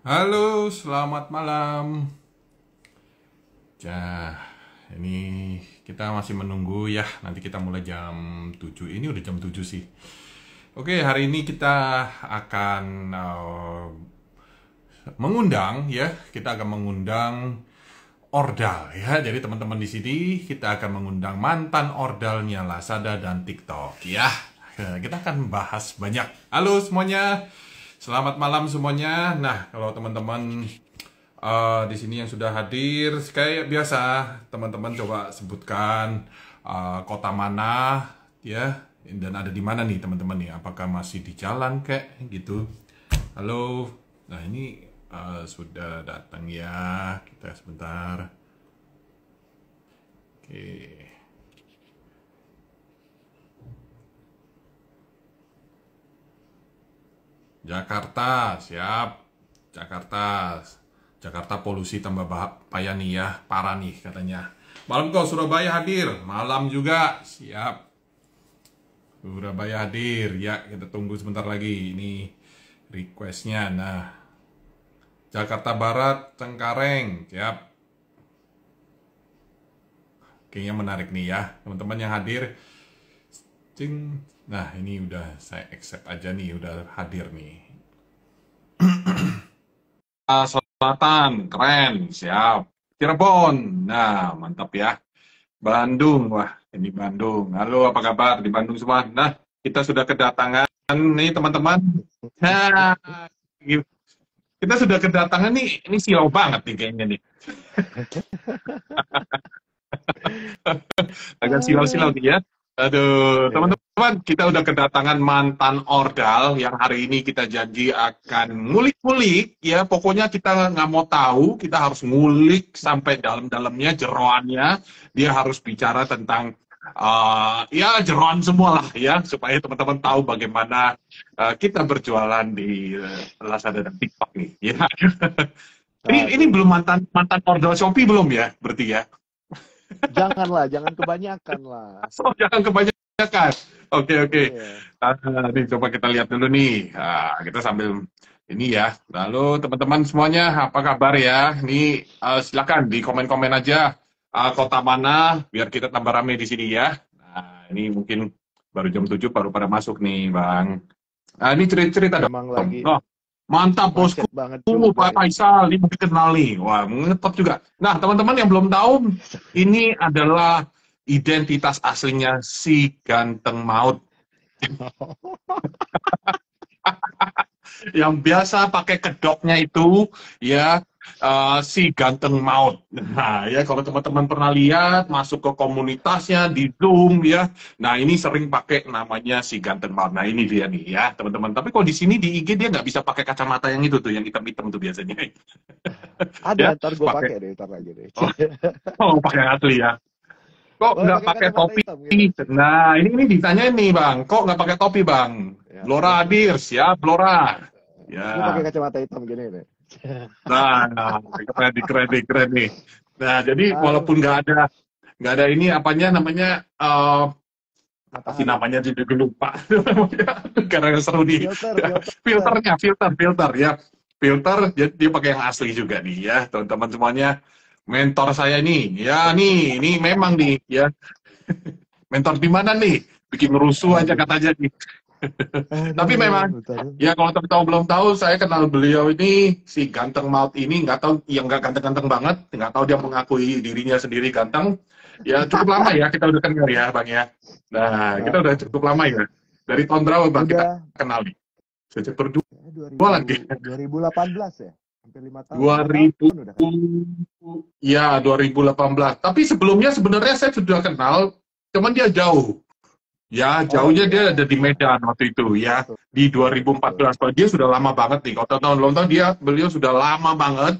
Halo, selamat malam. Ya, ini kita masih menunggu ya. Nanti kita mulai jam 7. Ini udah jam 7 sih. Oke, hari ini kita akan mengundang ya. Kita akan mengundang Ordal ya. Jadi teman-teman di sini kita akan mengundang mantan Ordalnya Lazada dan TikTok ya. Kita akan bahas banyak. Halo semuanya. Selamat malam semuanya. Nah, kalau teman-teman di sini yang sudah hadir, kayak biasa, teman-teman coba sebutkan kota mana, ya, dan ada di mana nih teman-teman nih? Apakah masih di jalan kayak gitu? Halo, nah ini sudah datang ya. Kita sebentar. Oke, Jakarta, siap. Jakarta, Jakarta polusi tambah payah nih ya, parah nih katanya. Malam kok Surabaya hadir, malam juga, siap. Surabaya hadir, ya kita tunggu sebentar lagi. Ini requestnya. Nah, Jakarta Barat, Cengkareng, siap. Kayaknya menarik nih ya, teman-teman yang hadir. Cing. Nah, ini udah saya accept aja nih, udah hadir nih. Selatan, keren, siap. Cirebon, nah mantap ya. Bandung, wah ini Bandung. Halo, apa kabar di Bandung semua? Nah, kita sudah kedatangan nih teman-teman. Nah, kita sudah kedatangan nih, ini silau banget nih kayaknya nih. Agak silau-silau nih ya. Aduh, teman-teman, kita udah kedatangan mantan Ordal yang hari ini kita janji akan ngulik-ngulik ya. Pokoknya kita nggak mau tahu, kita harus ngulik sampai dalam-dalamnya, jeroannya. Dia harus bicara tentang ya jeroan semua lah ya, supaya teman-teman tahu bagaimana kita berjualan di Lazada dan TikTok nih. Ya. Ini belum mantan mantan Ordal Shopee belum ya, berarti ya. Janganlah, jangan kebanyakan lah. So, jangan kebanyakan. Oke, oke. Iya. Nih, coba kita lihat dulu nih. Kita sambil ini ya. Lalu teman-teman semuanya, apa kabar ya? Ini silakan di komen-komen aja kota mana, biar kita tambah rame di sini ya. Nah, ini mungkin baru jam 7 baru pada masuk nih, Bang. Ini cerita-cerita Memang dong. lagi Oh, mantap bosku. macet banget juga Pak ini. Faisal, ini mungkin kenal nih. Wah, ngetop juga. Nah, teman-teman yang belum tahu, ini adalah identitas aslinya si ganteng maut. Yang biasa pakai kedoknya itu, ya, si ganteng maut. Nah, ya kalau teman-teman pernah lihat, masuk ke komunitasnya, di Zoom, ya. Nah, ini sering pakai namanya si ganteng maut. Nah, ini dia nih, ya, teman-teman. Tapi kalau di sini, di IG, dia nggak bisa pakai kacamata yang itu tuh, yang hitam-hitam tuh biasanya. Ada, Ya, ntar gue pakai, pakai deh, ntar lagi deh. oh, oh pakai yang asli ya. Kok Oh, nggak pakai pakai kacamata topi? hitam gitu. Nah, ini ditanya nih, Bang. Kok nggak pakai topi, Bang? Ya, Blora hadir, siap, Blora. gue pakai Ya. kacamata hitam gini deh. Nah, keren nih, keren nih, keren nih. Nah, jadi walaupun Aduh, nggak ada ini apanya namanya apa sih matahari. namanya jadi lupa karena seru nih Filter, filter. filter ya filter jadi dia pakai yang asli juga nih ya teman-teman semuanya mentor saya nih ya nih ini memang nih ya mentor di mana nih bikin rusuh aja Aduh, katanya nih. Tapi aduh, memang bentar. ya kalau tahu belum tahu saya kenal beliau ini si ganteng maut ini nggak tahu yang nggak ganteng-ganteng banget nggak tahu dia mengakui dirinya sendiri ganteng ya cukup lama ya kita udah kenal ya bang ya. Nah kita udah Heeh. cukup lama ya dari tahun berapa bang kita Udah kenal nih sejak berdua ya, 2000, lagi 2018 ya? Hampir 5 tahun. 2000 5 tahun udah kan? ya 2018 tapi sebelumnya sebenarnya saya sudah kenal cuman dia jauh. Ya, Oh jauhnya dia iya, ada di Medan waktu itu ya. betul, Di betul. 2014. Kalau dia sudah lama banget nih. Kalau tahun belum tahu dia beliau sudah lama banget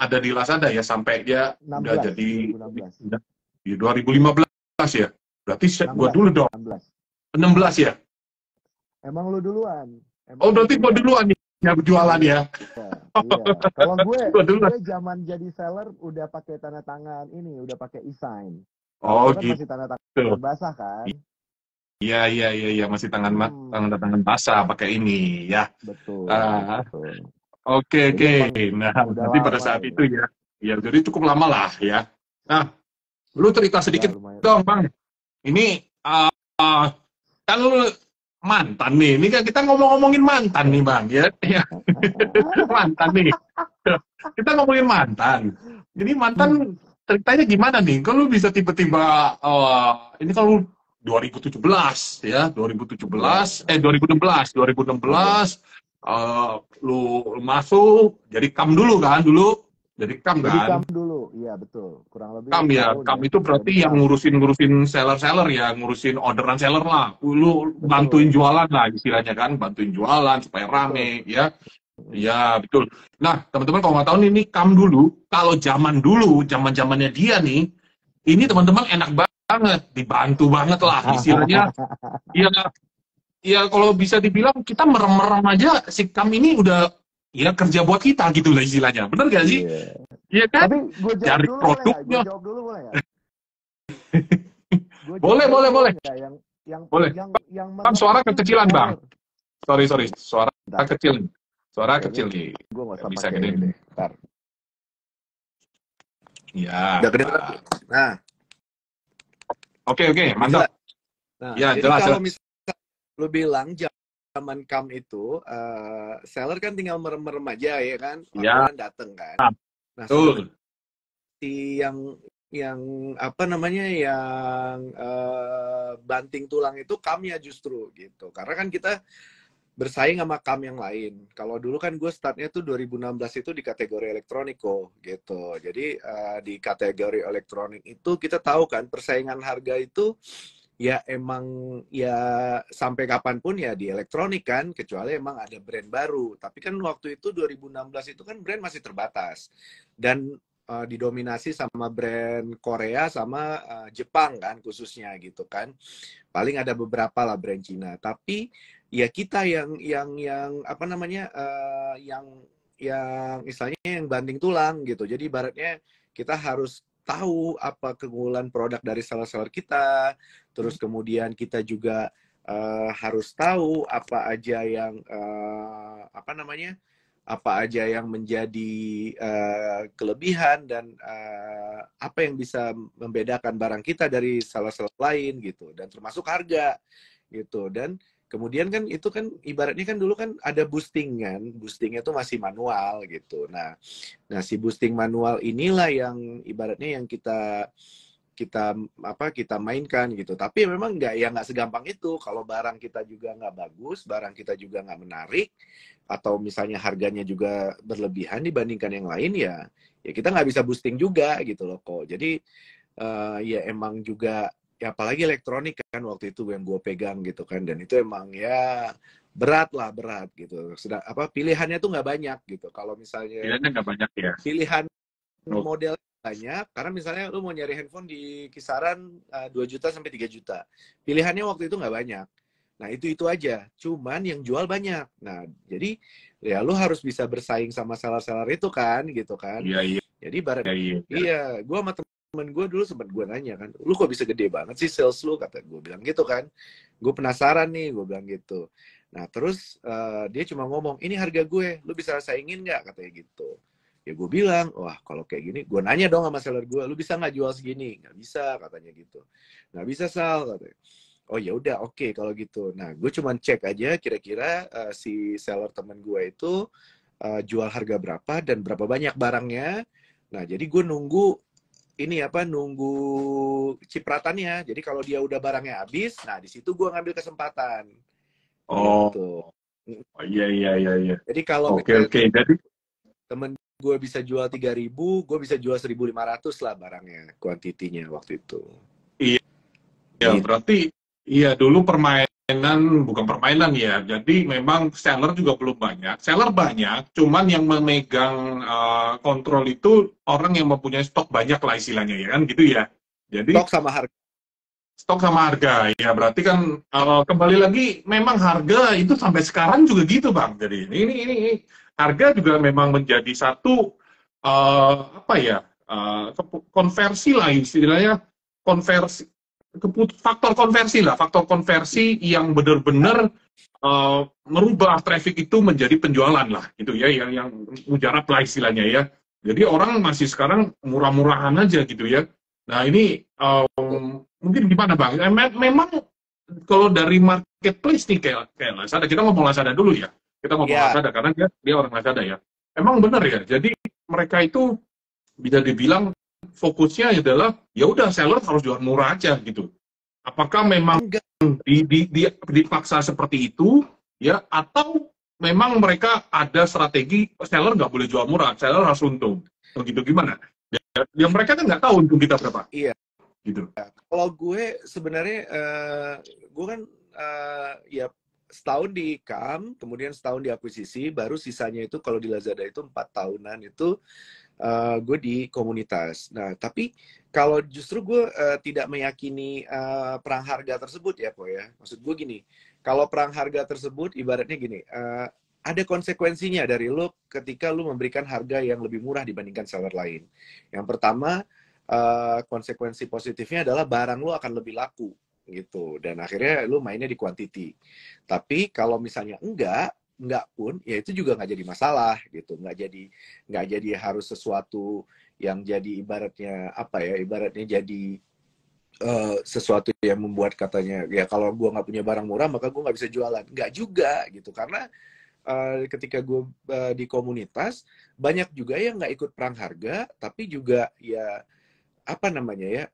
ada di Lazada ya sampai dia udah 16, jadi 2016. di 2015 ya. Berarti gua 16, dulu dong. 16. 16 ya. Emang lu duluan. Oh, Emang lu berarti gua duluan. duluan nih yang berjualan ya. Iya, iya. Kalau gue, Gua duluan. gue zaman jadi seller udah pakai tanda tangan ini, udah pakai e-sign. Kalau Oh, lu kan masih tanda gitu. tangan basah kan? Iya, iya, iya, iya, masih tangan Hmm, tangan basah pakai ini ya. betul, Ah, betul. Oke, Jadi oke. emang Nah, udah nanti pada lama saat ini. itu ya. Ya, jadi cukup lama lah ya. Nah, lu cerita Ya sedikit lumayan. dong, Bang. Ini kan lu mantan nih. Ini kan kita ngomong-ngomongin mantan nih, Bang. Ya, ya. Mantan nih. Kita ngomongin mantan. Jadi mantan ceritanya gimana nih? Kalau bisa tiba-tiba ini kalau 2017 ya, 2017 Ya, 2016, oke. 2016 lu masuk jadi kam dulu kan dulu. Jadi kam Jadi kan? kam dulu, iya betul. Kurang lebih Kam ya. setahun Kam ya. itu Jadi berarti yang kam, ngurusin seller-seller ya, ngurusin orderan seller lah. Lu bantuin betul, jualan lah istilahnya kan, bantuin jualan supaya betul. rame ya. Iya, betul. Nah, teman-teman kalau nggak tahu nih, ini Kam dulu, kalau zaman dulu, zaman-zamannya dia nih, ini teman-teman enak banget, dibantu banget lah istilahnya. Iya, iya kalau bisa dibilang kita merem-merem aja si Kam ini udah ya kerja buat kita gitu lah istilahnya. Bener gak sih? Iya. Iya kan? Tapi gue jawab Cari dulu boleh nggak? Gue produknya. jawab dulu boleh nggak? Gue jawab Boleh, dulu boleh, boleh boleh. nggak? Yang Boleh. yang Bang, suara mengerti kekecilan, Bang. seller. Sorry, sorry. Oke, Suara bentar. kecil. Suara Kayaknya kecil nih. gue nggak Nggak usah bisa pakai gede ini nih. deh. Bentar. Iya, Udah kedengeran Bang. belum? Nah, Oke, oke. udah Mantap. jelas. Nah, Ya, jadi jelas, kalau jelas. misalnya lu bilang zaman kam itu seller kan tinggal merem-merem aja ya kan, Ya, orderan dateng kan. Nah, sebenarnya betul. yang apa namanya yang banting tulang itu kamnya justru gitu. Karena kan kita bersaing sama kam yang lain. Kalau dulu kan gue startnya tuh 2016 itu di kategori elektroniko gitu. Jadi di kategori elektronik itu kita tahu kan persaingan harga itu ya emang ya sampai kapanpun ya di elektronik kan, kecuali emang ada brand baru. Tapi kan waktu itu 2016 itu kan brand masih terbatas dan didominasi sama brand Korea sama Jepang kan khususnya gitu kan. Paling ada beberapa lah brand Cina. Tapi ya kita yang apa namanya yang misalnya yang banting tulang gitu. Jadi ibaratnya kita harus tahu apa keunggulan produk dari seller-seller kita, terus kemudian kita juga harus tahu apa aja yang apa namanya apa aja yang menjadi kelebihan dan apa yang bisa membedakan barang kita dari seller-seller lain gitu, dan termasuk harga gitu. Dan kemudian kan itu kan ibaratnya kan dulu kan ada boosting kan, boostingnya itu masih manual gitu. Nah si boosting manual inilah yang ibaratnya yang kita kita kita mainkan gitu. Tapi memang nggak segampang itu. Kalau barang kita juga nggak bagus, barang kita juga nggak menarik, atau misalnya harganya juga berlebihan dibandingkan yang lain, ya kita nggak bisa boosting juga gitu loh kok. Jadi ya emang juga ya apalagi elektronik kan waktu itu yang gue pegang gitu kan, dan itu emang ya berat gitu. Sedang apa pilihannya tuh nggak banyak gitu. Kalau misalnya Pilihannya nggak banyak ya. pilihan Oh, model banyak, karena misalnya lu mau nyari handphone di kisaran 2 juta sampai 3 juta. Pilihannya waktu itu nggak banyak. Nah, itu aja. Cuman yang jual banyak. Nah, jadi ya lu harus bisa bersaing sama seller-seller itu kan, gitu kan. iya, iya, Jadi barat iya, iya. Iya. iya, gua sama temen gue dulu sempat gue nanya kan, lu kok bisa gede banget sih sales lu, kata gue bilang gitu kan. Gue penasaran nih, gue bilang gitu. Nah, terus dia cuma ngomong, ini harga gue, lu bisa saingin nggak, katanya gitu. Ya gue bilang, wah kalau kayak gini, gue nanya dong sama seller gue, lu bisa nggak jual segini? Nggak bisa, katanya gitu. Nggak bisa, Sal, katanya. Oh ya udah, oke kalau gitu. Nah, gue cuma cek aja kira-kira si seller temen gue itu jual harga berapa dan berapa banyak barangnya. Nah, jadi gue nunggu ini apa, nunggu cipratannya. Jadi kalau dia udah barangnya habis, nah di situ gue ngambil kesempatan Oh, gitu. oh, iya, iya, iya, iya. Jadi kalau Oke, misalnya oke. Jadi, temen gue bisa jual 3.000, gue bisa jual 1.500 lah barangnya, kuantitinya waktu itu. iya, Gitu. berarti, iya dulu permainan, bukan permainan ya. Jadi memang seller juga belum banyak. Seller banyak, cuman yang memegang kontrol itu orang yang mempunyai stok banyak lah istilahnya ya kan gitu ya. Jadi Stok sama harga. stok sama harga ya berarti kan kembali lagi memang harga itu sampai sekarang juga gitu bang. Jadi ini harga juga memang menjadi satu apa ya konversi lah istilahnya konversi faktor konversi lah, faktor konversi yang benar-benar merubah traffic itu menjadi penjualan lah, gitu ya, yang mujarab lah istilahnya ya. Jadi orang masih sekarang murah-murahan aja gitu ya. Nah ini mungkin gimana Bang? Memang kalau dari marketplace nih kayak Lazada, kita ngomong Lazada dulu ya. Kita ngomong Ya, Lazada karena dia orang Lazada ya. Emang benar ya. Jadi mereka itu bisa dibilang fokusnya adalah ya udah seller harus jual murah aja gitu. Apakah memang enggak. dipaksa seperti itu ya, atau memang mereka ada strategi seller nggak boleh jual murah, seller harus untung, begitu gimana? Ya mereka kan nggak tahu untung kita berapa, Iya. gitu. Kalau gue sebenarnya, gue kan ya setahun di CAM, kemudian setahun di akuisisi, baru sisanya itu kalau di Lazada itu 4 tahunan itu gue di komunitas. Nah, tapi kalau justru gue tidak meyakini perang harga tersebut ya, kok ya. Maksud gue gini, kalau perang harga tersebut ibaratnya gini, ada konsekuensinya dari lo ketika lo memberikan harga yang lebih murah dibandingkan seller lain. Yang pertama, konsekuensi positifnya adalah barang lo akan lebih laku gitu, dan akhirnya lo mainnya di quantity. Tapi kalau misalnya enggak pun, ya itu juga nggak jadi masalah gitu, nggak jadi harus sesuatu yang jadi ibaratnya apa ya, ibaratnya jadi sesuatu yang membuat katanya ya kalau gue nggak punya barang murah maka gue nggak bisa jualan, nggak juga gitu. Karena ketika gue di komunitas banyak juga yang nggak ikut perang harga, tapi juga ya apa namanya ya,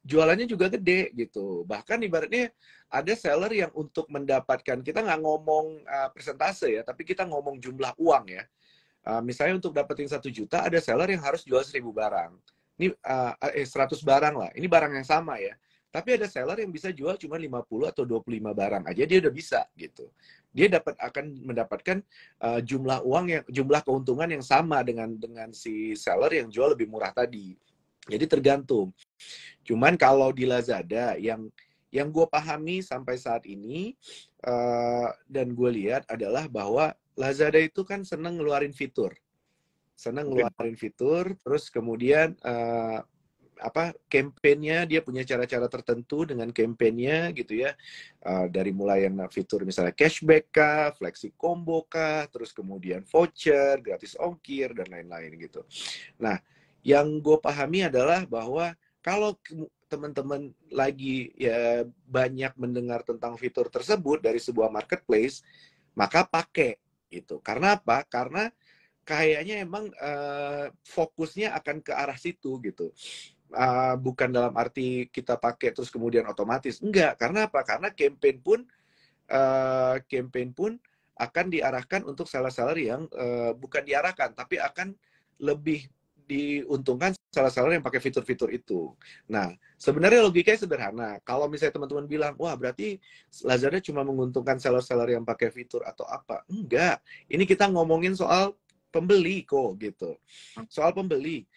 jualannya juga gede gitu. Bahkan ibaratnya ada seller yang untuk mendapatkan, kita nggak ngomong persentase ya, tapi kita ngomong jumlah uang ya. Misalnya untuk dapetin 1 juta, ada seller yang harus jual 1000 barang. Ini 100 barang lah. Ini barang yang sama ya. Tapi ada seller yang bisa jual cuma 50 atau 25 barang aja dia udah bisa gitu. Dia akan mendapatkan jumlah keuntungan yang sama dengan si seller yang jual lebih murah tadi. Jadi tergantung. Cuman kalau di Lazada yang gue pahami sampai saat ini dan gue lihat adalah bahwa Lazada itu kan seneng ngeluarin fitur, terus kemudian campaign-nya dia punya cara-cara tertentu dengan campaign-nya gitu ya, dari mulai yang fitur misalnya cashback kah, flexi combo kah, terus kemudian voucher, gratis ongkir dan lain-lain gitu. Nah, yang gue pahami adalah bahwa kalau teman-teman lagi ya banyak mendengar tentang fitur tersebut dari sebuah marketplace, maka pakai itu. Karena apa? Karena kayaknya emang fokusnya akan ke arah situ gitu. Bukan dalam arti kita pakai terus kemudian otomatis. Enggak. Karena apa? Karena campaign pun akan diarahkan untuk seller-seller yang bukan diarahkan, tapi akan lebih diuntungkan seller-seller yang pakai fitur-fitur itu. Nah, sebenarnya logikanya sederhana. Kalau misalnya teman-teman bilang, wah berarti Lazada cuma menguntungkan seller-seller yang pakai fitur atau apa? Enggak. Ini kita ngomongin soal pembeli kok gitu. Soal pembeli.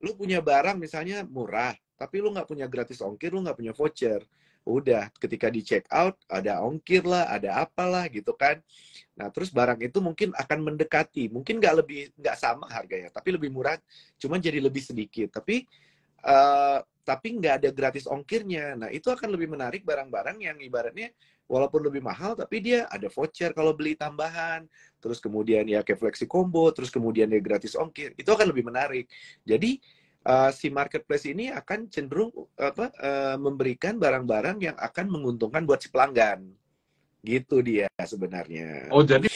Lu punya barang misalnya murah, tapi lu nggak punya gratis ongkir, lu nggak punya voucher. Udah, ketika di check out, ada ongkir lah, ada apalah gitu kan. Nah, terus barang itu mungkin akan mendekati, mungkin nggak sama harganya, tapi lebih murah, cuman jadi lebih sedikit. Tapi nggak ada gratis ongkirnya. Nah, itu akan lebih menarik barang-barang yang ibaratnya walaupun lebih mahal, tapi dia ada voucher kalau beli tambahan, terus kemudian ya kayak flexi combo, terus kemudian ya gratis ongkir. Itu akan lebih menarik. Jadi, si marketplace ini akan cenderung memberikan barang-barang yang akan menguntungkan buat si pelanggan. Gitu dia sebenarnya. Oh, jadi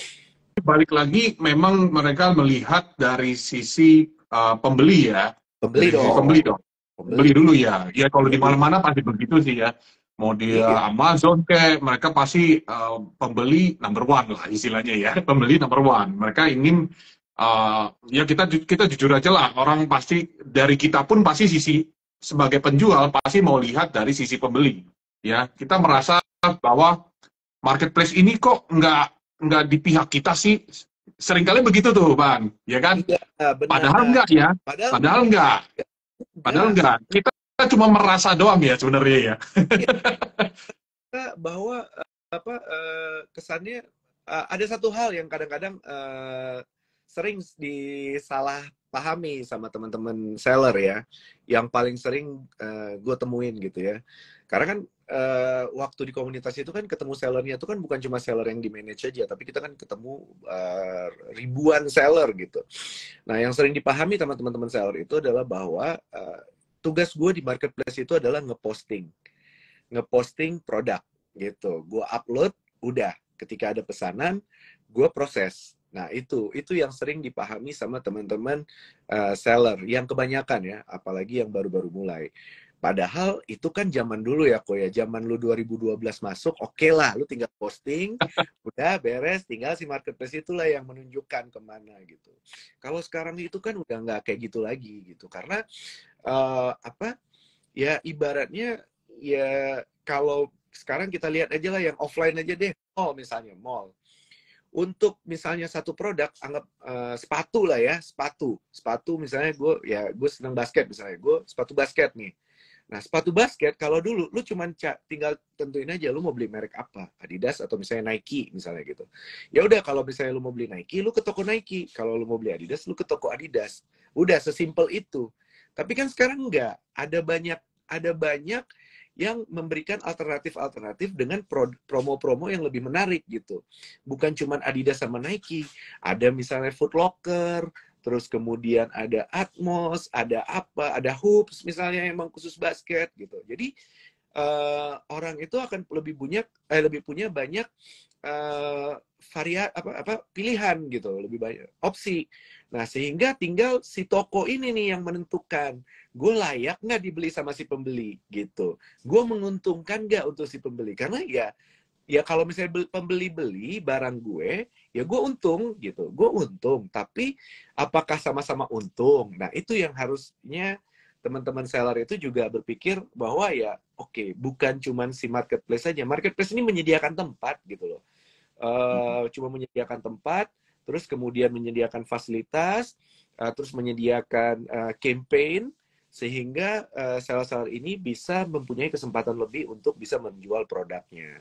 balik lagi memang mereka melihat dari sisi pembeli ya. Pembeli Dari sisi dong. pembeli dong. Beli dulu ya. Ya kalau di Pembeli. mana-mana pasti begitu sih ya. Mau di Iya. Amazon kayak mereka pasti pembeli number one lah istilahnya ya. Pembeli number one. Mereka ingin ya kita jujur aja lah, orang pasti dari kita pun pasti sisi sebagai penjual pasti mau lihat dari sisi pembeli. Ya, kita merasa bahwa marketplace ini kok nggak di pihak kita sih. Seringkali begitu tuh, Bang. Ya kan? Iya, benar. Padahal enggak ya. Padahal enggak. Padahal enggak. Kita cuma merasa doang ya sebenarnya ya. Bahwa kesannya ada satu hal yang kadang-kadang sering disalah pahami sama teman-teman seller ya, yang paling sering gue temuin gitu ya. Karena kan waktu di komunitas itu kan ketemu sellernya itu kan bukan cuma seller yang di manage aja, tapi kita kan ketemu ribuan seller gitu. Nah, yang sering dipahami sama teman-teman seller itu adalah bahwa tugas gue di marketplace itu adalah ngeposting produk gitu. Gue upload, udah. Ketika ada pesanan, gue proses. Nah, itu yang sering dipahami sama teman-teman seller yang kebanyakan ya, apalagi yang baru-baru mulai. Padahal itu kan zaman dulu ya, kok ya. Zaman lu 2012 masuk, oke lah, lu tinggal posting, udah beres, tinggal si marketplace itulah yang menunjukkan kemana gitu. Kalau sekarang itu kan udah nggak kayak gitu lagi gitu, karena ya ibaratnya ya kalau sekarang kita lihat aja lah yang offline aja deh, mall misalnya, mall. Untuk misalnya satu produk, anggap sepatu lah ya, sepatu misalnya gue senang basket misalnya, gue sepatu basket nih. Nah, sepatu basket kalau dulu lu cuman tinggal tentuin aja lu mau beli merek apa, Adidas atau misalnya Nike misalnya gitu. Ya udah, kalau misalnya lu mau beli Nike, lu ke toko Nike. Kalau lu mau beli Adidas, lu ke toko Adidas. Udah sesimpel itu. Tapi kan sekarang enggak, ada banyak yang memberikan alternatif-alternatif dengan promo-promo yang lebih menarik gitu. Bukan cuma Adidas sama Nike, ada misalnya Foot Locker, terus kemudian ada Atmos, ada Hoops misalnya emang khusus basket gitu. Jadi orang itu akan lebih punya banyak pilihan gitu, lebih banyak opsi. Nah, sehingga tinggal si toko ini nih yang menentukan, gue layak nggak dibeli sama si pembeli gitu. Gue menguntungkan nggak untuk si pembeli, karena ya kalau misalnya pembeli beli barang gue, ya gue untung gitu. Gue untung, tapi apakah sama-sama untung? Nah, itu yang harusnya teman-teman seller itu juga berpikir bahwa ya oke, bukan cuma si marketplace saja. Marketplace ini menyediakan tempat gitu loh. Cuma menyediakan tempat, terus kemudian menyediakan fasilitas, terus menyediakan campaign, sehingga seller-seller ini bisa mempunyai kesempatan lebih untuk bisa menjual produknya.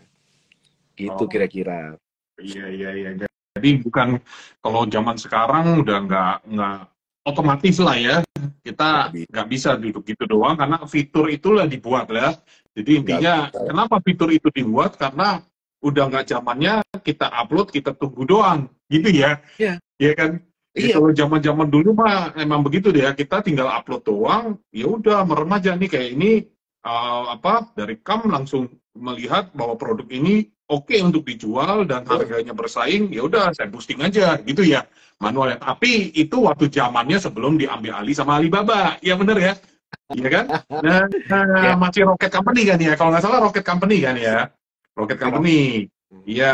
Gitu kira-kira. Iya. Jadi bukan, kalau zaman sekarang udah nggak otomatis lah ya. Kita nggak bisa duduk gitu doang, karena fitur itulah dibuat lah. Jadi intinya, kenapa fitur itu dibuat? Karena udah nggak zamannya kita upload, kita tunggu doang, gitu ya. Iya. Iya kan? Jadi kalau zaman-zaman dulu mah emang begitu deh ya, kita tinggal upload doang, ya udah merem aja nih kayak ini dari CAM langsung melihat bahwa produk ini oke untuk dijual dan harganya bersaing, ya udah saya posting aja gitu ya, manualnya. Tapi itu waktu zamannya sebelum diambil alih sama Alibaba, ya bener ya, iya kan? Nah, masih Rocket Company kan ya, kalau nggak salah Rocket Company kan ya, Rocket Company. Iya,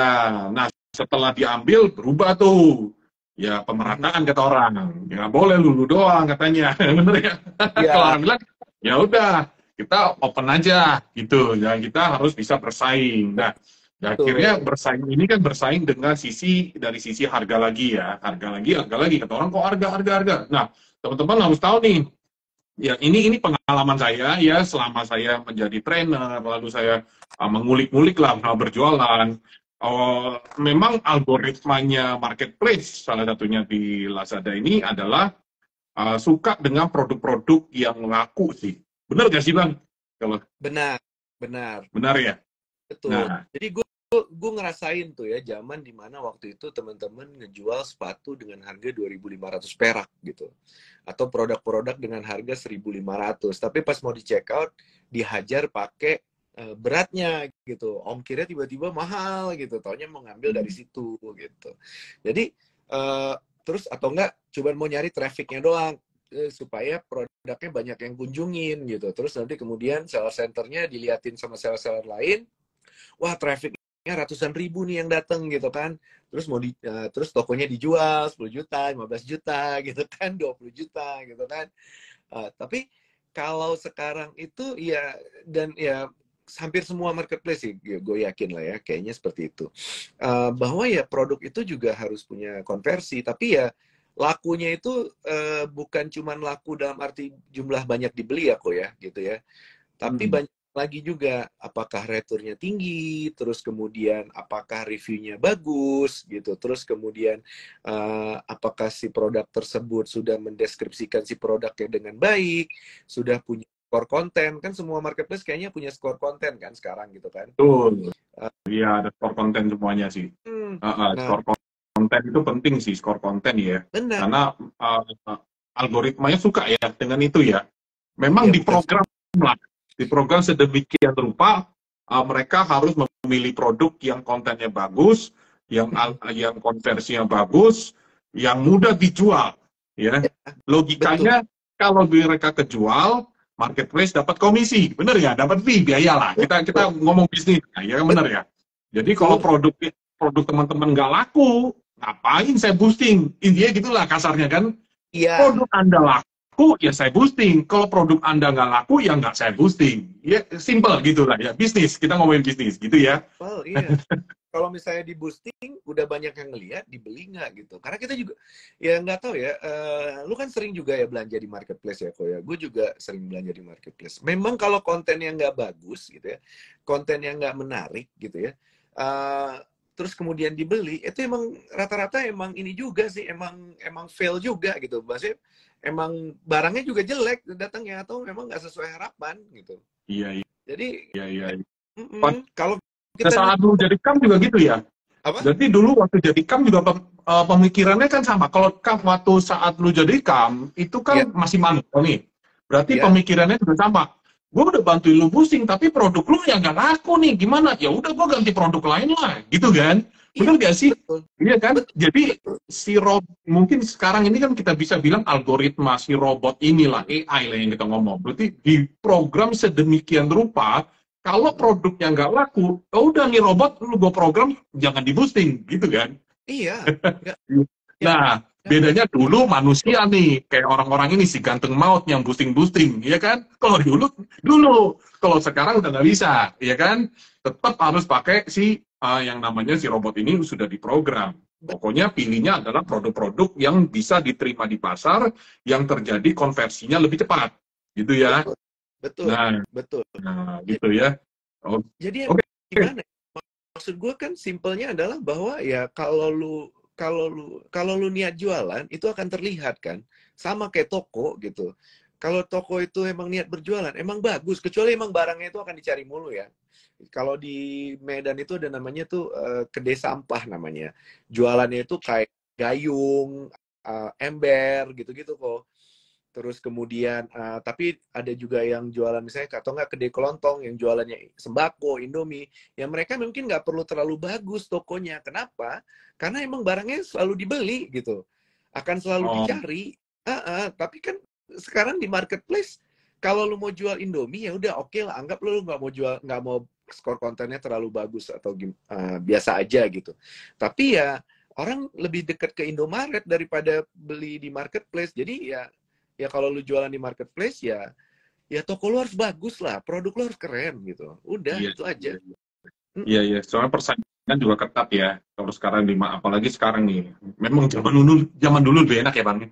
nah setelah diambil berubah tuh. Ya pemerataan kata orang, ya boleh lulu doang katanya, bener ya? Kalau orang bilang, ya udah kita open aja gitu, ya kita harus bisa bersaing. Nah, akhirnya bersaing ini kan bersaing dengan dari sisi harga lagi ya, harga lagi kata orang, kok harga. Nah, teman-teman harus tahu nih, ya ini pengalaman saya ya selama saya menjadi trainer, lalu saya mengulik-ngulik lah berjualan. Memang algoritmanya marketplace salah satunya di Lazada ini adalah suka dengan produk-produk yang laku sih. Benar gak sih Bang? Kalau benar ya. betul. Nah, Jadi gue ngerasain tuh ya zaman dimana waktu itu teman-teman ngejual sepatu dengan harga 2.500 perak gitu, atau produk-produk dengan harga 1.500, tapi pas mau di check out dihajar pakai beratnya gitu, ongkirnya tiba-tiba mahal gitu, taunya mau ngambil dari situ gitu. Jadi terus atau enggak coba mau nyari trafficnya doang supaya produknya banyak yang kunjungin gitu, terus nanti kemudian seller centernya diliatin sama seller-seller lain, wah trafficnya ratusan ribu nih yang datang gitu kan, terus terus tokonya dijual 10 juta, 15 juta gitu kan, 20 juta gitu kan. Tapi kalau sekarang itu ya, dan ya hampir semua marketplace sih, gue yakin lah ya, kayaknya seperti itu. Bahwa ya produk itu juga harus punya konversi, tapi ya lakunya itu bukan cuma laku dalam arti jumlah banyak dibeli ya kok ya, gitu ya. Tapi banyak lagi juga apakah returnya tinggi, terus kemudian apakah reviewnya bagus gitu, terus kemudian apakah si produk tersebut sudah mendeskripsikan si produknya dengan baik, sudah punya skor konten, kan semua marketplace kayaknya punya skor konten kan sekarang gitu kan. Betul. Iya, ada skor konten semuanya sih. Nah, Skor konten itu penting sih, skor konten ya. benar. Karena algoritmanya suka ya dengan itu ya. Memang Iya, bukan. diprogram sedemikian rupa, mereka harus memilih produk yang kontennya bagus, yang konversinya bagus, yang mudah dijual. Ya, Betul. logikanya kalau mereka kejual, marketplace dapat komisi, bener ya, dapat fee, biaya lah. Kita ngomong bisnis, ya bener ya. Jadi kalau Betul. produk teman-teman nggak laku, ngapain saya boosting? Intinya gitulah kasarnya kan. Iya. Produk Anda laku, ya saya boosting. Kalau produk Anda nggak laku, ya nggak saya boosting. Ya, simple gitu lah ya. Bisnis, kita ngomongin bisnis, gitu ya. Oh iya. Kalau misalnya di boosting, udah banyak yang ngelihat, dibeli nggak gitu. Karena kita juga, ya nggak tahu ya, lu kan sering juga ya belanja di marketplace ya, kok ya. Gue juga sering belanja di marketplace. Memang kalau kontennya nggak bagus gitu ya, kontennya nggak menarik gitu ya, terus kemudian dibeli, itu emang rata-rata emang ini juga sih, emang fail juga gitu. Maksudnya emang barangnya juga jelek datangnya, atau memang nggak sesuai harapan gitu. Iya, Jadi, iya, iya. kalau Pada kita saat dulu jadi kam juga gitu ya. apa? Jadi dulu waktu jadi kam juga pemikirannya kan sama. Kalau kam waktu saat lu jadi kam, itu Ya, kan masih manual nih. Berarti ya, pemikirannya juga sama. Gue udah bantuin lu boosting, tapi produk lu yang nggak laku nih. Gimana? Ya udah gue ganti produk lain lah. Gitu kan? iya, Bener gak sih? betul, Iya kan? betul, Jadi betul. si mungkin sekarang ini kan kita bisa bilang algoritma si robot inilah AI lah yang kita ngomong. Berarti diprogram sedemikian rupa kalau produknya nggak laku, ya udah nih robot lu gue program jangan di boosting gitu kan. Iya, nggak, ya, Nah, nggak, bedanya dulu manusia nih, kayak orang-orang ini si ganteng maut yang boosting-boosting, ya kan? Kalau dulu, kalau sekarang udah nggak bisa, ya kan? Tetap harus pakai si yang namanya si robot ini sudah diprogram. Pokoknya pilihnya adalah produk-produk yang bisa diterima di pasar, yang terjadi konversinya lebih cepat, gitu ya. betul, betul, Nah, betul. gitu ya. Oh, Jadi oke. gimana? Maksud gue kan simpelnya adalah bahwa ya kalau lu niat jualan itu akan terlihat kan, sama kayak toko gitu. Kalau toko itu emang niat berjualan, emang bagus, kecuali emang barangnya itu akan dicari mulu ya. Kalau di Medan itu ada namanya tuh kedai sampah namanya. Jualannya itu kayak gayung, ember gitu-gitu kok. Terus kemudian, tapi ada juga yang jualan misalnya, atau nggak kedai kelontong yang jualannya sembako, Indomie. Ya mereka mungkin nggak perlu terlalu bagus tokonya. Kenapa? Karena emang barangnya selalu dibeli gitu. Akan selalu Oh, dicari. Tapi kan sekarang di marketplace, kalau lu mau jual Indomie, ya udah oke lah. Anggap lu nggak mau jual, nggak mau skor kontennya terlalu bagus atau biasa aja gitu. Tapi ya orang lebih dekat ke Indomaret daripada beli di marketplace. Jadi ya kalau lu jualan di marketplace ya toko lu harus bagus lah, produk lu harus keren gitu. Udah, iya, itu aja. iya. Iya, Mm-mm. iya. Soalnya persaingan juga ketat ya. Kalau sekarang apalagi sekarang nih. Memang zaman dulu lebih enak ya, Bang.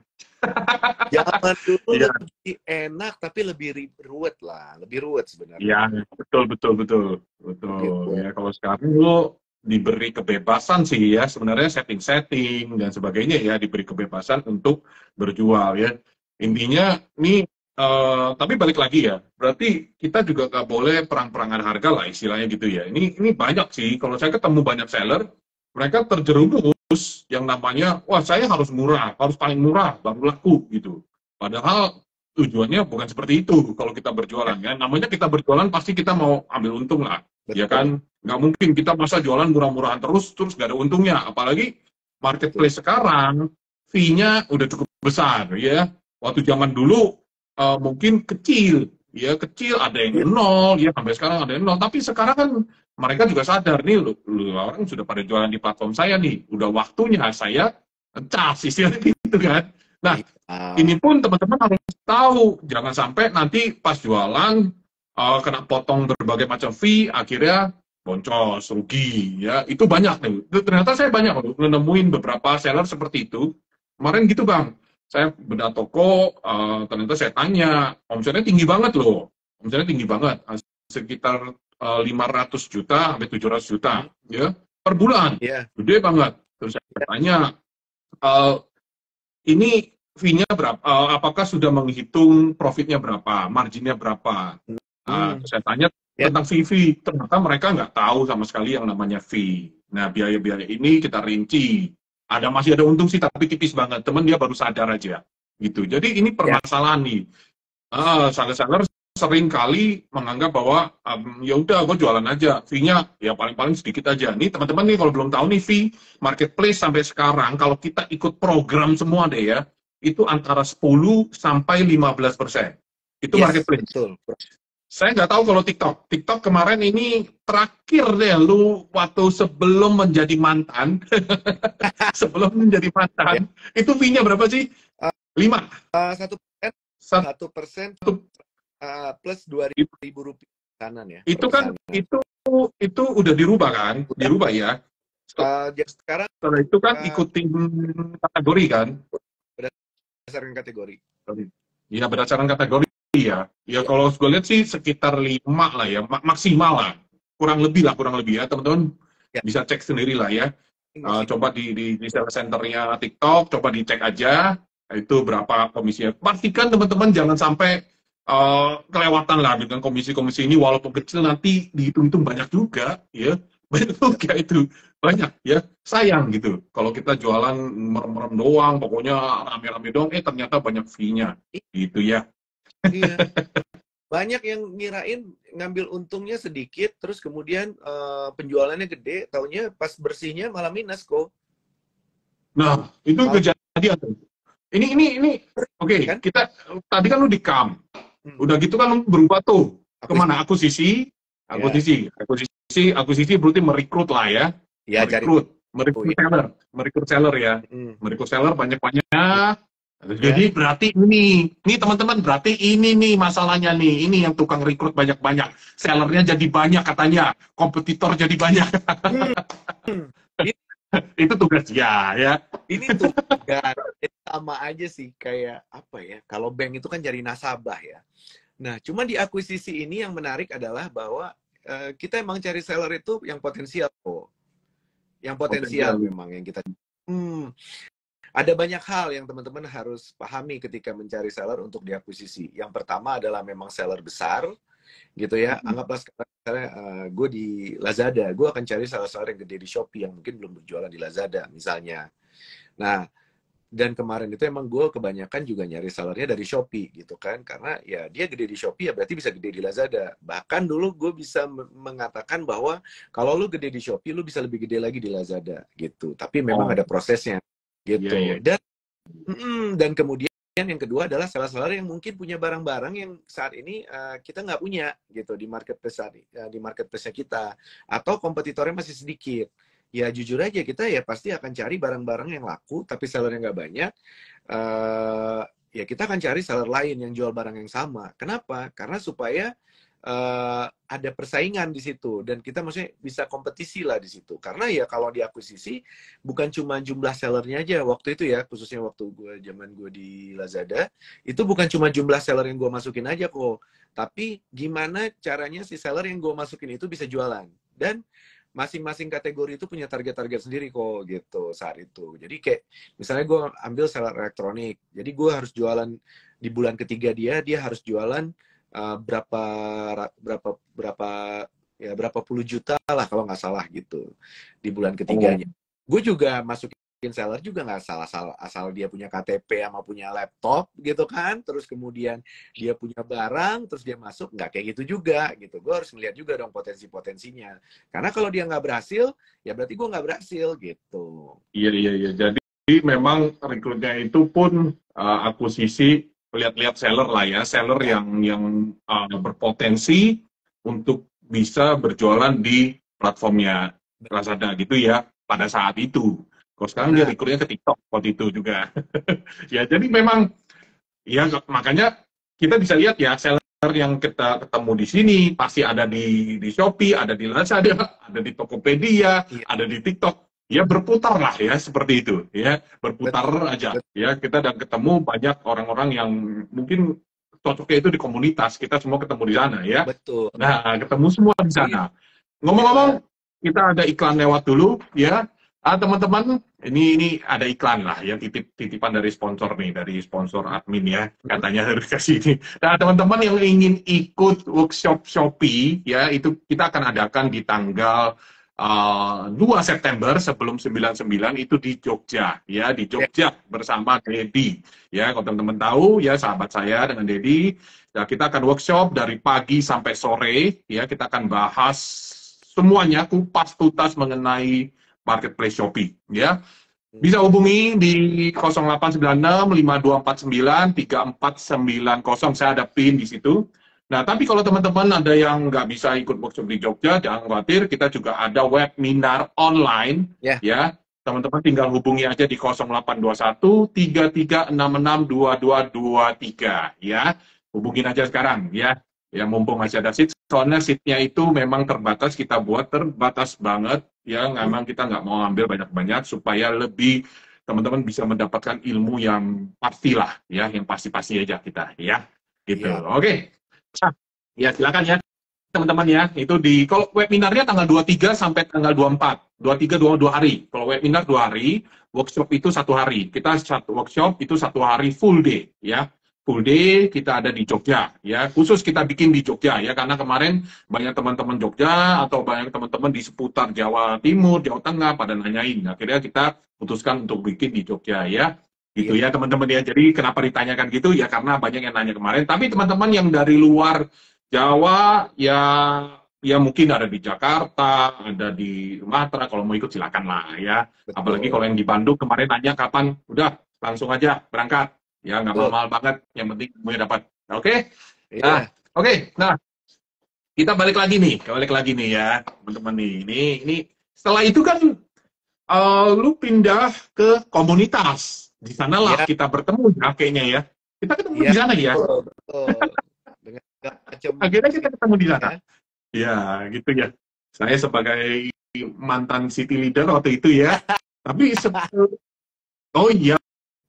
Zaman dulu Iya, lebih enak tapi lebih ruwet lah, lebih ruwet iya, sebenarnya. betul, betul, betul, Lebih betul. ruwet. Ya, kalau sekarang lu diberi kebebasan sih ya, sebenarnya setting-setting dan sebagainya ya, diberi kebebasan untuk berjual ya. Intinya nih, tapi balik lagi ya, berarti kita juga nggak boleh perang-perangan harga lah istilahnya gitu ya. Ini banyak sih, kalau saya ketemu banyak seller, mereka terjerumus yang namanya, wah saya harus murah, harus paling murah, baru laku gitu. Padahal tujuannya bukan seperti itu kalau kita berjualan ya. Namanya kita berjualan pasti kita mau ambil untung lah, ya Betul, kan? Nggak mungkin kita masa jualan murah-murahan terus nggak ada untungnya. Apalagi betul. marketplace sekarang fee-nya udah cukup besar ya. Waktu zaman dulu mungkin kecil, ya kecil ada yang nol, ya sampai sekarang ada yang nol. Tapi sekarang kan mereka juga sadar nih, lu orang sudah pada jualan di platform saya nih, udah waktunya saya cas istilahnya gitu kan. Nah, Iya. ini pun teman-teman harus tahu, jangan sampai nanti pas jualan kena potong berbagai macam fee, akhirnya boncos, rugi, ya itu banyak nih. Ternyata saya banyak menemuin beberapa seller seperti itu. Kemarin gitu bang, saya bedah toko, ternyata saya tanya, omsetnya tinggi banget loh, omsetnya tinggi banget. sekitar 500 juta sampai 700 juta ya per bulan. Iya. Gede banget. Terus saya tanya, ini fee-nya berapa? Apakah sudah menghitung profitnya berapa, marginnya berapa? Terus saya tanya Ya. tentang fee. Ternyata mereka nggak tahu sama sekali yang namanya fee. Nah, biaya-biaya ini kita rinci. Masih ada untung sih, tapi tipis banget. Temen dia baru sadar aja. Gitu. Jadi ini permasalahan nih. Seller-seller sering kali menganggap bahwa ya udah gue jualan aja, fee-nya ya paling-paling sedikit aja. Nih teman-teman nih kalau belum tahu nih fee marketplace sampai sekarang kalau kita ikut program semua deh ya, itu antara 10 sampai 15%. Itu marketplace. Betul. Saya nggak tahu kalau TikTok. TikTok kemarin ini terakhir deh, lu waktu sebelum menjadi mantan, sebelum menjadi mantan, itu fee-nya berapa sih? 5. 1% plus 2.000 rupiah kanan ya. Itu kan itu udah dirubah kan? Dirubah ya. Sekarang setelah itu kan ikutin kategori kan? Berdasarkan kategori. Iya, berdasarkan kategori ya. Ya kalau gue lihat sih sekitar 5 lah ya, maksimal lah. Kurang lebih ya, teman-teman bisa cek sendiri lah ya. Coba di sales centernya TikTok, coba dicek aja itu berapa komisinya. Pastikan teman-teman jangan sampai kelewatan lah dengan komisi-komisi ini, walaupun kecil nanti dihitung-hitung banyak juga ya. Banyak juga itu, banyak ya. Sayang gitu kalau kita jualan merem-merem doang, pokoknya rame-rame doang, ternyata banyak fee-nya gitu ya. Iya. Banyak yang ngirain ngambil untungnya sedikit, terus kemudian penjualannya gede, taunya pas bersihnya malah minus kok. Nah, itu kejadian. Ini oke, kan? Kita tadi kan lu di CAM. Udah gitu kan lu berubah tuh. Kemana? Akuisisi berarti merekrut lah ya. Merekrut seller ya. Merekrut seller banyak-banyak. Jadi berarti ini teman-teman, berarti ini nih masalahnya nih, ini yang tukang rekrut banyak-banyak, sellernya jadi banyak katanya, kompetitor jadi banyak. Itu tugas ya. Ini tugas sama aja sih, kayak apa ya? Kalau bank itu kan cari nasabah ya. Nah, cuma di akuisisi ini yang menarik adalah bahwa kita emang cari seller itu yang potensial kok, yang potensial memang yang kita. Ada banyak hal yang teman-teman harus pahami ketika mencari seller untuk diakuisisi. Yang pertama adalah memang seller besar, gitu ya. Anggaplah sekarang gue di Lazada, gue akan cari seller-seller yang gede di Shopee yang mungkin belum berjualan di Lazada, misalnya. Nah, dan kemarin itu emang gue kebanyakan juga nyari sellernya dari Shopee, gitu kan. Karena ya dia gede di Shopee, ya berarti bisa gede di Lazada. Bahkan dulu gue bisa mengatakan bahwa kalau lu gede di Shopee, lu bisa lebih gede lagi di Lazada, gitu. Tapi memang ada prosesnya. Gitu. Dan kemudian yang kedua adalah seller-seller yang mungkin punya barang-barang yang saat ini kita nggak punya gitu di marketplace kita, atau kompetitornya masih sedikit. Ya jujur aja kita ya pasti akan cari barang-barang yang laku tapi sellernya nggak banyak. Ya kita akan cari seller lain yang jual barang yang sama. Kenapa? Karena supaya ada persaingan di situ dan kita maksudnya bisa kompetisi lah di situ. Karena ya kalau di akuisisi bukan cuma jumlah sellernya aja waktu itu ya, khususnya waktu zaman gue di Lazada, itu bukan cuma jumlah seller yang gue masukin aja kok, tapi gimana caranya si seller yang gue masukin itu bisa jualan, dan masing-masing kategori itu punya target-target sendiri kok gitu saat itu. Jadi kayak misalnya gue ambil seller elektronik, jadi gue harus jualan di bulan ketiga dia harus jualan berapa puluh juta lah kalau nggak salah gitu di bulan ketiganya. Gue juga masukin seller juga nggak salah asal dia punya KTP sama punya laptop gitu kan, terus kemudian dia punya barang terus dia masuk, nggak kayak gitu juga gitu. Gue harus melihat juga dong potensinya, karena kalau dia nggak berhasil ya berarti gue nggak berhasil gitu. Iya. Jadi memang rekrutnya itu pun akuisisi, lihat-lihat seller lah ya, seller yang berpotensi untuk bisa berjualan di platformnya Lazada gitu ya pada saat itu. Kalau sekarang dia rekrutnya ke TikTok waktu itu juga. Ya jadi memang ya makanya kita bisa lihat ya, seller yang kita ketemu di sini pasti ada di Shopee, ada di Lazada, ada di Tokopedia, ada di TikTok. Ya berputar lah ya seperti itu ya, berputar aja ya. Kita dan ketemu banyak orang-orang yang mungkin cocoknya itu di komunitas. Kita semua ketemu di sana ya. Betul. Nah, ketemu semua di sana. Ngomong-ngomong, kita ada iklan lewat dulu ya. Teman-teman, ini ada iklan lah yang titipan dari sponsor nih, dari sponsor admin ya. Katanya harus kasih ini. Nah, teman-teman yang ingin ikut workshop Shopee ya, itu kita akan adakan di tanggal 2 September sebelum 99 itu di Jogja ya, di Jogja bersama Dedi ya. Kalau teman-teman tahu ya, sahabat saya dengan Dedi, ya, kita akan workshop dari pagi sampai sore ya. Kita akan bahas semuanya kupas tuntas mengenai marketplace Shopee ya. Bisa hubungi di 0896 5249 3490. Saya ada PIN di situ. Nah, tapi kalau teman-teman ada yang nggak bisa ikut workshop di Jogja, jangan khawatir, kita juga ada webinar online ya. Teman-teman tinggal hubungi aja di 0821 3366 2223 ya. Hubungin aja sekarang ya. Ya, mumpung masih ada seat, soalnya seatnya itu memang terbatas, kita buat terbatas banget ya. Memang kita nggak mau ambil banyak-banyak supaya lebih teman-teman bisa mendapatkan ilmu yang pastilah ya, yang pasti-pasti aja kita ya gitu. Oke. Nah, ya silakan ya teman-teman ya. Itu di, kalau webinarnya tanggal 23 sampai tanggal 24. 23 2 hari. Kalau webinar 2 hari, workshop itu 1 hari. Kita satu workshop itu 1 hari full day ya. Full day kita ada di Jogja ya, khusus kita bikin di Jogja ya, karena kemarin banyak teman-teman Jogja atau banyak teman-teman di seputar Jawa Timur, Jawa Tengah pada nanyain, akhirnya kita putuskan untuk bikin di Jogja ya, gitu ya teman-teman ya. Jadi kenapa ditanyakan gitu ya, karena banyak yang nanya kemarin. Tapi teman-teman yang dari luar Jawa ya mungkin ada di Jakarta, ada di Sumatera, kalau mau ikut silakan lah ya. Betul. Apalagi kalau yang di Bandung kemarin nanya kapan, udah langsung aja berangkat. Ya, nggak mahal-mahal banget, yang penting semuanya dapat. Oke? Nah, oke. Nah, kita balik lagi nih ya, teman-teman nih. Ini setelah itu kan lu pindah ke komunitas. Di sanalah kita bertemu ya kayaknya ya. Kita ketemu di sana ya. Akhirnya kita ketemu di sana. Ya, gitu ya. Saya sebagai mantan city leader waktu itu ya. Tapi oh iya.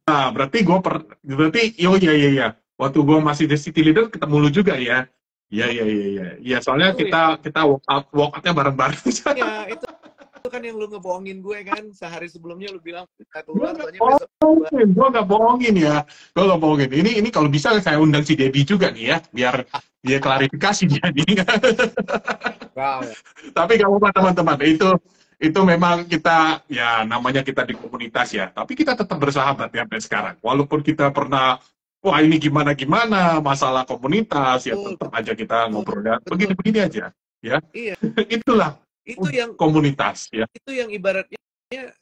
Nah, berarti iya. Waktu gue masih di city leader ketemu lu juga ya. Iya, soalnya kita walk outnya bareng-bareng. Iya, itu kan yang lu ngebohongin gue kan, sehari sebelumnya lu bilang gue nggak bohongin ya. Gue nggak bohongin. Ini kalau bisa saya undang si Debbie juga nih ya, biar dia klarifikasi dia nih. Wow. Tapi nggak apa-apa teman-teman, itu memang kita, ya namanya kita di komunitas ya, tapi kita tetap bersahabat ya sampai sekarang. Walaupun kita pernah, wah ini gimana-gimana, masalah komunitas, ya tetap aja kita ngobrolnya begini-begini aja. Ya, itulah itu yang komunitas. Ya. Itu yang ibaratnya,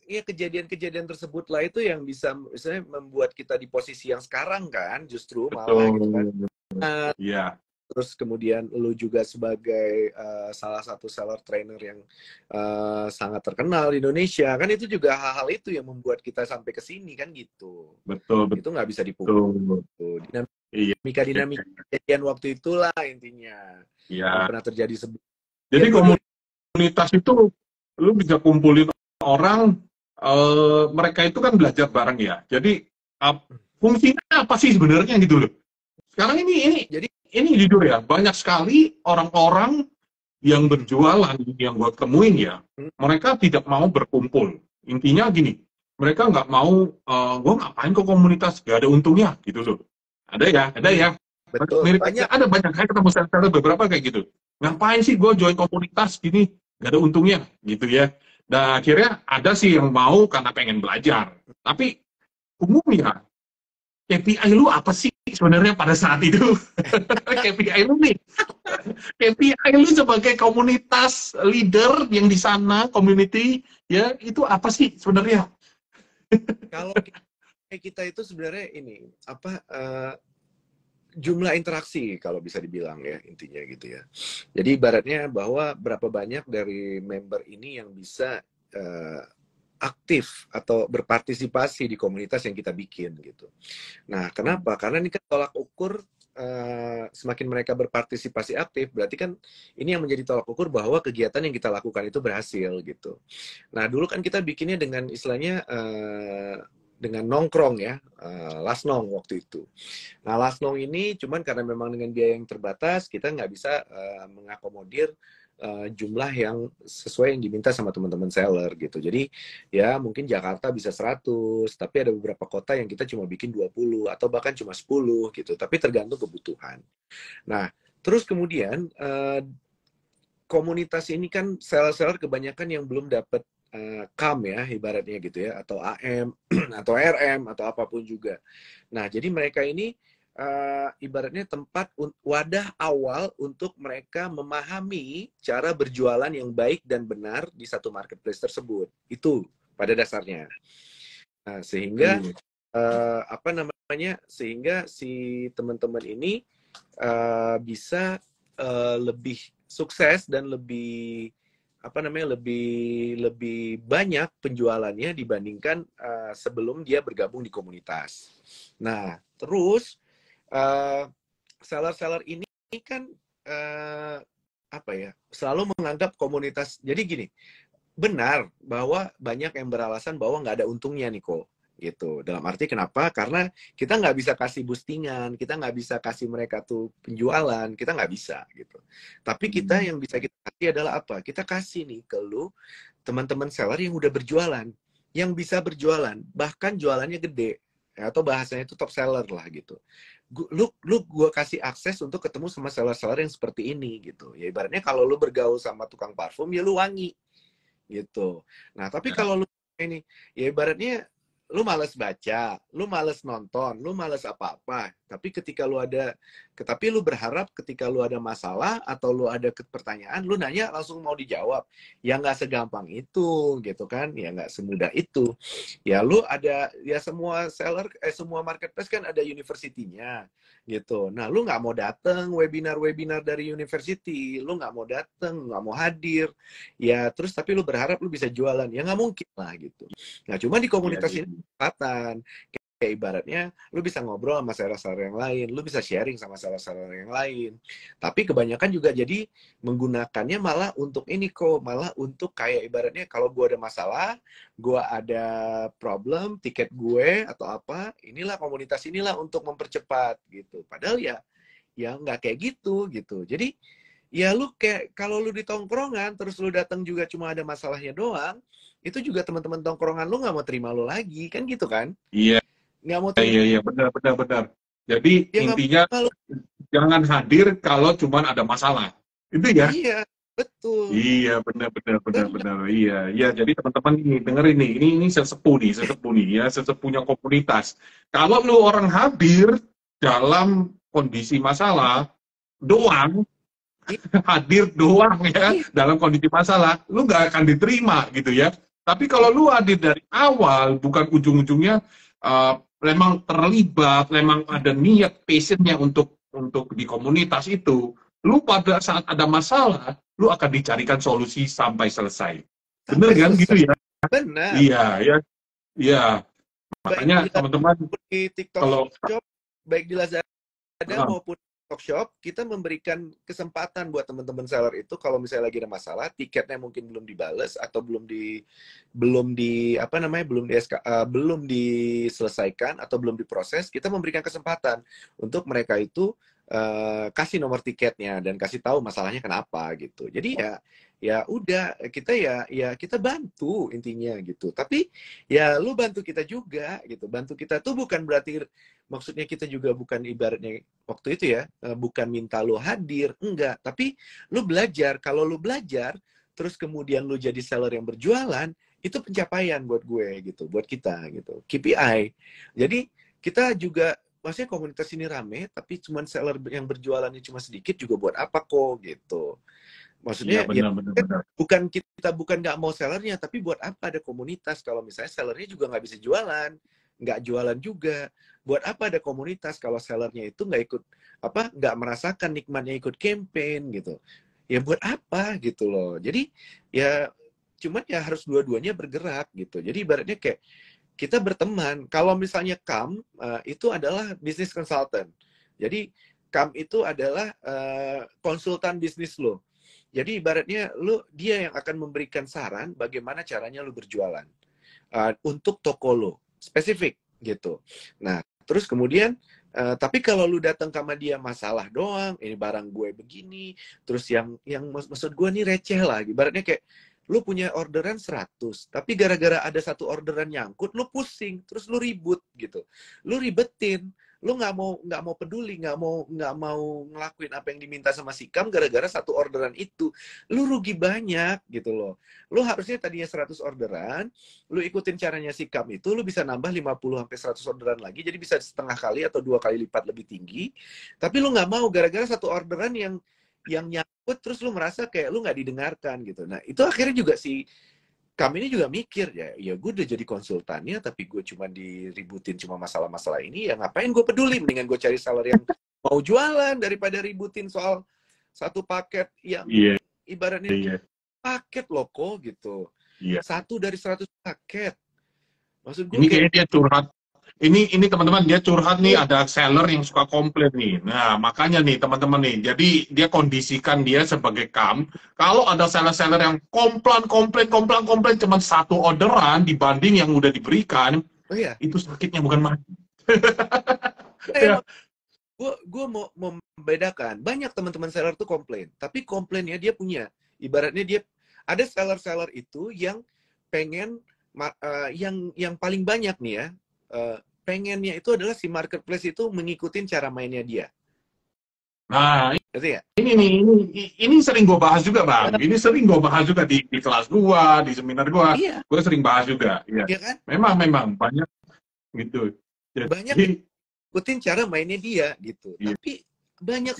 ya kejadian-kejadian tersebut lah itu yang bisa misalnya membuat kita di posisi yang sekarang kan, justru malah gitu kan. Iya. Terus kemudian lu juga sebagai salah satu seller trainer yang sangat terkenal di Indonesia, kan itu juga hal-hal itu yang membuat kita sampai ke sini kan gitu. Betul. Itu nggak bisa dipukul. Dinamika kejadian waktu itulah intinya. Yang pernah terjadi sebelumnya. Jadi komunitas itu lu bisa kumpulin orang, mereka itu kan belajar bareng ya. Jadi fungsinya apa sih sebenarnya gitu loh. Sekarang ini jujur ya, banyak sekali orang-orang yang berjualan yang gue temuin ya, mereka tidak mau berkumpul. Intinya gini, mereka nggak mau, gue ngapain ke komunitas, gak ada untungnya gitu loh. Ada ya. Betul. Ada banyak, saya ketemu seller beberapa kayak gitu. Ngapain sih gue join komunitas gini, gak ada untungnya gitu ya. Dan akhirnya ada sih yang mau karena pengen belajar. Tapi umumnya, KPI lu apa sih sebenarnya pada saat itu? KPI lu nih. KPI lu sebagai komunitas leader yang di sana, community, ya itu apa sih sebenarnya? Kalau kita itu sebenarnya ini, jumlah interaksi kalau bisa dibilang ya, intinya gitu ya. Jadi ibaratnya bahwa berapa banyak dari member ini yang bisa aktif atau berpartisipasi di komunitas yang kita bikin gitu. Nah, kenapa? Karena ini kan tolak ukur, semakin mereka berpartisipasi aktif, berarti kan ini yang menjadi tolak ukur bahwa kegiatan yang kita lakukan itu berhasil gitu. Nah, dulu kan kita bikinnya dengan istilahnya dengan nongkrong ya, Lasnong waktu itu. Nah, Lasnong ini cuman karena memang dengan biaya yang terbatas, kita nggak bisa mengakomodir jumlah yang sesuai yang diminta sama teman-teman seller gitu. Jadi ya mungkin Jakarta bisa 100, tapi ada beberapa kota yang kita cuma bikin 20 atau bahkan cuma 10 gitu. Tapi tergantung kebutuhan. Nah, terus kemudian komunitas ini kan seller-seller kebanyakan yang belum dapat CAM ya, ibaratnya gitu ya, atau AM, atau RM, atau apapun juga. Nah, jadi mereka ini ibaratnya tempat wadah awal untuk mereka memahami cara berjualan yang baik dan benar di satu marketplace tersebut. Itu pada dasarnya. Nah, sehingga apa namanya? Sehingga si teman-teman ini bisa lebih sukses dan lebih apa namanya lebih banyak penjualannya dibandingkan sebelum dia bergabung di komunitas. Nah, terus seller-seller ini kan apa ya, selalu menganggap komunitas. Jadi gini, benar bahwa banyak yang beralasan bahwa nggak ada untungnya nih kok gitu. Dalam arti kenapa? Karena kita nggak bisa kasih boostingan, kita nggak bisa kasih mereka tuh penjualan, kita nggak bisa gitu. Tapi kita yang bisa kita kasih adalah apa? Kita kasih nih ke lu teman-teman seller yang udah berjualan, yang bisa berjualan, bahkan jualannya gede, ya, atau bahasanya itu top seller lah gitu. Gue kasih akses untuk ketemu sama seller-seller yang seperti ini gitu. Ya ibaratnya kalau lu bergaul sama tukang parfum, ya lu wangi gitu. Nah, tapi kalau lu ini, ya ibaratnya lu males baca, lu males nonton, lu males apa-apa. Tapi lu berharap ketika lu ada masalah atau lu ada pertanyaan, lu nanya langsung mau dijawab. Ya nggak segampang itu, gitu kan? Ya nggak semudah itu. Ya lu ada, ya semua marketplace kan ada university-nya, gitu. Nah, lu nggak mau datang webinar-webinar dari university, lu nggak mau datang, nggak mau hadir, ya terus tapi lu berharap lu bisa jualan, ya nggak mungkin lah gitu. Nah, cuma di komunitas ini kesempatan. Kayak ibaratnya, lu bisa ngobrol sama seller-seller yang lain, lu bisa sharing sama seller-seller yang lain. Tapi kebanyakan juga jadi menggunakannya malah untuk ini kok, malah untuk kayak ibaratnya kalau gue ada masalah, gue ada problem, tiket gue atau apa, inilah komunitas inilah untuk mempercepat gitu. Padahal ya nggak kayak gitu gitu. Jadi ya lu kayak kalau lu di tongkrongan terus lu datang juga cuma ada masalahnya doang, itu juga teman-teman tongkrongan lu nggak mau terima lu lagi kan gitu kan? Iya, Nggak mau terima. iya, iya, benar, benar, benar. Jadi Ya nggak mau intinya terima lu. jangan hadir kalau cuma ada masalah. Itu ya. Iya, betul. Iya, benar, benar, benar, Benar. benar. Iya, iya. Jadi teman-teman nih dengerin nih, ini sesepuh nih ya, sesepuhnya komunitas. Kalau lu orang hadir dalam kondisi masalah doang, hadir doang ya Iya, dalam kondisi masalah, lu nggak akan diterima gitu ya. Tapi kalau lu hadir dari awal, bukan ujung-ujungnya memang terlibat, memang ada niat passionnya untuk di komunitas itu, lu pada saat ada masalah, lu akan dicarikan solusi sampai selesai. Bener sampai kan gitu selesai. ya? Benar. Iya, ya, iya. Baik Makanya di teman-teman TikTok kalau Shop, baik di Lazada uh, maupun TikTok Shop, kita memberikan kesempatan buat teman-teman seller itu kalau misalnya lagi ada masalah, tiketnya mungkin belum dibales atau belum di apa namanya belum diselesaikan atau belum diproses, kita memberikan kesempatan untuk mereka itu kasih nomor tiketnya dan kasih tahu masalahnya kenapa gitu. Jadi ya udah kita bantu intinya gitu. Tapi ya lu bantu kita juga gitu. Bantu kita tuh bukan berarti maksudnya kita juga bukan ibaratnya waktu itu ya, bukan minta lu hadir, enggak, tapi lu belajar. Kalau lu belajar terus kemudian lu jadi seller yang berjualan, itu pencapaian buat gue gitu, buat kita gitu. KPI. Jadi kita juga maksudnya komunitas ini rame, tapi cuman seller yang berjualannya cuma sedikit juga buat apa kok gitu. iya Maksudnya ya benar benar benar. bukan nggak mau sellernya, tapi buat apa ada komunitas kalau misalnya sellernya juga nggak bisa jualan, nggak jualan juga. Buat apa ada komunitas kalau sellernya itu nggak ikut nggak merasakan nikmatnya ikut campaign gitu. Ya buat apa gitu loh. Jadi ya cuman ya harus dua-duanya bergerak gitu. Jadi ibaratnya kayak kita berteman. Kalau misalnya itu adalah business consultant. Jadi itu adalah konsultan bisnis lo. Jadi ibaratnya dia yang akan memberikan saran bagaimana caranya lo berjualan untuk toko lo. spesifik gitu. Nah, terus kemudian tapi kalau lu datang sama dia masalah doang, ini barang gue begini, terus yang maksud gue nih receh lah, ibaratnya kayak lu punya orderan 100, tapi gara-gara ada satu orderan nyangkut, lu pusing, terus lu ribut gitu. Lu ribetin, lu nggak mau peduli, nggak mau ngelakuin apa yang diminta sama si Kam gara-gara satu orderan itu. Lu rugi banyak gitu loh. Lu harusnya tadinya 100 orderan, lu ikutin caranya si Kam itu, lu bisa nambah 50 sampai 100 orderan lagi, jadi bisa setengah kali atau 2 kali lipat lebih tinggi. Tapi lu nggak mau gara-gara satu orderan yang nyangkut, terus lu merasa kayak lu nggak didengarkan gitu. Nah, itu akhirnya juga si kami ini juga mikir, ya gue udah jadi konsultannya, tapi gue cuma diributin cuma masalah-masalah ini, ya ngapain gue peduli, mendingan gue cari seller yang mau jualan daripada ributin soal satu paket yang ibaratnya paket loh kok gitu. Satu dari 100 paket. Maksud gue ini kayak dia curhat. Ini teman-teman, dia curhat nih, ada seller yang suka komplain nih. Nah, makanya nih teman-teman nih, jadi dia kondisikan dia sebagai Kam, kalau ada seller-seller yang komplain cuma satu orderan dibanding yang udah diberikan, itu sakitnya bukan main. Gue mau membedakan, banyak teman-teman seller tuh komplain, tapi komplainnya dia punya, ibaratnya dia ada seller-seller itu yang pengen yang paling banyak nih ya, pengennya itu adalah si marketplace itu mengikuti cara mainnya dia. Nah, ya? ini sering gue bahas juga, Bang. Ini sering gue bahas juga di kelas gue, di seminar gue. Iya. Gue sering bahas juga. Iya. Iya kan? Memang banyak gitu. Jadi, banyak ikutin cara mainnya dia gitu. Iya. Tapi banyak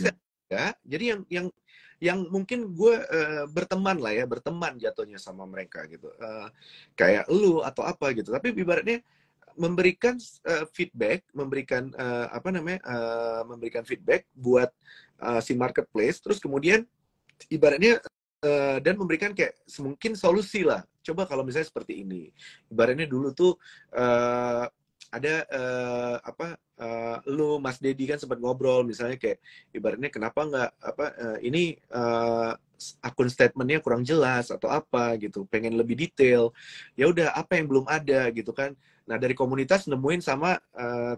jadi yang mungkin gue berteman jatuhnya sama mereka gitu. Kayak lu atau apa gitu. Tapi ibaratnya memberikan feedback, memberikan memberikan feedback buat si marketplace, terus kemudian ibaratnya dan memberikan kayak mungkin solusi lah. Coba kalau misalnya seperti ini, ibaratnya dulu tuh ada lu Mas Dedi kan sempat ngobrol misalnya kayak ibaratnya kenapa nggak ini akun statementnya kurang jelas atau apa gitu, pengen lebih detail, ya udah apa yang belum ada gitu kan. Nah dari komunitas nemuin sama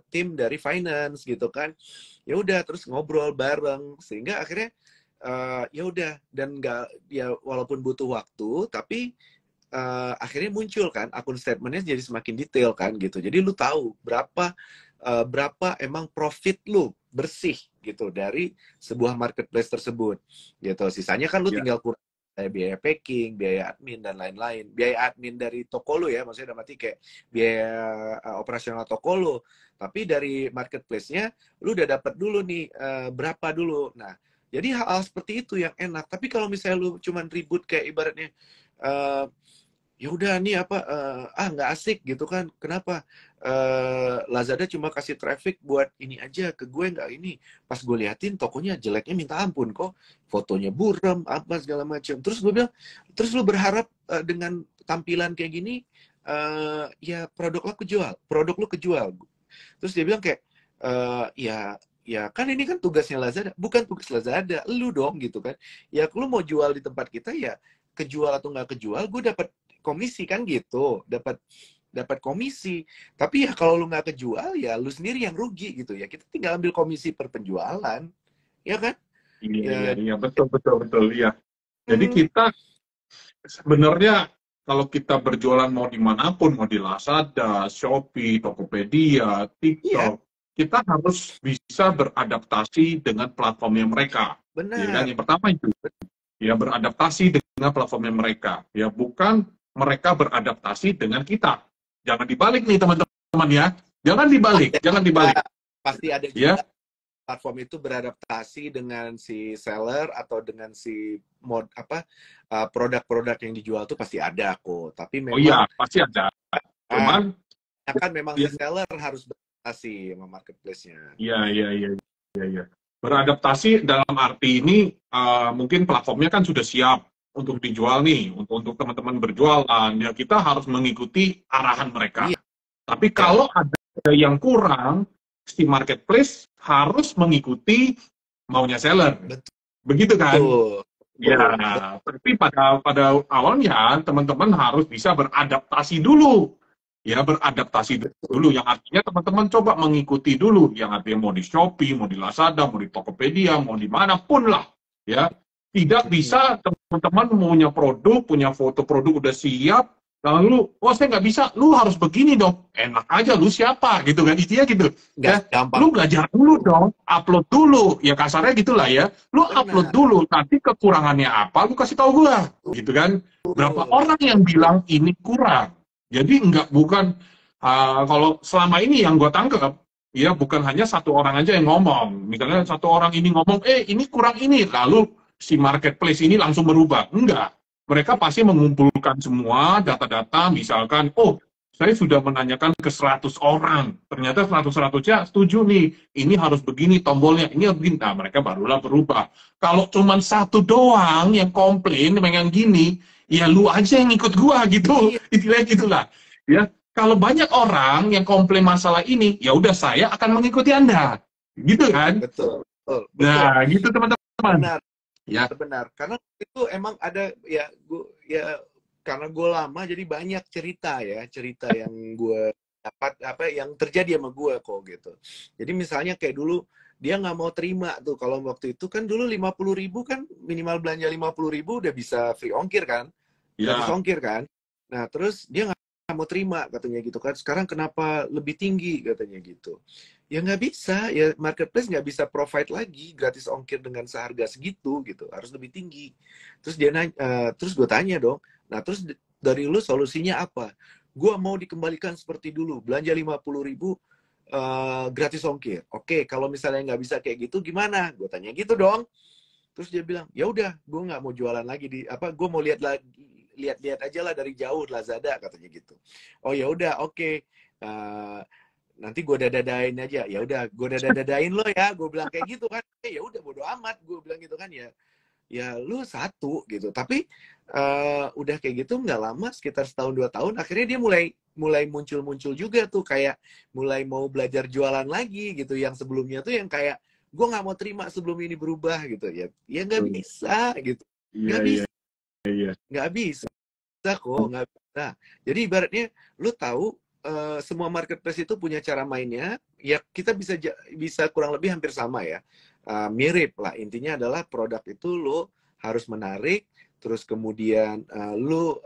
tim dari finance gitu kan, ya udah terus ngobrol bareng sehingga akhirnya ya udah, dan nggak, ya walaupun butuh waktu tapi akhirnya muncul kan akun statementnya jadi semakin detail kan gitu, jadi lu tahu berapa emang profit lu bersih gitu dari sebuah marketplace tersebut gitu. Sisanya kan lu tinggal kurang biaya packing, biaya admin dan lain-lain. Biaya admin dari toko lu ya, maksudnya udah mati kayak biaya operasional toko lu. Tapi dari marketplace-nya lu udah dapat dulu nih berapa dulu. Nah, jadi hal-hal seperti itu yang enak. Tapi kalau misalnya lu cuman ribut kayak ibaratnya ya udah nih nggak asik gitu kan, kenapa Lazada cuma kasih traffic buat ini aja ke gue, nggak ini, pas gue liatin tokonya jeleknya minta ampun kok, fotonya buram apa segala macam. Terus gue bilang, terus lu berharap dengan tampilan kayak gini ya produk lu kejual. Terus dia bilang kayak ya kan ini kan tugasnya Lazada, bukan tugas Lazada, lu dong gitu kan. Ya lu mau jual di tempat kita ya kejual atau nggak kejual, gue dapat komisi kan gitu, dapat komisi. Tapi ya kalau lu nggak kejual ya lu sendiri yang rugi gitu ya. Kita tinggal ambil komisi per penjualan, ya kan? Iya, betul ya. Jadi kita sebenarnya kalau kita berjualan mau dimanapun, mau di Lazada, Shopee, Tokopedia, TikTok, kita harus bisa beradaptasi dengan platformnya mereka. Benar. Ya kan? Yang pertama itu, ya beradaptasi dengan platformnya mereka. Ya bukan mereka beradaptasi dengan kita. Jangan dibalik nih teman-teman ya. Jangan dibalik. Pasti ada juga platform itu beradaptasi dengan si seller atau dengan si produk-produk yang dijual tuh pasti ada kok. Tapi memang pasti ada. Cuman kan memang si seller harus beradaptasi sama marketplace-nya. Iya. Beradaptasi dalam arti ini mungkin platformnya kan sudah siap untuk dijual nih, untuk teman-teman berjualan, ya kita harus mengikuti arahan mereka. Iya. Tapi kalau ada yang kurang, si marketplace harus mengikuti maunya seller. Betul. Begitu kan? Betul. Ya, tapi pada awalnya teman-teman harus bisa beradaptasi dulu ya beradaptasi betul. dulu, yang artinya teman-teman coba mengikuti dulu, yang artinya mau di Shopee, mau di Lazada, mau di Tokopedia, mau di manapun lah, ya. Tidak bisa teman-teman punya produk, punya foto produk udah siap, lalu, oh saya nggak bisa, lu harus begini dong, enak aja, lu siapa, gitu kan, intinya gitu, Nggak ya. gampang Lu belajar dulu dong, upload dulu, ya kasarnya gitulah ya, lu upload benar. dulu, nanti kekurangannya apa, lu kasih tahu gua, gitu kan. Berapa Betul. orang yang bilang ini kurang, jadi bukan kalau selama ini yang gue tangkap, ya bukan hanya satu orang aja yang ngomong. Misalnya satu orang ini ngomong, ini kurang ini, lalu si marketplace ini langsung berubah. Enggak. Mereka pasti mengumpulkan semua data-data, misalkan, oh, saya sudah menanyakan ke 100 orang, ternyata 100-100-nya setuju nih, ini harus begini tombolnya, ini harus begini. Nah, mereka barulah berubah. Kalau cuma satu doang yang komplain, yang gini, ya lu aja yang ikut gua gitu, Iya, intinya gitulah. Ya, kalau banyak orang yang komplain masalah ini, ya udah saya akan mengikuti Anda. Gitu kan? betul, betul, betul. Nah, gitu teman-teman. Benar, Ya, benar. Karena itu emang ada ya gua ya karena gue lama jadi banyak cerita yang gue dapat apa yang terjadi sama gue kok gitu. Jadi misalnya kayak dulu dia nggak mau terima tuh kalau waktu itu kan dulu 50.000 kan minimal belanja 50.000 udah bisa free ongkir kan, gratis ya, ongkir kan. Nah terus dia nggak mau terima katanya gitu kan. Sekarang kenapa lebih tinggi katanya gitu. Ya nggak bisa, ya marketplace nggak bisa provide lagi gratis ongkir dengan seharga segitu gitu, harus lebih tinggi. Terus dia nanya, terus gue tanya dong, nah terus dari lu solusinya apa? Gue mau dikembalikan seperti dulu, belanja 50.000 gratis ongkir. Oke, kalau misalnya nggak bisa kayak gitu gimana? Gue tanya gitu dong. Terus dia bilang, ya udah, gue nggak mau jualan lagi di apa, gue mau lihat lagi, lihat-lihat aja lah dari jauh Lazada katanya gitu. Oh ya udah, oke. Nanti gue dadadain aja, ya udah gue dadadain lo ya, gue bilang kayak gitu kan. Ya udah bodo amat, gue bilang gitu kan, ya lu satu gitu. Tapi udah kayak gitu nggak lama, sekitar setahun 2 tahun, akhirnya dia mulai muncul juga tuh, kayak mulai mau belajar jualan lagi gitu. Yang sebelumnya tuh yang kayak gue nggak mau terima sebelum ini berubah gitu, ya nggak bisa gitu, iya, nggak iya, bisa iya. nggak bisa kok, nggak bisa. Jadi ibaratnya lu tahu semua marketplace itu punya cara mainnya, ya kita bisa kurang lebih hampir sama ya. Mirip lah, intinya adalah produk itu lo harus menarik, terus kemudian lo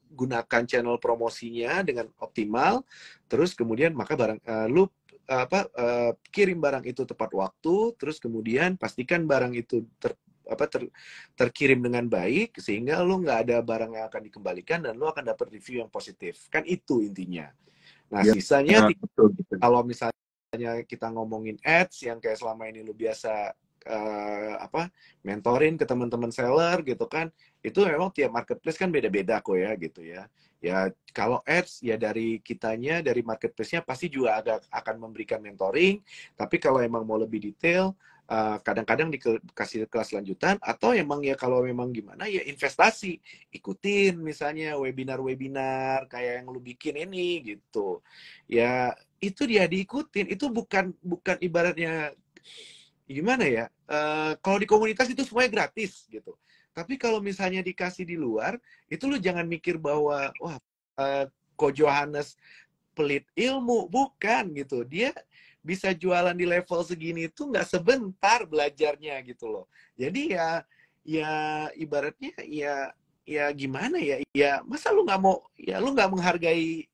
gunakan channel promosinya dengan optimal, terus kemudian maka lo kirim barang itu tepat waktu, terus kemudian pastikan barang itu terkirim dengan baik sehingga lu nggak ada barang yang akan dikembalikan dan lu akan dapat review yang positif, kan itu intinya. Nah Ya, sisanya betul, betul. kalau misalnya kita ngomongin ads yang kayak selama ini lu biasa mentorin ke teman-teman seller gitu kan, itu memang tiap marketplace kan beda-beda kok ya gitu ya. Ya kalau ads ya dari kitanya, dari marketplace-nya pasti juga akan memberikan mentoring, tapi kalau emang mau lebih detail kadang-kadang dikasih kelas lanjutan, atau emang ya kalau memang gimana ya investasi, ikutin misalnya webinar-webinar kayak yang lu bikin ini gitu. Ya itu dia diikutin, itu bukan ibaratnya gimana ya, kalau di komunitas itu semuanya gratis gitu, tapi kalau misalnya dikasih di luar itu lu jangan mikir bahwa wah Ko Johannes pelit ilmu, bukan gitu. Dia bisa jualan di level segini tuh nggak sebentar belajarnya gitu loh. Jadi ya ibaratnya ya gimana ya masa lu nggak menghargai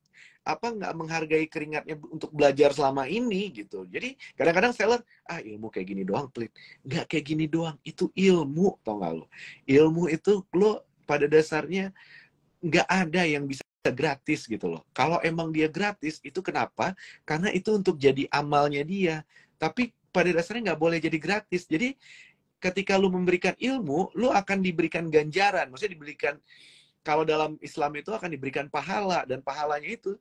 keringatnya untuk belajar selama ini gitu. Jadi kadang-kadang seller ilmu kayak gini doang pelit, nggak kayak gini doang, itu ilmu, tau nggak lo? Ilmu itu lo pada dasarnya nggak ada yang bisa gratis gitu loh. Kalau emang dia gratis itu kenapa? Karena itu untuk jadi amalnya dia. Tapi pada dasarnya nggak boleh jadi gratis. Jadi ketika lu memberikan ilmu, lu akan diberikan ganjaran. Maksudnya diberikan, kalau dalam Islam itu akan diberikan pahala, dan pahalanya itu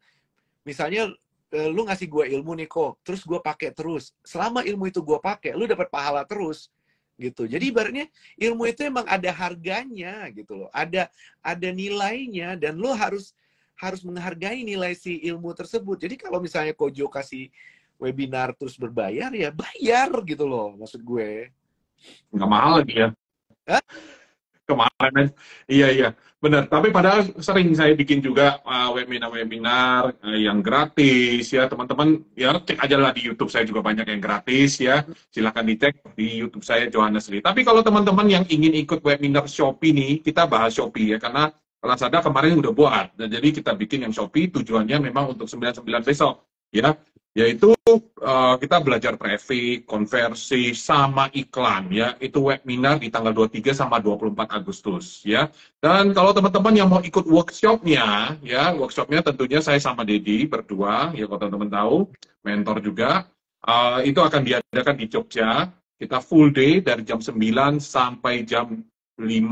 misalnya lu ngasih gue ilmu nih kok, terus gue pakai terus. Selama ilmu itu gue pakai, lu dapat pahala terus gitu. Jadi ibaratnya ilmu itu emang ada harganya gitu loh. Ada nilainya, dan lu harus menghargai nilai si ilmu tersebut. Jadi kalau misalnya Kojo kasih webinar terus berbayar, ya bayar gitu loh maksud gue. Nggak mahal lagi ya. Hah? Kemarin gimana. Iya, iya, benar. Tapi padahal sering saya bikin juga webinar-webinar yang gratis ya, teman-teman. Ya cek aja lah di YouTube, saya juga banyak yang gratis ya. Silahkan dicek di YouTube saya, Johannes Lee. Tapi kalau teman-teman yang ingin ikut webinar Shopee nih, kita bahas Shopee ya, karena Lazada kemarin udah buat. Dan jadi kita bikin yang Shopee, tujuannya memang untuk 99 besok ya. Yaitu kita belajar traffic, konversi, sama iklan ya. Itu webinar di tanggal 23 sama 24 Agustus ya. Dan kalau teman-teman yang mau ikut workshopnya ya, workshopnya tentunya saya sama Dedi berdua ya, kalau teman-teman tahu, mentor juga. Itu akan diadakan di Jogja. Kita full day dari jam 9 sampai jam 6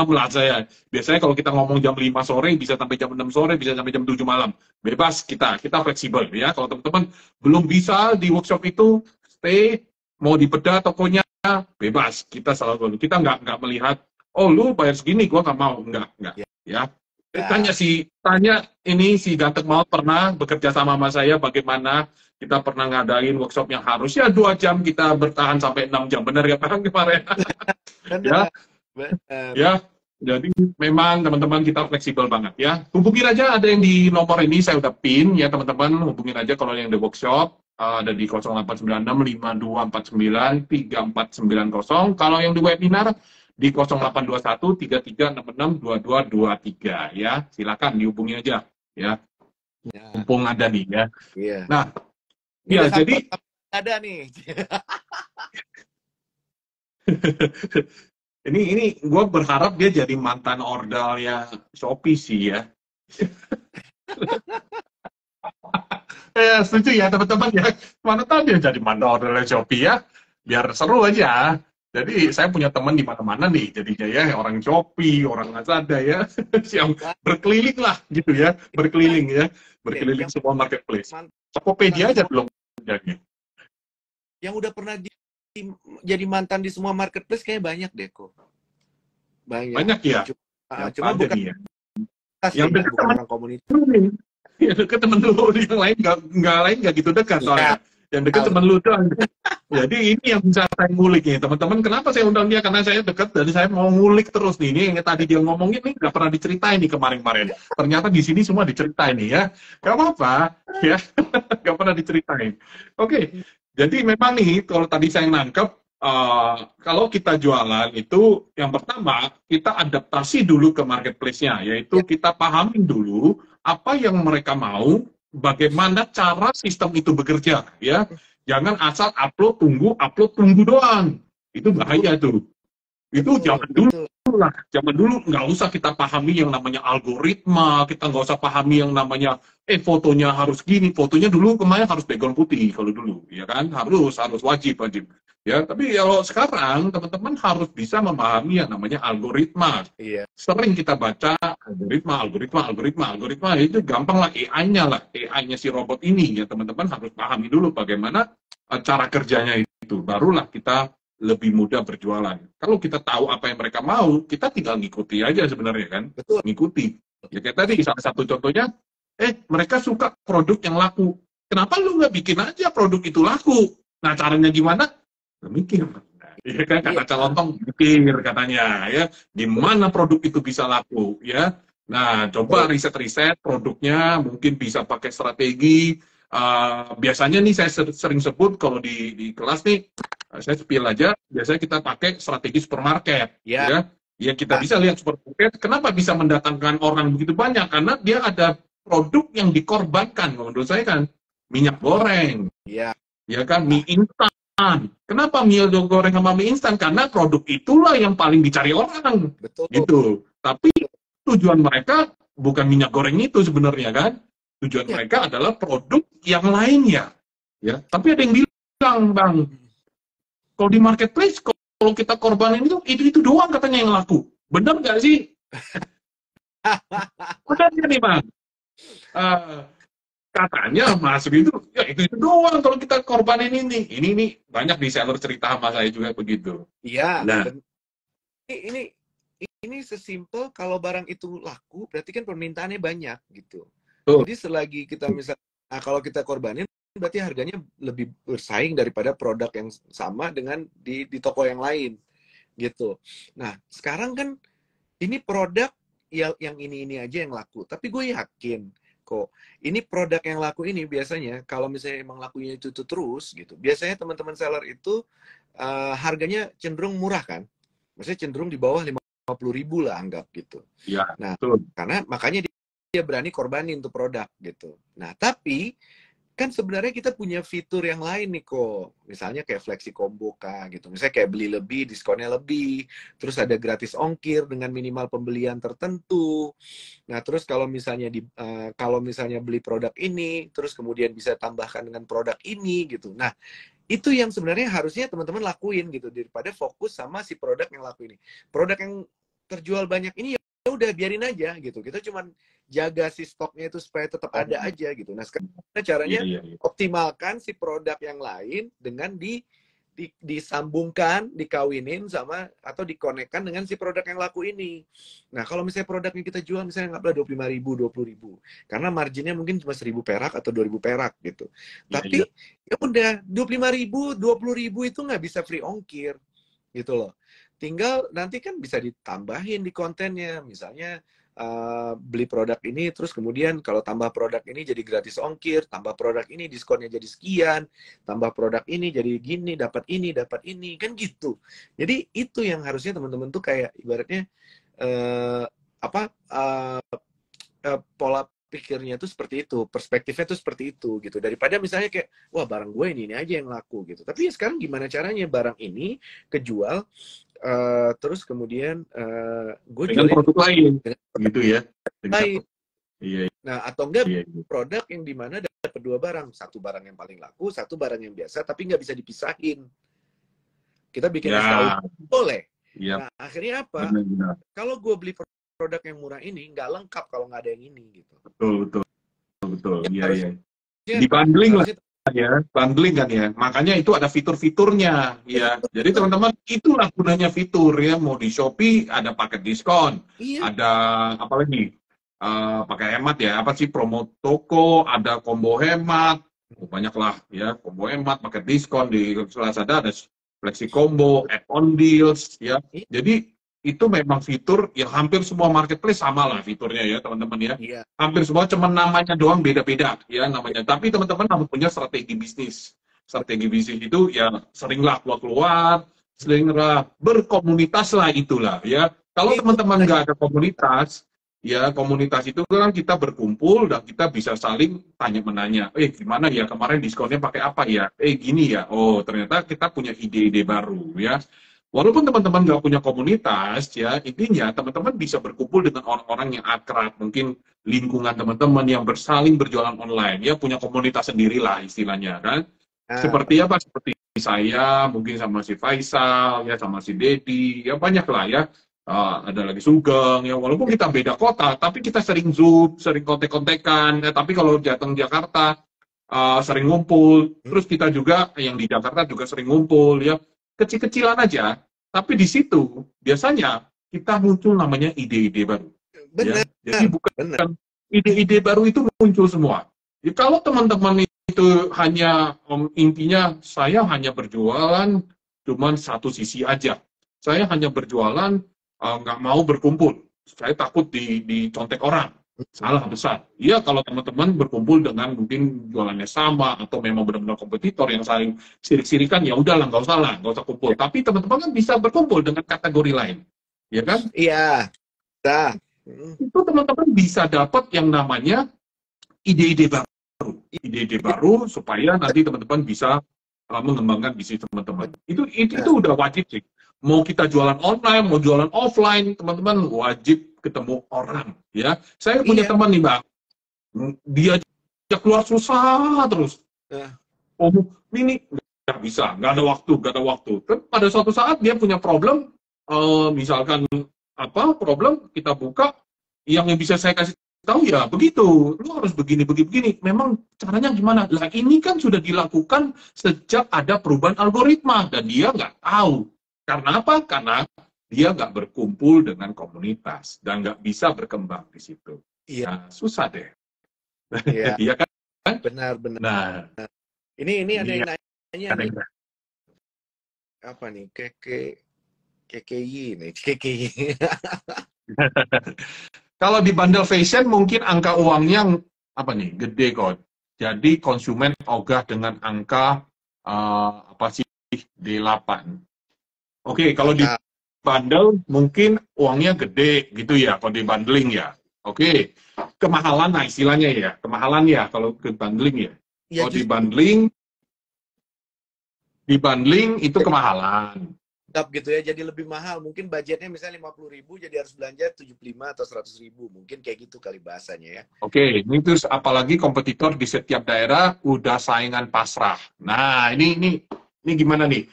lah saya. Biasanya kalau kita ngomong jam 5 sore, bisa sampai jam 6 sore, bisa sampai jam 7 malam. Bebas kita fleksibel ya. Kalau teman-teman belum bisa di workshop itu, stay, mau dibedah tokonya, bebas. Kita selalu, kita nggak melihat, oh lu bayar segini, gua nggak mau. Nggak ya. Tanya ini si Ganteng Maut pernah bekerja sama saya bagaimana kita pernah ngadain workshop yang harusnya 2 jam, kita bertahan sampai 6 jam. Benar ya Bang kemarin? Ya, ya. Jadi memang teman-teman kita fleksibel banget ya. Hubungin aja, ada yang di nomor ini saya udah pin ya teman-teman. Hubungin aja kalau yang di workshop, ada di 0896 5249 3490. Kalau yang di webinar di 0821 3366 2223 ya. Silakan dihubungi aja ya. Mumpung ada nih ya. Nah, ya jadi ada nih. ini gue berharap dia jadi mantan ordalnya Shopee sih ya. Setuju ya teman-teman ya. Mana tahu dia jadi mantan ordalnya Shopee ya. Biar seru aja. Jadi saya punya teman di mana-mana nih. Jadinya ya orang Shopee, orang Lazada ya. Yang berkeliling lah gitu ya. Berkeliling ya. Berkeliling semua marketplace. Tokopedia aja belum jadi. Yang udah pernah jadi mantan di semua marketplace kayak banyak deh kok. Banyak ya. Cuma bukan ya. Yang dekat bukan teman orang komunitas. Ya dekat temen lu, yang lain nggak gitu dekat soalnya. Yang dekat temen lu doang. Jadi ini yang bisa saya ngulik nih teman-teman. Kenapa saya undang dia? Karena saya dekat dan saya mau ngulik terus nih. Ini yang tadi dia ngomongin nih nggak pernah diceritain nih kemarin-kemarin. Ternyata di sini semua diceritain nih ya. Gak apa-apa ya. Nggak pernah diceritain. Oke. Jadi memang nih, kalau tadi saya nangkep, kalau kita jualan itu, yang pertama, kita adaptasi dulu ke marketplace-nya, yaitu kita pahami dulu apa yang mereka mau, bagaimana cara sistem itu bekerja, ya. Jangan asal upload, tunggu doang. Itu bahaya tuh. Itu zaman dulu lah. Zaman dulu nggak usah kita pahami yang namanya algoritma, kita nggak usah pahami yang namanya fotonya harus gini, fotonya dulu kemarin harus background putih kalau dulu, ya kan? Harus wajib. Ya, tapi kalau sekarang teman-teman harus bisa memahami yang namanya algoritma. Iya. Sering kita baca algoritma itu gampang lah, AI-nya si robot ini ya teman-teman harus pahami dulu bagaimana cara kerjanya itu, barulah kita lebih mudah berjualan. Kalau kita tahu apa yang mereka mau, kita tinggal ngikuti aja sebenarnya kan. Betul. Ngikuti. Ya kayak tadi salah satu contohnya, mereka suka produk yang laku. Kenapa lu nggak bikin aja produk itu laku? Nah caranya gimana? Mikir. Ya kan kata Calontong, mikir katanya ya. Gimana produk itu bisa laku ya? Nah coba riset-riset produknya, mungkin bisa pakai strategi. Biasanya nih saya sering sebut kalau di kelas nih, saya spill aja, biasanya kita pakai strategi supermarket, ya kita bisa lihat supermarket, kenapa bisa mendatangkan orang begitu banyak, karena dia ada produk yang dikorbankan, menurut saya kan, minyak goreng, ya kan, mie instan, kenapa mie goreng sama mie instan, karena produk itulah yang paling dicari orang, gitu, tapi tujuan mereka bukan minyak goreng itu sebenarnya kan, tujuan mereka adalah produk yang lainnya, ya, tapi ada yang bilang, Bang, kalau di marketplace, kalau kita korbanin itu doang katanya yang laku. Benar nggak sih? Benar nggak nih, Bang? Katanya masuk itu, ya itu doang kalau kita korbanin ini. Ini banyak di seller cerita sama saya juga begitu. Iya. Nah. Ini sesimpel kalau barang itu laku, berarti kan permintaannya banyak gitu. Jadi selagi kita kalau kita korbanin, berarti harganya lebih bersaing daripada produk yang sama dengan di toko yang lain. gitu. Nah, sekarang kan ini produk yang ini aja yang laku, tapi gue yakin kok ini produk yang laku ini biasanya kalau misalnya emang lakunya itu terus gitu, biasanya teman-teman seller itu harganya cenderung murah kan, maksudnya cenderung di bawah 50.000 lah anggap gitu. Ya, Nah, betul. karena makanya dia berani korbanin untuk produk gitu. Nah, tapi kan sebenarnya kita punya fitur yang lain nih kok. Misalnya kayak Flexi Combo kah gitu. Misalnya kayak beli lebih, diskonnya lebih. Terus ada gratis ongkir dengan minimal pembelian tertentu. Nah, terus kalau misalnya beli produk ini, terus kemudian bisa tambahkan dengan produk ini gitu. Nah, itu yang sebenarnya harusnya teman-teman lakuin gitu daripada fokus sama si produk yang laku ini. Produk yang terjual banyak ini ya udah biarin aja gitu. Kita cuman jaga si stoknya itu supaya tetap ada aja gitu. Nah, sekarang caranya optimalkan si produk yang lain dengan disambungkan, dikawinin sama atau dikonekkan dengan si produk yang laku ini. Nah, kalau misalnya produk yang kita jual misalnya nggak 25.000, 20.000, karena marginnya mungkin cuma 1.000 perak atau 2.000 perak gitu. Tapi ya udah 25.000, 20.000 itu nggak bisa free ongkir gitu loh. Tinggal nanti kan bisa ditambahin di kontennya, misalnya beli produk ini, terus kemudian kalau tambah produk ini jadi gratis ongkir, tambah produk ini diskonnya jadi sekian, tambah produk ini jadi gini, dapat ini, kan gitu. Jadi itu yang harusnya teman-teman tuh kayak ibaratnya pola pikirnya tuh seperti itu, perspektifnya tuh seperti itu gitu. Daripada misalnya kayak, wah barang gue ini aja yang laku gitu. Tapi ya sekarang gimana caranya barang ini kejual, terus kemudian gue dengan jualin produk lain, dengan gitu ya. lain. Iya, Nah, atau enggak iya. produk yang dimana dapat dua barang. Satu barang yang paling laku, satu barang yang biasa, tapi nggak bisa dipisahin. Kita bikin SKU, Ya, boleh. ya, Nah, akhirnya apa? benar-benar. Kalau gue beli produk yang murah ini, nggak lengkap kalau nggak ada yang ini. Gitu. Betul. Ya, Iya, iya. harusnya, Dibundling lah harusnya ya, bundling kan ya. Makanya itu ada fitur-fiturnya ya. Jadi fitur. teman-teman itulah gunanya fitur ya. Mau di Shopee ada paket diskon, Iya. ada apa lagi? Pakai hemat ya. Apa sih promo toko? Ada combo hemat. Banyak lah ya. Combo hemat, paket diskon di Lazada ada flexi combo, add-on deals ya. Iya. Jadi itu memang fitur yang hampir semua marketplace sama lah fiturnya ya teman-teman ya. Iya. Hampir semua cuma namanya doang beda-beda ya namanya. Tapi teman-teman harus punya strategi bisnis. Strategi bisnis itu ya seringlah keluar-keluar, seringlah berkomunitas lah itulah ya. Kalau teman-teman nggak ada komunitas, ya komunitas itu kan kita berkumpul dan kita bisa saling tanya-menanya. Gimana ya kemarin diskonnya pakai apa ya? Gini ya. Oh ternyata kita punya ide-ide baru ya. Walaupun teman-teman nggak punya komunitas, ya intinya teman-teman bisa berkumpul dengan orang-orang yang akrab, mungkin lingkungan teman-teman yang bersaling berjualan online, ya punya komunitas sendirilah istilahnya kan. Seperti apa? Seperti saya, mungkin sama si Faisal, ya sama si Dedi, ya banyak lah ya. Ada lagi Sugeng, ya walaupun kita beda kota, tapi kita sering Zoom, sering kontek-kontekan. Tapi kalau datang Jakarta, sering ngumpul. Terus kita juga yang di Jakarta juga sering ngumpul, ya kecil-kecilan aja, tapi di situ biasanya kita muncul namanya ide-ide baru. Benar. Ya. Jadi bukan benar. ide-ide baru itu muncul semua. Jadi, kalau teman-teman itu hanya intinya saya hanya berjualan cuman satu sisi aja. Saya hanya berjualan nggak mau berkumpul. Saya takut dicontek orang. Salah besar. Iya kalau teman-teman berkumpul dengan mungkin jualannya sama atau memang benar-benar kompetitor yang saling sirik-sirikan, ya udahlah nggak usah lah, nggak usah kumpul. Tapi teman-teman kan bisa berkumpul dengan kategori lain, ya kan? Iya. Nah. Itu teman-teman bisa dapat yang namanya ide-ide baru, ide-ide baru supaya nanti teman-teman bisa mengembangkan bisnis teman-teman. Itu udah wajib sih. Mau kita jualan online, mau jualan offline, teman-teman wajib ketemu orang, ya. Saya punya teman nih, Mbak. Dia keluar susah terus. Oh, ini nggak bisa, nggak ada waktu. Tapi pada suatu saat dia punya problem, misalkan problem kita buka, yang bisa saya kasih tahu ya begitu, lu harus begini. Memang caranya gimana? Lah ini kan sudah dilakukan sejak ada perubahan algoritma dan dia nggak tahu. Karena apa? Karena dia nggak berkumpul dengan komunitas dan nggak bisa berkembang di situ. Iya. Nah, susah deh. Iya. Iya kan? Benar. Nah, ini ada yang nanya nih. Apa nih? KKI nih, KKI. Kalau di bundle fashion mungkin angka uangnya apa nih, gede kok. Jadi konsumen ogah dengan angka apa sih, D8. Oke, kalau di Angka bundle mungkin uangnya gede gitu ya, kalau di bundling ya. Oke, kemahalan, nah istilahnya ya, kemahalan ya kalau ke bundling ya. ya Kalau justru di bundling itu jadi kemahalan. up gitu ya, jadi lebih mahal. Mungkin budgetnya misalnya 50.000 jadi harus belanja 75 atau 100.000. Mungkin kayak gitu kali bahasanya ya. Oke, ini terus apalagi kompetitor di setiap daerah udah saingan pasrah. Nah, ini gimana nih?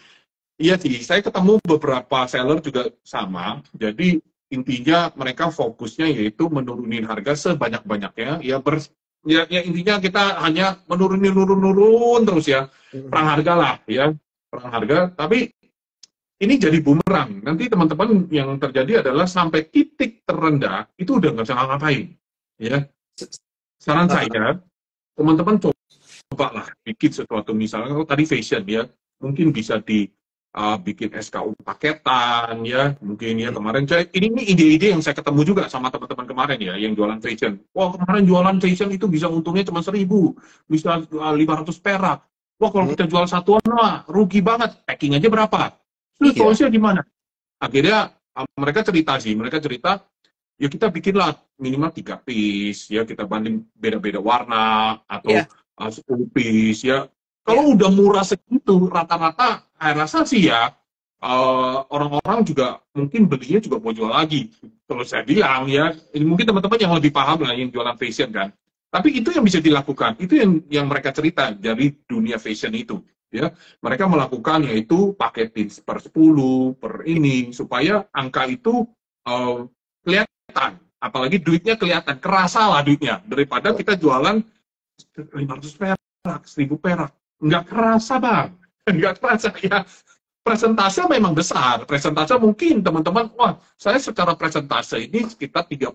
Iya sih, saya ketemu beberapa seller juga sama. Jadi intinya mereka fokusnya yaitu menurunin harga sebanyak-banyaknya. Ya intinya kita hanya menurun terus ya. Perang harga lah ya, perang harga. Tapi ini jadi bumerang. Nanti teman-teman yang terjadi adalah sampai titik terendah itu udah nggak bisa ngapain. Ya, saran saya teman-teman coba lah bikin sesuatu, misalnya kalau tadi fashion ya, mungkin bisa di bikin SKU paketan ya, mungkin ya kemarin saya ini ide-ide yang saya ketemu juga sama teman-teman kemarin ya yang jualan fashion. Wah, kemarin jualan fashion itu bisa untungnya cuma 1.000, bisa 500 perak. Wah, kalau kita jual satuan wah rugi banget. Packing aja berapa? Terus Iya. solusinya gimana? Akhirnya mereka cerita ya kita bikinlah minimal 3 piece ya, kita banding beda-beda warna atau Iya. 10 piece ya. Kalau udah murah segitu rata-rata saya rasa sih ya orang-orang juga mungkin belinya juga mau jual lagi. Kalau saya bilang ya, ini mungkin teman-teman yang lebih paham lah yang jualan fashion kan. Tapi itu yang bisa dilakukan, itu yang mereka cerita dari dunia fashion itu ya. Mereka melakukan yaitu paketin per 10 per ini supaya angka itu kelihatan, apalagi duitnya kelihatan, kerasa lah duitnya, daripada kita jualan 500 perak, 1.000 perak, nggak kerasa bang, nggak kerasa ya. Presentase memang besar, presentase mungkin teman-teman, wah saya secara presentase ini sekitar 30%,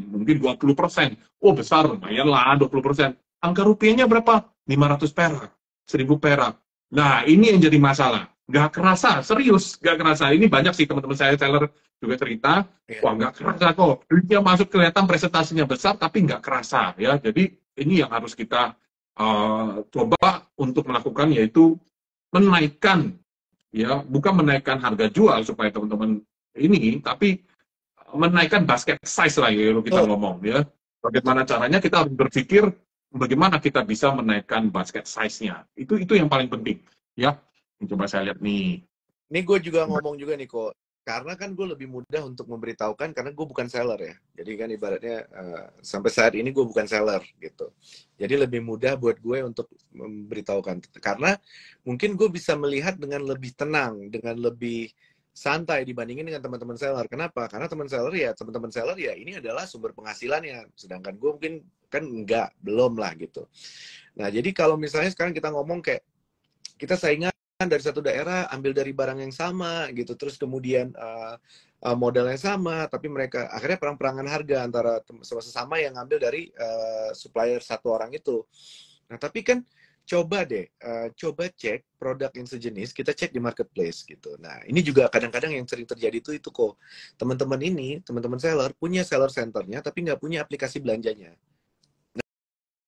mungkin 20%, oh besar, lumayan lah 20%, angka rupiahnya berapa? 500 perak, 1.000 perak, nah ini yang jadi masalah, nggak kerasa, serius, nggak kerasa, ini banyak sih teman-teman saya seller juga cerita, wah nggak kerasa kok, duitnya masuk kelihatan presentasinya besar, tapi nggak kerasa ya, jadi ini yang harus kita coba untuk melakukan, yaitu menaikkan ya, bukan menaikkan harga jual supaya teman-teman ini, tapi menaikkan basket size lah ya kalau kita ngomong ya. Bagaimana caranya kita harus berpikir bagaimana kita bisa menaikkan basket size-nya. Itu yang paling penting ya. Coba saya lihat nih. Ini gue juga ngomong juga nih kok, karena kan gue lebih mudah untuk memberitahukan karena gue bukan seller ya. Jadi kan ibaratnya sampai saat ini gue bukan seller gitu. Jadi lebih mudah buat gue untuk memberitahukan. Karena mungkin gue bisa melihat dengan lebih tenang, dengan lebih santai dibandingin dengan teman-teman seller. Kenapa? Karena teman-teman seller ya ini adalah sumber penghasilannya. Sedangkan gue mungkin kan enggak, belum lah gitu. Nah jadi kalau misalnya sekarang kita ngomong kayak kita saingan dari satu daerah, ambil dari barang yang sama gitu, terus kemudian modal yang sama, tapi mereka akhirnya perang-perangan harga antara sesama yang ngambil dari supplier satu orang itu. Nah tapi kan coba deh, coba cek produk yang sejenis, kita cek di marketplace gitu. Nah ini juga kadang-kadang yang sering terjadi itu kok, teman-teman seller punya seller centernya, tapi nggak punya aplikasi belanjanya.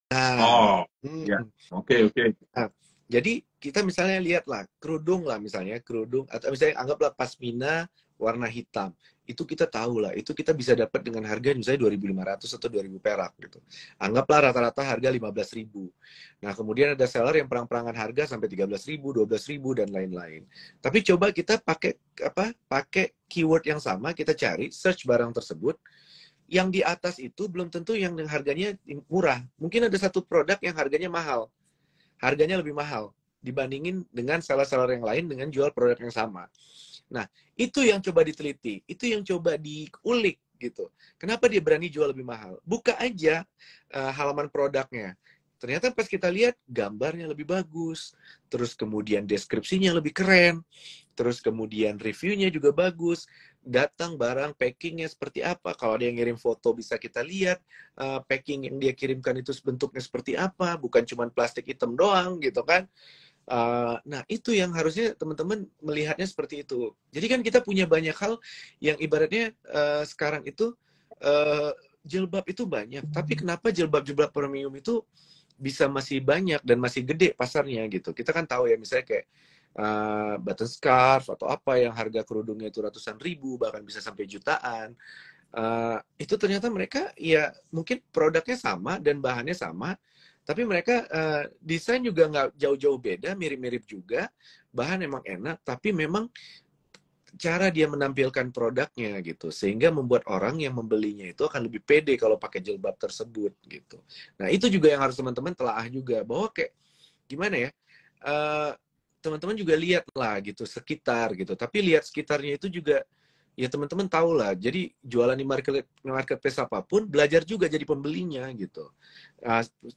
Nah, Ya, oke. Nah, jadi kita misalnya lihatlah kerudung lah misalnya kerudung atau misalnya anggaplah pasmina warna hitam, itu kita tahu lah, itu kita bisa dapat dengan harga misalnya 2.500 atau 2.000 perak gitu. Anggaplah rata-rata harga 15.000. Nah kemudian ada seller yang perang-perangan harga sampai 13.000, 12.000 dan lain-lain. Tapi coba kita pakai keyword yang sama, kita cari search barang tersebut. Yang di atas itu belum tentu yang harganya murah. Mungkin ada satu produk yang harganya mahal. Harganya lebih mahal dibandingin dengan seller-seller yang lain dengan jual produk yang sama. Nah, itu yang coba diteliti, itu yang coba diulik gitu. Kenapa dia berani jual lebih mahal? Buka aja halaman produknya. Ternyata pas kita lihat gambarnya lebih bagus, terus kemudian deskripsinya lebih keren, terus kemudian reviewnya juga bagus, datang barang packingnya seperti apa. Kalau dia ngirim foto bisa kita lihat packing yang dia kirimkan itu bentuknya seperti apa, bukan cuma plastik hitam doang gitu kan. Nah, itu yang harusnya teman-teman melihatnya seperti itu. Jadi kan kita punya banyak hal yang ibaratnya sekarang itu jilbab itu banyak, tapi kenapa jilbab-jilbab premium itu bisa masih banyak dan masih gede pasarnya gitu. Kita kan tahu ya, misalnya kayak button scarf atau apa yang harga kerudungnya itu ratusan ribu, bahkan bisa sampai jutaan. Itu ternyata mereka ya mungkin produknya sama dan bahannya sama, tapi mereka desain juga nggak jauh-jauh beda, mirip-mirip juga, bahan emang enak, tapi memang cara dia menampilkan produknya gitu, sehingga membuat orang yang membelinya itu akan lebih pede kalau pakai jilbab tersebut gitu. Nah, itu juga yang harus teman-teman telaah juga, bahwa kayak gimana ya, teman-teman juga lihat lah gitu sekitar gitu, tapi lihat sekitarnya itu juga ya teman-teman tahu lah. Jadi jualan di marketplace apapun, belajar juga jadi pembelinya gitu.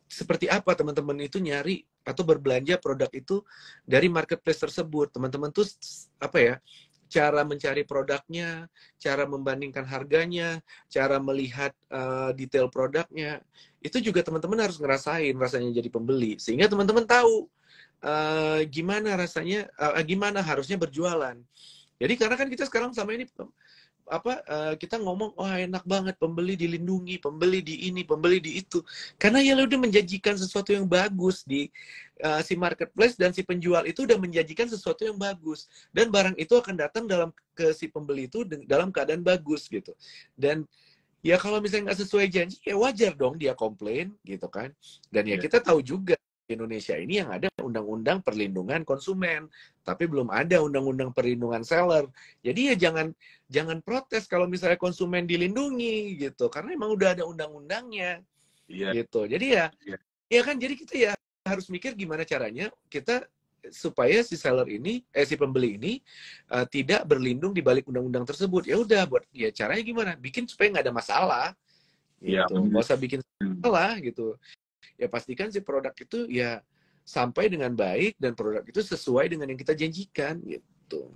Seperti apa teman-teman itu nyari atau berbelanja produk itu dari marketplace tersebut. Teman-teman tuh apa ya, cara mencari produknya, cara membandingkan harganya, cara melihat detail produknya, itu juga teman-teman harus ngerasain rasanya jadi pembeli, sehingga teman-teman tahu gimana rasanya, gimana harusnya berjualan. Jadi karena kan kita sekarang sama ini kita ngomong, wah enak banget, pembeli dilindungi, pembeli di ini, pembeli di itu. Karena ya udah menjanjikan sesuatu yang bagus di si marketplace, dan si penjual itu udah menjanjikan sesuatu yang bagus. Dan barang itu akan datang ke si pembeli itu dalam keadaan bagus gitu. Dan ya kalau misalnya nggak sesuai janji, ya wajar dong dia komplain gitu kan. Dan ya kita tahu juga di Indonesia ini yang ada undang-undang perlindungan konsumen, tapi belum ada undang-undang perlindungan seller. Jadi ya jangan protes kalau misalnya konsumen dilindungi gitu, karena emang udah ada undang-undangnya gitu. Jadi ya kan, jadi kita ya harus mikir gimana caranya kita supaya si seller ini, si pembeli ini tidak berlindung di balik undang-undang tersebut. Ya udah, ya caranya gimana? Bikin supaya nggak ada masalah gitu. Nggak usah bikin masalah gitu. Ya pastikan si produk itu ya sampai dengan baik dan produk itu sesuai dengan yang kita janjikan gitu.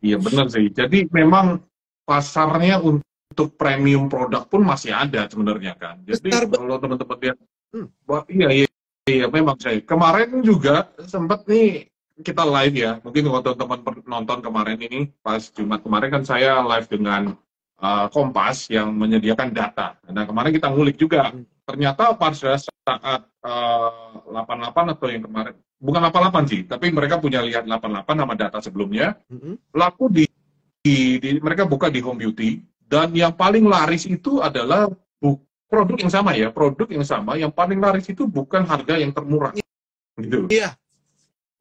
Iya benar sih. Jadi memang pasarnya untuk premium produk pun masih ada sebenarnya kan. Jadi kalau teman-teman lihat, iya memang saya kemarin juga sempat nih kita live ya. Mungkin kalau teman-teman nonton kemarin ini pas Jumat kemarin kan saya live dengan Kompas yang menyediakan data. Nah kemarin kita ngulik juga. Ternyata pada saat 88 atau yang kemarin, bukan 88 sih, tapi mereka punya lihat 88 nama data sebelumnya, laku mereka buka di home beauty, dan yang paling laris itu adalah produk yang sama ya, produk yang sama, yang paling laris itu bukan harga yang termurah. Gitu. Iya,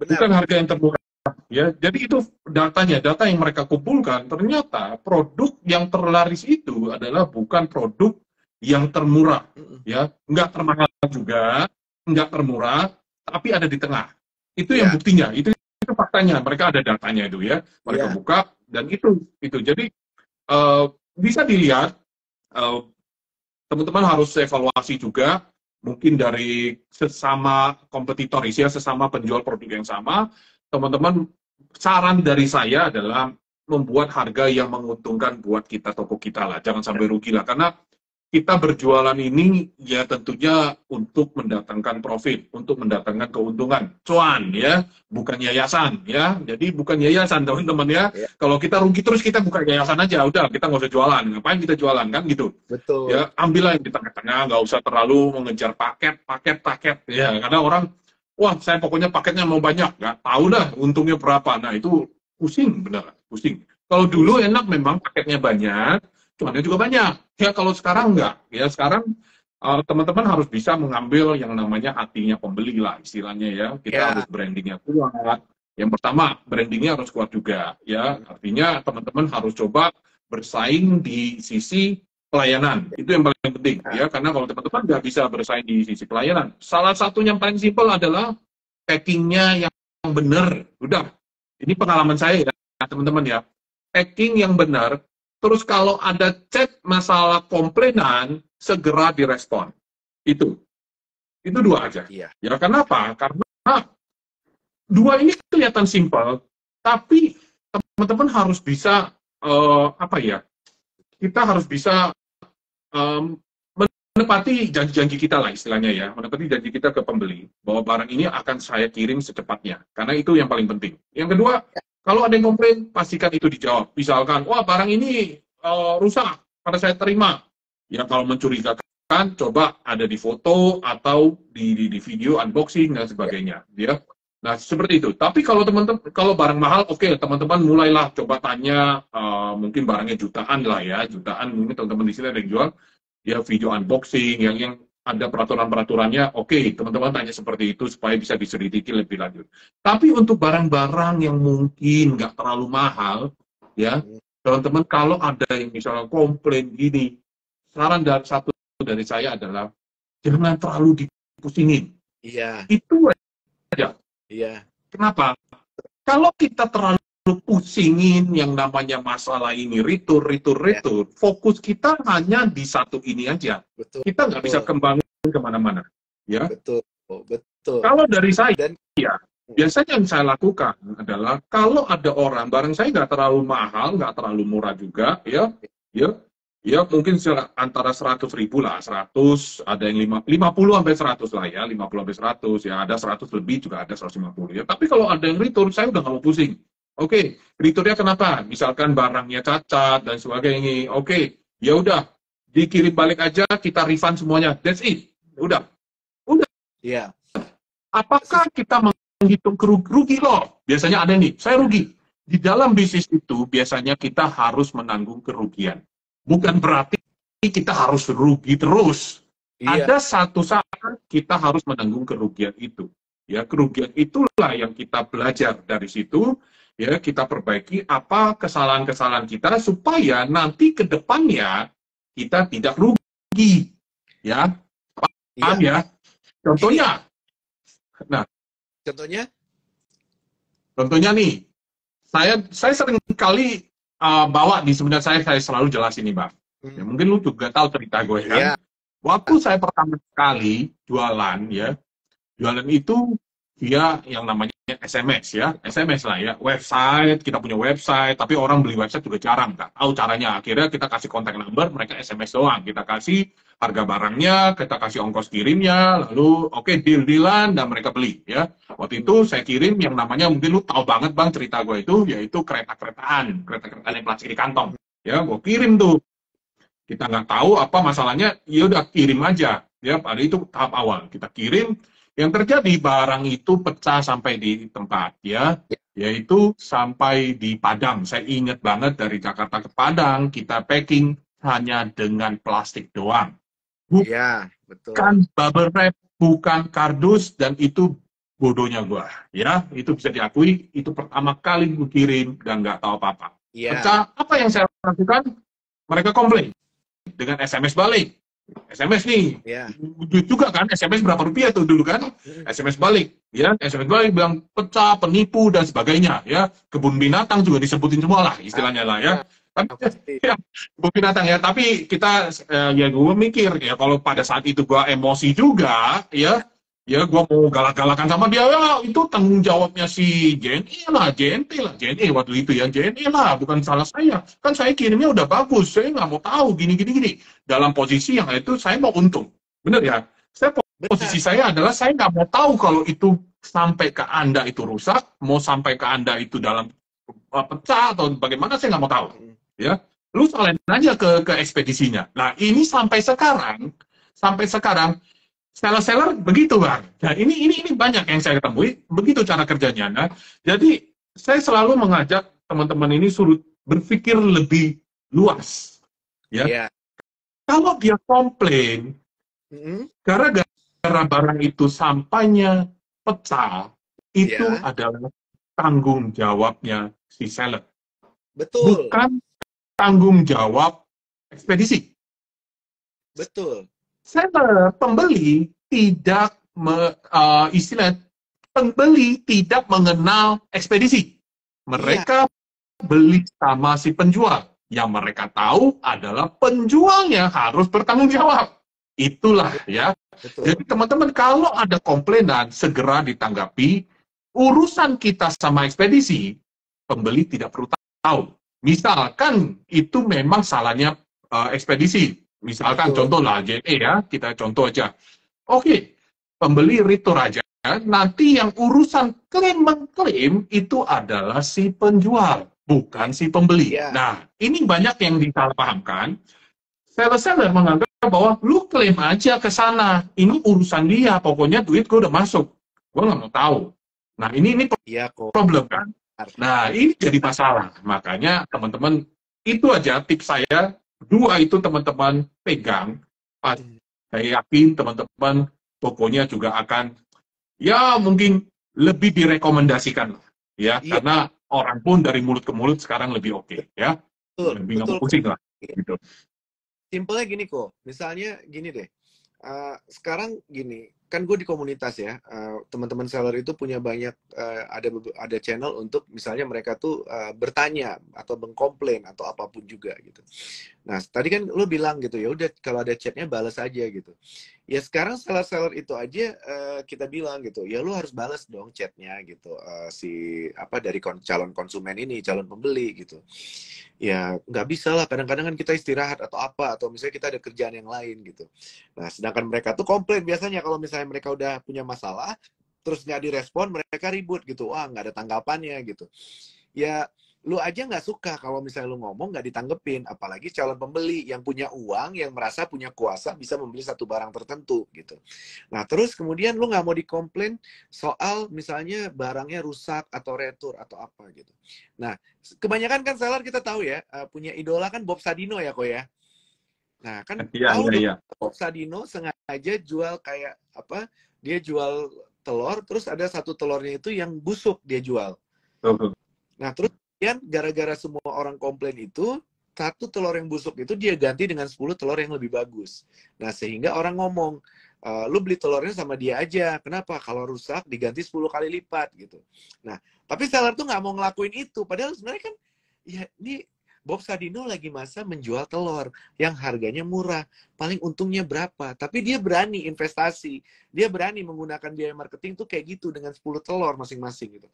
benar. Bukan harga yang termurah. Ya, jadi itu datanya, data yang mereka kumpulkan, ternyata produk yang terlaris itu adalah bukan produk yang termurah, ya, nggak termahal juga, nggak termurah, tapi ada di tengah. Itu yang buktinya, itu faktanya. Mereka ada datanya itu ya, mereka buka dan itu. Jadi bisa dilihat, teman-teman harus evaluasi juga, mungkin dari sesama kompetitor, ya, sesama penjual produk yang sama. Teman-teman, saran dari saya adalah membuat harga yang menguntungkan buat kita, toko kita lah, jangan sampai rugi lah, karena kita berjualan ini ya tentunya untuk mendatangkan profit, untuk mendatangkan keuntungan, cuan ya, bukan yayasan ya. Jadi bukan yayasan teman-teman ya. Kalau kita rugi terus kita buka yayasan aja, udah kita nggak usah jualan. Ngapain kita jualan kan gitu? Betul. Ya ambillah yang di tengah-tengah, nggak usah terlalu mengejar paket ya. Karena orang, wah saya pokoknya paketnya mau banyak, nggak tahu dah untungnya berapa. Nah itu pusing benar, pusing. Kalau dulu enak memang paketnya banyak, cuannya juga banyak. Ya kalau sekarang enggak. Ya sekarang teman-teman harus bisa mengambil yang namanya hatinya pembeli lah istilahnya ya. Kita harus brandingnya kuat. Yang pertama brandingnya harus kuat juga ya. Artinya teman-teman harus coba bersaing di sisi pelayanan. Itu yang paling penting ya. Karena kalau teman-teman nggak bisa bersaing di sisi pelayanan, salah satu yang paling simpel adalah packingnya yang benar. Udah. Ini pengalaman saya ya teman-teman ya. Packing yang benar. Terus kalau ada chat masalah komplainan, segera direspon. Itu dua aja. Ya kenapa? Karena dua ini kelihatan simpel, tapi teman-teman harus bisa kita harus bisa menepati janji-janji kita lah istilahnya ya, menepati janji kita ke pembeli bahwa barang ini akan saya kirim secepatnya, karena itu yang paling penting. Yang kedua, kalau ada yang komplain, pastikan itu dijawab. Misalkan, wah barang ini rusak karena saya terima. Ya kalau mencurigakan, coba ada di foto atau di video unboxing dan sebagainya. Ya, nah seperti itu. Tapi kalau teman-teman, kalau barang mahal, oke, teman-teman mulailah coba tanya, mungkin barangnya jutaan lah ya, jutaan mungkin teman-teman di sini ada yang jual. Ya video unboxing yang ada peraturan-peraturannya, oke, teman-teman tanya seperti itu supaya bisa diselidiki lebih lanjut. Tapi untuk barang-barang yang mungkin nggak terlalu mahal, ya teman-teman kalau ada yang misalnya komplain gini, saran dari saya adalah jangan terlalu dipusingin. Iya. Itu aja. Iya. Kenapa? Kalau kita terlalu pusingin yang namanya masalah ini, retur, fokus kita hanya di satu ini aja. Betul. Kita nggak bisa kembangin kemana-mana. Ya. Betul. Kalau dari saya, Dan biasanya yang saya lakukan adalah kalau ada orang, barang saya nggak terlalu mahal, nggak terlalu murah juga, ya mungkin antara 100.000 lah, 100, ada yang 50 sampai 100 lah ya, 50 sampai 100, ya ada 100 lebih juga ada 150 ya. Tapi kalau ada yang return, saya udah nggak mau pusing. Oke, returnnya kenapa? Misalkan barangnya cacat dan sebagainya. Oke, ya udah dikirim balik aja, kita refund semuanya. That's it. Udah. Iya. Apakah kita menghitung rugi loh? Biasanya ada nih, saya rugi. Di dalam bisnis itu biasanya kita harus menanggung kerugian. Bukan berarti kita harus rugi terus. Iya. Ada satu saat kita harus menanggung kerugian itu. Ya, kerugian itulah yang kita belajar dari situ. Ya, kita perbaiki apa kesalahan-kesalahan kita supaya nanti ke depannya kita tidak rugi. Ya, paham ya? Contohnya, nah, contohnya nih, saya sering kali bawa di seminar saya selalu jelasin nih, Bang. Ya, mungkin lu juga tahu cerita gue kan. Iya. Waktu saya pertama kali jualan itu via yang namanya SMS ya, SMS lah ya, website, kita punya website, tapi orang beli website juga jarang, nggak tahu caranya. Akhirnya kita kasih kontak number, mereka SMS doang, kita kasih harga barangnya, kita kasih ongkos kirimnya, lalu oke, deal-dealan, dan mereka beli ya. Waktu itu saya kirim yang namanya, mungkin lu tahu banget Bang cerita gue itu, yaitu kereta-keretaan yang plastik di kantong. Ya, gue kirim tuh. Kita nggak tahu apa masalahnya, ya udah kirim aja. Ya, pada itu tahap awal. Kita kirim, yang terjadi barang itu pecah sampai di tempat ya, yaitu sampai di Padang. Saya ingat banget dari Jakarta ke Padang kita packing hanya dengan plastik doang. Iya, betul. Bukan bubble wrap, bukan kardus, dan itu bodohnya gua. Ya, itu bisa diakui, itu pertama kali gue kirim dan nggak tahu apa-apa. Iya. Pecah, apa yang saya lakukan? Mereka komplain dengan SMS balik. SMS nih, duit juga kan, SMS berapa rupiah tuh dulu kan, SMS balik, ya, SMS balik bilang pecah, penipu dan sebagainya, ya, kebun binatang juga disebutin semua lah istilahnya lah ya, tapi ya, kebun binatang ya, tapi kita ya gue mikir ya kalau pada saat itu gue emosi juga, ya gue mau galak-galakan sama dia, ya itu tanggung jawabnya si JNE lah, JNE waktu itu ya, JNE lah, bukan salah saya. Kan saya kirimnya udah bagus, saya nggak mau tahu gini. Dalam posisi yang itu saya mau untung. Bener ya? Posisi saya adalah saya nggak mau tahu kalau itu sampai ke Anda itu rusak, mau sampai ke Anda itu dalam pecah atau bagaimana, saya nggak mau tahu. Ya, lu salahin aja ke ekspedisinya. Nah, ini sampai sekarang, seller begitu Bang. Nah ini banyak yang saya ketemui, begitu cara kerjanya. Nah, jadi saya selalu mengajak teman-teman ini suruh berpikir lebih luas. Ya. Yeah. Kalau dia komplain, gara-gara barang itu sampainya pecah, itu adalah tanggung jawabnya si seller. Betul. Bukan tanggung jawab ekspedisi. Betul. Seller, pembeli tidak pembeli tidak mengenal ekspedisi. Mereka beli sama si penjual. Yang mereka tahu adalah penjualnya harus bertanggung jawab. Itulah ya. Betul. Jadi teman-teman kalau ada komplainan segera ditanggapi. Urusan kita sama ekspedisi, pembeli tidak perlu tahu. Misalkan itu memang salahnya ekspedisi. Misalkan Betul. contoh lah JE ya, kita contoh aja. Oke, pembeli retur aja. Nanti yang urusan klaim mengklaim itu adalah si penjual, bukan Ya, si pembeli. ya, Nah, ini banyak yang disalahpahamkan. Seller-seller menganggap bahwa lu klaim aja ke sana. Ini urusan dia, pokoknya duit gue udah masuk. Gue nggak mau tahu. Nah, ini iya kok. problem kan. Nah, ini jadi masalah. Makanya teman-teman, itu aja tips saya. Dua itu teman-teman pegang. Saya yakin teman-teman pokoknya juga akan, ya mungkin lebih direkomendasikan. Ya, Iya, karena orang pun dari mulut ke mulut sekarang lebih oke. Ya, betul, lebih nggak betul mau kok. pusing lah. Gitu. Simpelnya gini kok, misalnya gini deh, sekarang gini, kan gue di komunitas ya, teman-teman seller itu punya banyak, ada channel untuk misalnya mereka tuh bertanya atau mengkomplain atau apapun juga gitu. Nah, tadi kan lu bilang gitu, ya udah kalau ada chatnya balas aja gitu. Ya sekarang seller-seller itu aja kita bilang gitu, ya lu harus balas dong chatnya gitu, dari calon konsumen ini, calon pembeli gitu. Ya nggak bisa lah, kadang-kadang kan kita istirahat atau apa, atau misalnya kita ada kerjaan yang lain gitu. Nah, sedangkan mereka tuh komplain biasanya kalau misalnya mereka udah punya masalah, terus nggak direspon, mereka ribut gitu, wah nggak ada tanggapannya gitu. Ya lu aja nggak suka kalau misalnya lu ngomong nggak ditanggepin, apalagi calon pembeli yang punya uang, yang merasa punya kuasa bisa membeli satu barang tertentu gitu. Nah terus kemudian lu nggak mau dikomplain soal misalnya barangnya rusak atau retur atau apa gitu. Nah kebanyakan kan seller kita tahu ya, punya idola kan Bob Sadino ya kok ya. Nah kan Iya, tahu iya, dong iya. Bob Sadino sengaja jual kayak apa, dia jual telur, terus ada satu telurnya itu yang busuk dia jual. Tuh. Nah, terus kemudian gara-gara semua orang komplain itu, satu telur yang busuk itu dia ganti dengan 10 telur yang lebih bagus. Nah, sehingga orang ngomong, lu beli telurnya sama dia aja. Kenapa? Kalau rusak diganti 10 kali lipat gitu. Nah, tapi seller tuh nggak mau ngelakuin itu. Padahal sebenarnya kan, ya ini Bob Sadino lagi masa menjual telur yang harganya murah. Paling untungnya berapa? Tapi dia berani investasi. Dia berani menggunakan biaya marketing tuh kayak gitu dengan 10 telur masing-masing gitu.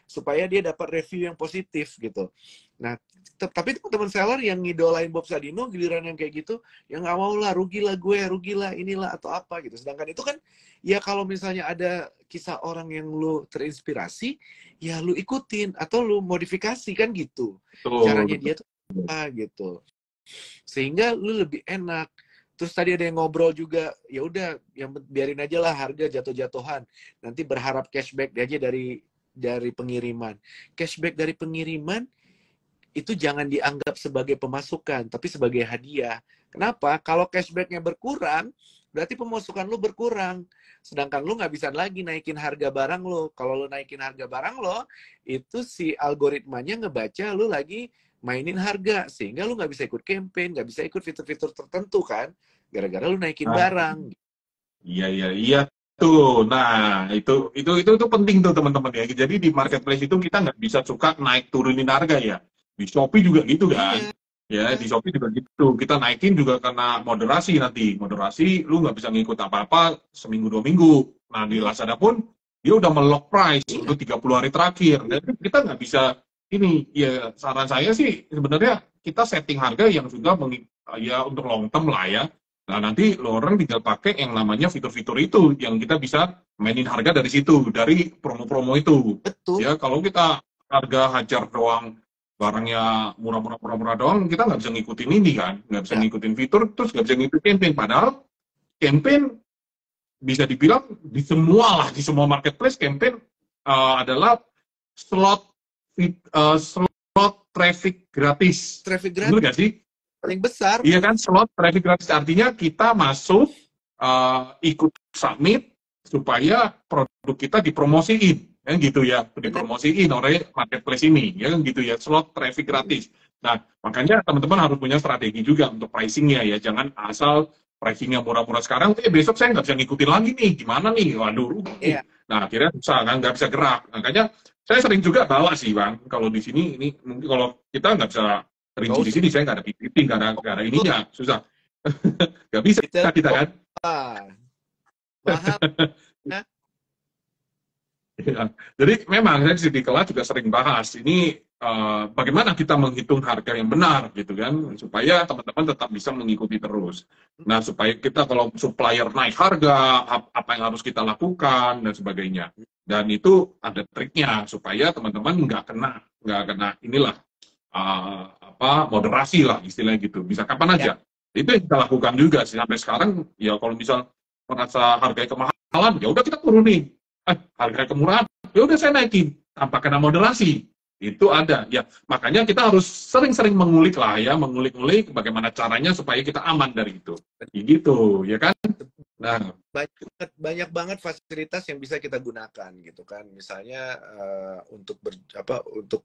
Supaya dia dapat review yang positif gitu. Nah, tapi teman-teman seller yang ngidolain Bob Sadino, giliran yang kayak gitu, ya nggak mau lah, rugilah gue, rugilah inilah atau apa gitu. Sedangkan itu kan, ya kalau misalnya ada kisah orang yang lu terinspirasi, ya lu ikutin atau lu modifikasi kan gitu. Caranya dia tuh apa gitu. Sehingga lu lebih enak. Terus tadi ada yang ngobrol juga, ya udah yang biarin aja lah harga jatuh-jatuhan. Nanti berharap cashback aja dari pengiriman. Cashback dari pengiriman itu jangan dianggap sebagai pemasukan, tapi sebagai hadiah. Kenapa? Kalau cashbacknya berkurang, berarti pemasukan lu berkurang. Sedangkan lu nggak bisa lagi naikin harga barang lu. Kalau lu naikin harga barang lo, itu si algoritmanya ngebaca lu lagi mainin harga. Sehingga lu nggak bisa ikut campaign, nggak bisa ikut fitur-fitur tertentu kan. Gara-gara lu naikin barang. Iya, iya, iya tuh. Nah, itu penting tuh teman-teman ya. Jadi di marketplace itu kita nggak bisa suka naik turunin harga ya. Di Shopee juga gitu kan. Iya. Ya, di Shopee juga gitu. Kita naikin juga karena moderasi nanti. Moderasi lu nggak bisa ngikut apa-apa seminggu 2 minggu. Nah, di Lazada pun dia udah melock price Iya. untuk 30 hari terakhir. Dan kita nggak bisa ini. Ya, saran saya sih sebenarnya kita setting harga yang sudah ya untuk long term lah ya. Nah, nanti lo orang tinggal pakai yang namanya fitur-fitur itu, yang kita bisa mainin harga dari situ, dari promo-promo itu. Betul. Ya, kalau kita harga hajar doang, barangnya murah-murah doang, kita nggak bisa ngikutin ini kan, nggak bisa ngikutin fitur, terus nggak bisa ngikutin campaign. Padahal campaign bisa dibilang di semua marketplace campaign adalah slot traffic gratis. Traffic Benar gratis nggak sih? paling besar. Iya kan, slot traffic gratis artinya kita masuk, ikut submit supaya produk kita dipromosiin, kan gitu ya, dipromosiin oleh marketplace ini, ya kan gitu ya, slot traffic gratis. Nah, makanya teman-teman harus punya strategi juga untuk pricingnya ya, jangan asal pricingnya murah-murah sekarang, besok saya nggak bisa ngikutin lagi nih, gimana nih, waduh rugi. Iya. Nah, akhirnya susah kan, nggak bisa gerak. Makanya saya sering juga bawa sih bang, kalau di sini ini mungkin kalau kita nggak bisa rinci di sini, saya nggak ada PPT, nggak ada ininya, susah. Nggak bisa kita kan. Mahal. Ya. Jadi memang saya di kelas juga sering bahas, ini bagaimana kita menghitung harga yang benar gitu kan, supaya teman-teman tetap bisa mengikuti terus. Nah, supaya kita kalau supplier naik harga, apa yang harus kita lakukan dan sebagainya. Dan itu ada triknya supaya teman-teman nggak kena inilah moderasi lah istilahnya gitu. Bisa kapan aja. Itu yang kita lakukan juga sih sampai sekarang. Ya kalau misal merasa harga kemahalan, ya udah kita turunin. Harga kemurahan, ya udah saya naikin tanpa kena moderasi. Itu ada ya, makanya kita harus sering-sering mengulik lah ya, mengulik-ngulik bagaimana caranya supaya kita aman dari itu gitu ya kan. Nah, banyak banget fasilitas yang bisa kita gunakan gitu kan, misalnya untuk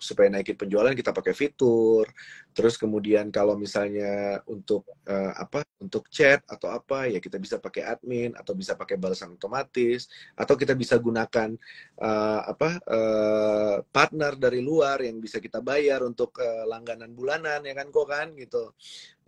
supaya naikin penjualan kita pakai fitur, terus kemudian kalau misalnya untuk untuk chat atau apa ya kita bisa pakai admin atau bisa pakai balasan otomatis, atau kita bisa gunakan partner dari luar yang bisa kita bayar untuk langganan bulanan ya kan kok kan gitu.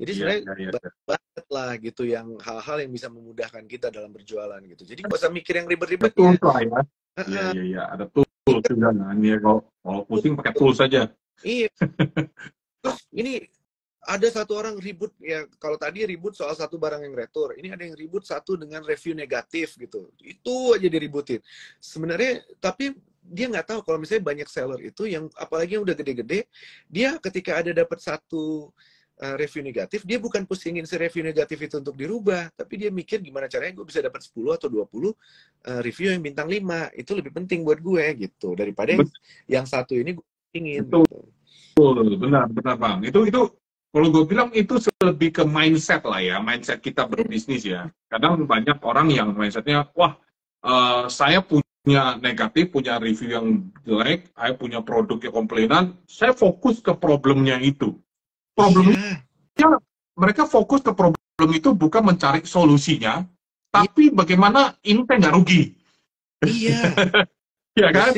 Jadi sebenarnya banyak banget lah gitu yang hal-hal yang bisa memudahkan kita dalam berjualan gitu. Jadi nggak usah mikir yang ribet-ribet ya. Iya, ada tools juga kan ya, kalau pusing pakai tools saja. Iya. Terus ini ada satu orang ribut ya, kalau tadi ribut soal satu barang yang retur, ini ada yang ribut satu dengan review negatif gitu. Itu aja diributin. Sebenarnya tapi dia nggak tahu kalau misalnya banyak seller itu yang apalagi yang udah gede-gede, dia ketika ada dapat satu review negatif, dia bukan pusingin si review negatif itu untuk dirubah, tapi dia mikir gimana caranya gue bisa dapat 10 atau 20 review yang bintang 5. Itu lebih penting buat gue gitu daripada yang satu ini gue ingin. Betul, gitu. Benar Bang. Itu kalau gue bilang itu lebih ke mindset lah ya, mindset kita berbisnis ya. Kadang banyak orang yang mindsetnya, wah saya punya negatif, punya review yang jelek, saya punya produk yang komplainan, saya fokus ke problemnya itu. Problemnya, mereka fokus ke problem itu bukan mencari solusinya, tapi bagaimana ini saya nggak rugi. Iya. Ya kan?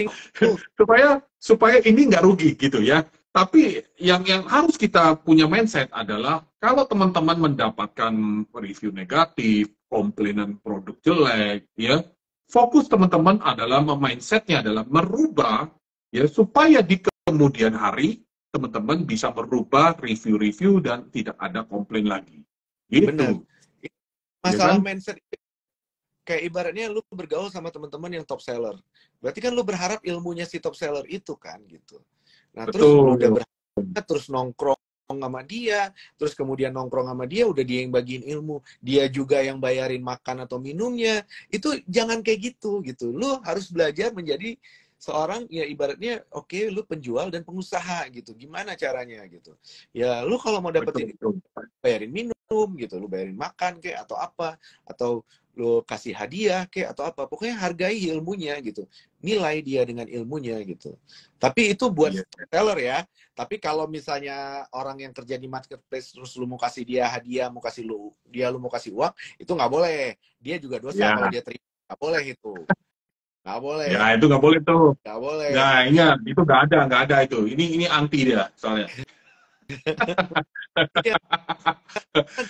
supaya ini nggak rugi gitu ya. Tapi yang harus kita punya mindset adalah kalau teman-teman mendapatkan review negatif, komplainan produk jelek, ya fokus teman-teman adalah mindsetnya adalah merubah ya supaya di kemudian hari teman-teman bisa merubah review-review dan tidak ada komplain lagi. Gitu. Benar. Masalah ya kan? mindset kayak ibaratnya lu bergaul sama teman-teman yang top seller. Berarti kan lu berharap ilmunya si top seller itu kan gitu. Nah, Betul. terus lu udah berharap terus nongkrong sama dia, terus kemudian nongkrong sama dia, udah dia yang bagiin ilmu, dia juga yang bayarin makan atau minumnya. Itu jangan kayak gitu. Lu harus belajar menjadi seorang ya ibaratnya oke, lu penjual dan pengusaha gitu. Gimana caranya gitu. Ya lu kalau mau dapetin bayarin minum gitu, lu bayarin makan kayak atau apa, atau lu kasih hadiah kayak atau apa. Pokoknya hargai ilmunya gitu. Nilai dia dengan ilmunya gitu. Tapi itu buat seller ya. Tapi kalau misalnya orang yang kerja di marketplace terus lu mau kasih dia hadiah, mau kasih lu mau kasih uang, itu nggak boleh. Dia juga dosa kalau dia terima. Nggak boleh itu. Nggak boleh. Ya itu nggak boleh tuh. Nggak boleh. Nah itu nggak ada itu. Ini anti dia soalnya.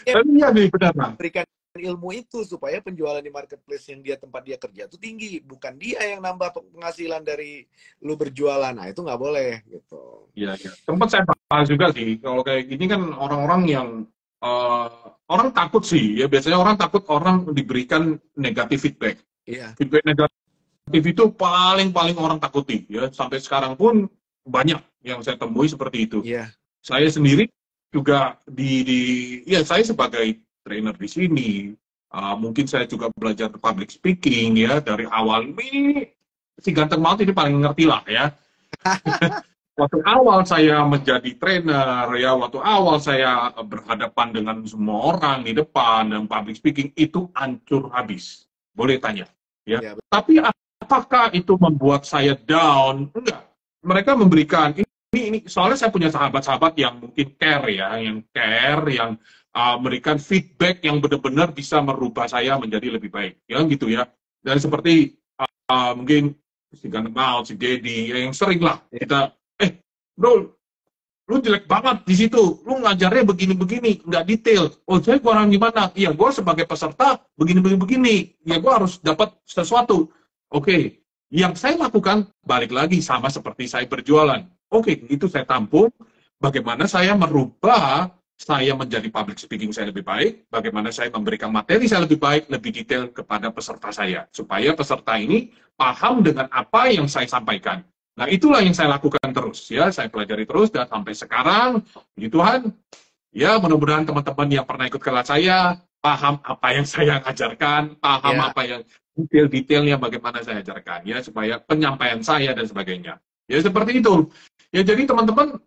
Tapi iya nih benar Bang. Berikan ilmu itu supaya penjualan di marketplace yang tempat dia kerja itu tinggi, bukan dia yang nambah penghasilan dari lu berjualan. Nah itu nggak boleh gitu. Iya. Tempat saya bahas juga sih kalau kayak gini kan orang-orang yang orang takut sih ya, biasanya orang takut orang diberikan negatif feedback. Iya. Feedback negatif itu paling orang takuti ya, sampai sekarang pun banyak yang saya temui seperti itu. Iya. Saya sendiri juga saya sebagai trainer di sini, mungkin saya juga belajar public speaking ya dari awal. Ini si ganteng banget ini paling ngerti lah ya. Waktu awal saya menjadi trainer ya, waktu awal saya berhadapan dengan semua orang di depan dan public speaking itu hancur habis. Boleh tanya ya. Tapi apakah itu membuat saya down? Enggak. Mereka memberikan ini soalnya saya punya sahabat-sahabat yang mungkin care ya, yang memberikan feedback yang benar-benar bisa merubah saya menjadi lebih baik, ya gitu ya. Dan seperti mungkin si Ganteng Maut, si Dedi, yang sering lah kita, bro, lu jelek banget di situ, lu ngajarnya begini-begini, nggak detail. Oh, saya kurang gimana? Iya, gue sebagai peserta begini-begini, ya gue harus dapat sesuatu. Oke, yang saya lakukan balik lagi sama seperti saya berjualan. Oke, itu saya tampung. Bagaimana saya merubah saya menjadi public speaking saya lebih baik, bagaimana saya memberikan materi saya lebih baik, lebih detail kepada peserta saya, supaya peserta ini paham dengan apa yang saya sampaikan. Nah, itulah yang saya lakukan terus, ya. Saya pelajari terus, dan sampai sekarang, puji Tuhan, ya, mudah-mudahan teman-teman yang pernah ikut kelas saya, paham apa yang saya ajarkan, paham Ya, apa yang detail-detailnya bagaimana saya ajarkan, ya, supaya penyampaian saya dan sebagainya. Ya, seperti itu. Ya, jadi teman-teman,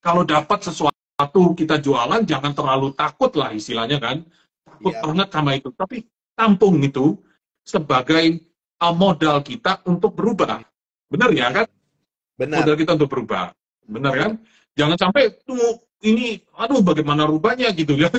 kalau dapat sesuatu kita jualan, jangan terlalu takut lah istilahnya kan. Takut ya, banget sama itu. Tapi tampung itu sebagai modal kita untuk berubah. Benar ya kan? benar. Modal kita untuk berubah. Benar kan? Jangan sampai tuh ini, aduh bagaimana rubahnya gitu ya.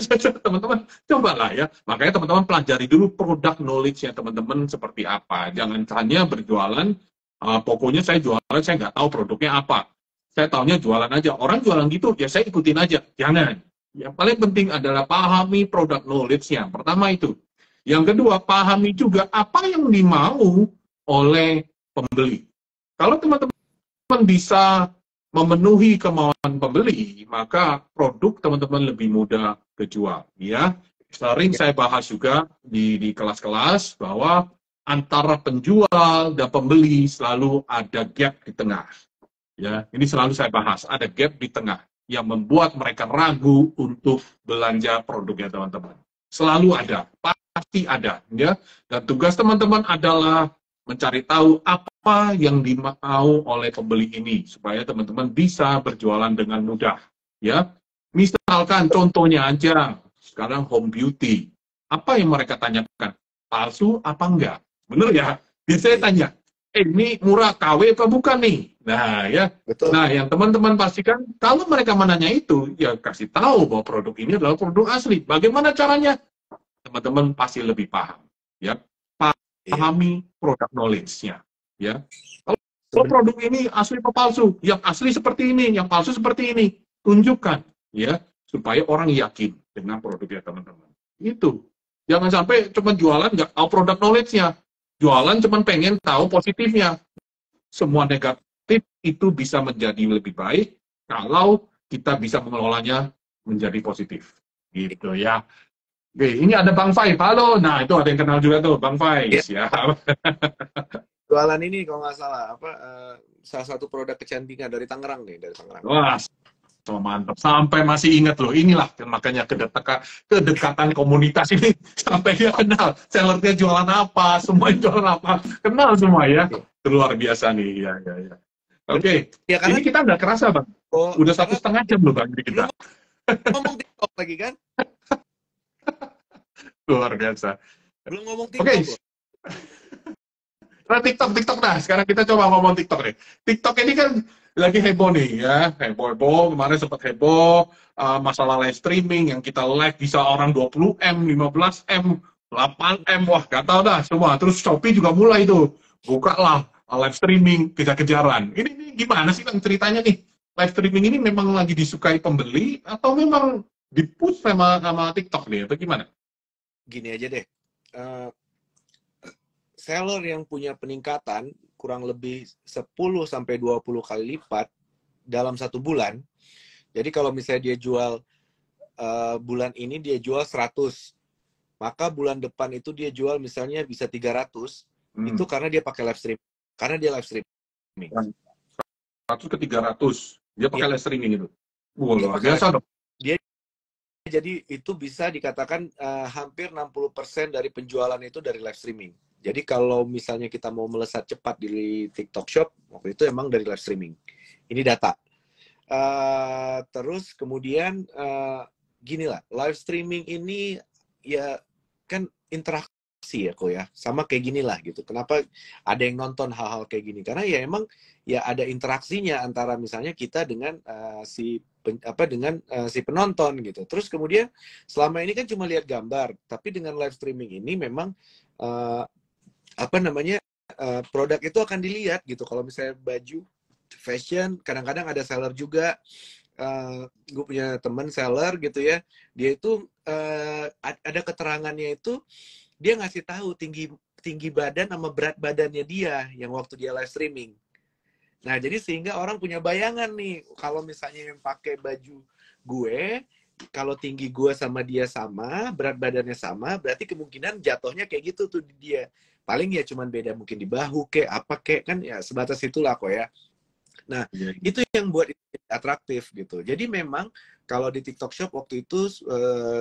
Teman-teman, cobalah ya. Makanya teman-teman pelajari dulu produk knowledge-nya teman-teman seperti apa. Jangan hanya berjualan, pokoknya saya jualan, saya nggak tahu produknya apa. Saya tahunya jualan aja. Orang jualan gitu, ya saya ikutin aja. Jangan. Yang paling penting adalah pahami produk knowledge-nya. Pertama itu. Yang kedua, pahami juga apa yang dimau oleh pembeli. Kalau teman-teman bisa memenuhi kemauan pembeli, maka produk teman-teman lebih mudah kejual. Ya, sering Ya, saya bahas juga di kelas-kelas bahwa antara penjual dan pembeli selalu ada gap di tengah. Ya, ini selalu saya bahas, ada gap di tengah yang membuat mereka ragu untuk belanja produknya teman-teman. Selalu ada, pasti ada, ya. Dan tugas teman-teman adalah mencari tahu apa yang dimau oleh pembeli ini supaya teman-teman bisa berjualan dengan mudah, ya. Misalkan contohnya aja sekarang home beauty, apa yang mereka tanyakan, palsu apa enggak? Bener ya? Biasanya iya, tanya, ini murah KW apa bukan nih? Nah, ya. betul. Nah, yang teman-teman pastikan, kalau mereka menanya itu, ya kasih tahu bahwa produk ini adalah produk asli. Bagaimana caranya? Teman-teman pasti lebih paham. Ya, Iya. pahami produk knowledge-nya. Ya, kalau Sebenarnya produk ini asli atau palsu, yang asli seperti ini, yang palsu seperti ini, tunjukkan, ya, supaya orang yakin dengan produknya teman-teman. Itu. Jangan sampai cuma jualan nggak tahu produk knowledge-nya. Jualan cuma pengen tahu positifnya. Semua negatif itu bisa menjadi lebih baik kalau kita bisa mengelolanya menjadi positif. Gitu ya. Oke, ini ada Bang Faiz. Halo. Nah, itu ada yang kenal juga tuh, Bang ya, Faiz ya. jualan ini kalau nggak salah apa salah satu produk kecantikan dari Tangerang nih, dari Tangerang. Wah, so mantap. Sampai masih ingat loh. Inilah makanya kedekatan komunitas ini sampai dia kenal sellernya jualan apa, semua jualan apa. Kenal semua ya. Luar biasa nih. Ya, ya, ya. Benar. Oke. Ya karena Ini kita nggak kerasa, Bang. Udah karena 1,5 jam loh, Bang, ini kita. belum ngomong TikTok lagi kan? Luar biasa. Belum ngomong Oke. TikTok loh. Nah, TikTok. Nah, sekarang kita coba ngomong TikTok nih. TikTok ini kan lagi heboh nih ya. Heboh. Kemarin sempat heboh masalah live streaming yang kita live bisa orang 20M, 15M, 8M. Wah, gak tau dah semua. Terus Shopee juga mulai tuh. Buka lah live streaming kejar-kejaran. Ini gimana sih Bang ceritanya nih? Live streaming ini memang lagi disukai pembeli atau memang di-push sama TikTok nih? Atau gimana? Gini aja deh. Eh, seller yang punya peningkatan kurang lebih 10 sampai 20 kali lipat dalam satu bulan. Jadi kalau misalnya dia jual bulan ini dia jual 100, maka bulan depan itu dia jual misalnya bisa 300, itu karena dia pakai live stream. Karena dia live streaming. 100 ke 300. Dia pakai Ya, live streaming itu. Wah, dia luar pakai biasa dong. jadi itu bisa dikatakan hampir 60% dari penjualan itu dari live streaming. Jadi kalau misalnya kita mau melesat cepat di TikTok Shop, waktu itu emang dari live streaming. Ini data. Terus kemudian gini lah, live streaming ini ya kan interaksi ya kok ya, sama kayak gini lah gitu. Kenapa ada yang nonton hal-hal kayak gini? Karena ya emang ya ada interaksinya antara misalnya kita dengan si penonton gitu. Terus kemudian selama ini kan cuma lihat gambar, tapi dengan live streaming ini memang produk itu akan dilihat gitu. Kalau misalnya baju fashion, kadang-kadang ada seller juga. Gue punya temen seller gitu ya, dia itu ada keterangannya itu dia ngasih tahu tinggi badan sama berat badannya dia yang waktu dia live streaming. Nah, jadi sehingga orang punya bayangan nih, kalau misalnya yang pakai baju gue, kalau tinggi gue sama dia sama, berat badannya sama, berarti kemungkinan jatuhnya kayak gitu tuh di dia. Paling ya cuman beda mungkin di bahu kek, apa kek, kan ya sebatas itulah kok ya. Nah, itu yang buat atraktif gitu. Jadi memang kalau di TikTok Shop waktu itu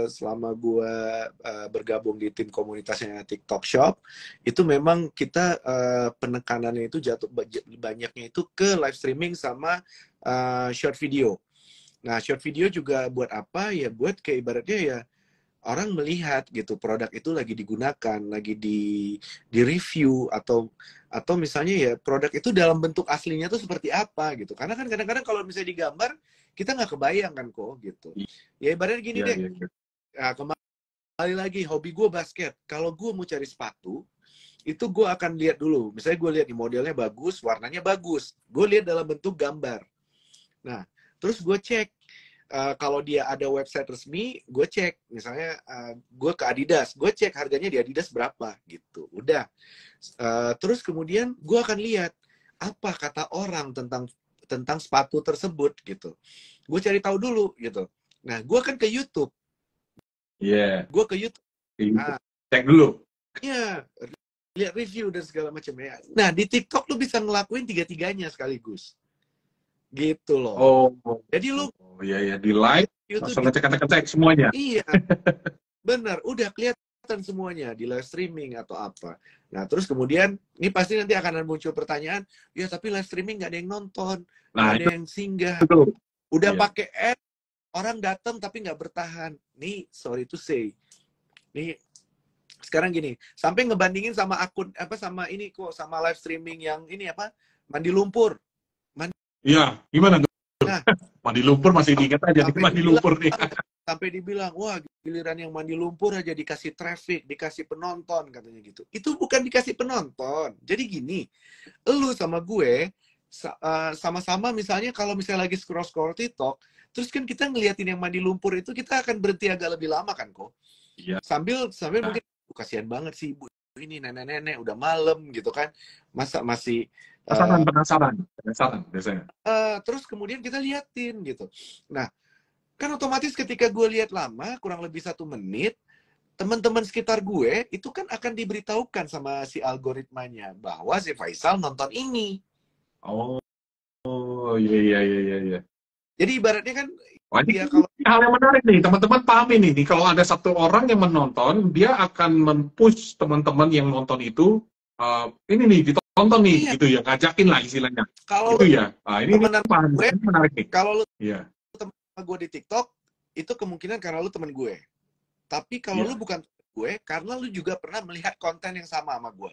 selama gue bergabung di tim komunitasnya TikTok Shop, itu memang kita penekanannya itu jatuh banyaknya itu ke live streaming sama short video. Nah, short video juga buat apa? Ya buat kayak ibaratnya ya orang melihat gitu produk itu lagi digunakan, lagi di review atau misalnya ya produk itu dalam bentuk aslinya tuh seperti apa gitu. Karena kan kadang-kadang kalau misalnya digambar kita nggak kebayang kan kok gitu. Ya ibaratnya gini deh. Nah, kembali lagi hobi gue basket. Kalau gue mau cari sepatu itu gue akan lihat dulu. Misalnya gue lihat di modelnya bagus, warnanya bagus. Gue lihat dalam bentuk gambar. Nah, terus gue cek. Kalau dia ada website resmi, gue cek. Misalnya gue ke Adidas, gue cek harganya di Adidas berapa gitu. Udah. Terus kemudian gue akan lihat apa kata orang tentang sepatu tersebut gitu. Gue cari tahu dulu gitu. Nah, gue akan ke YouTube. Iya. Gue ke YouTube. Cek dulu. Iya. Lihat review dan segala macam ya. Nah, di TikTok lu bisa ngelakuin tiga-tiganya sekaligus. Gitu loh. Oh. Jadi lu iya di live langsung ngecek semuanya. Iya. Benar, udah kelihatan semuanya di live streaming atau apa. Nah, terus kemudian ini pasti nanti akan muncul pertanyaan, ya tapi live streaming nggak ada yang nonton, nggak ada yang singgah. Betul. Udah pakai ad, orang datang tapi nggak bertahan. Nih, sorry to say. Nih, sekarang gini, sampai ngebandingin sama akun sama ini kok, sama live streaming yang ini mandi lumpur. Iya, gimana tuh? Nah, mandi lumpur masih diingat aja di mandi lumpur nih. Sampai dibilang, wah giliran yang mandi lumpur aja dikasih traffic, dikasih penonton katanya gitu. Itu bukan dikasih penonton. Jadi gini, lu sama gue sama-sama misalnya kalau misalnya lagi scroll TikTok, terus kan kita ngeliatin yang mandi lumpur itu kita akan berhenti agak lebih lama kan kok. Iya. Sambil mungkin kasihan banget sih ibu ini nenek-nenek udah malam gitu kan. Masa masih penasaran biasanya. Terus kemudian kita liatin gitu. Nah, kan otomatis ketika gue lihat lama, kurang lebih 1 menit, teman-teman sekitar gue itu kan akan diberitahukan sama si algoritmanya bahwa si Faisal nonton ini. Oh iya. Jadi ibaratnya kan dia kalau hal yang menarik nih, teman-teman paham ini nih, kalau ada satu orang yang menonton, dia akan mempush teman-teman yang nonton itu ini nih ditonton nih gitu ya, ngajakin lah istilahnya. Kalau gitu ya. Ini paham gue, ini menarik nih. Kalau lu teman gue di TikTok, itu kemungkinan karena lu teman gue. Tapi kalau lu bukan gue, karena lu juga pernah melihat konten yang sama sama gue.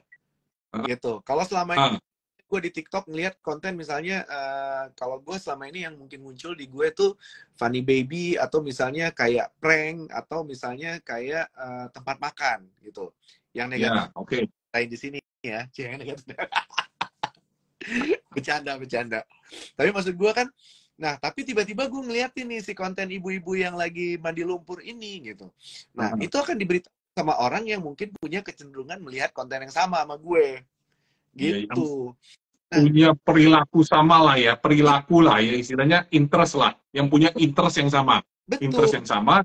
Gitu. Kalau selama ini gue di TikTok ngelihat konten misalnya, kalau gue selama ini yang mungkin muncul di gue tuh funny baby, atau misalnya kayak prank, atau misalnya kayak tempat makan gitu. Yang negatif. Oke. Lain di sini ya, jangan negatif. Bercanda. Tapi maksud gue kan, nah tapi tiba-tiba gue ngeliatin nih si konten ibu-ibu yang lagi mandi lumpur ini gitu. Nah itu akan diberitahu sama orang yang mungkin punya kecenderungan melihat konten yang sama gue. Gitu. Punya perilaku sama lah ya, istilahnya interest lah, yang punya interest yang sama. Betul. Interest yang sama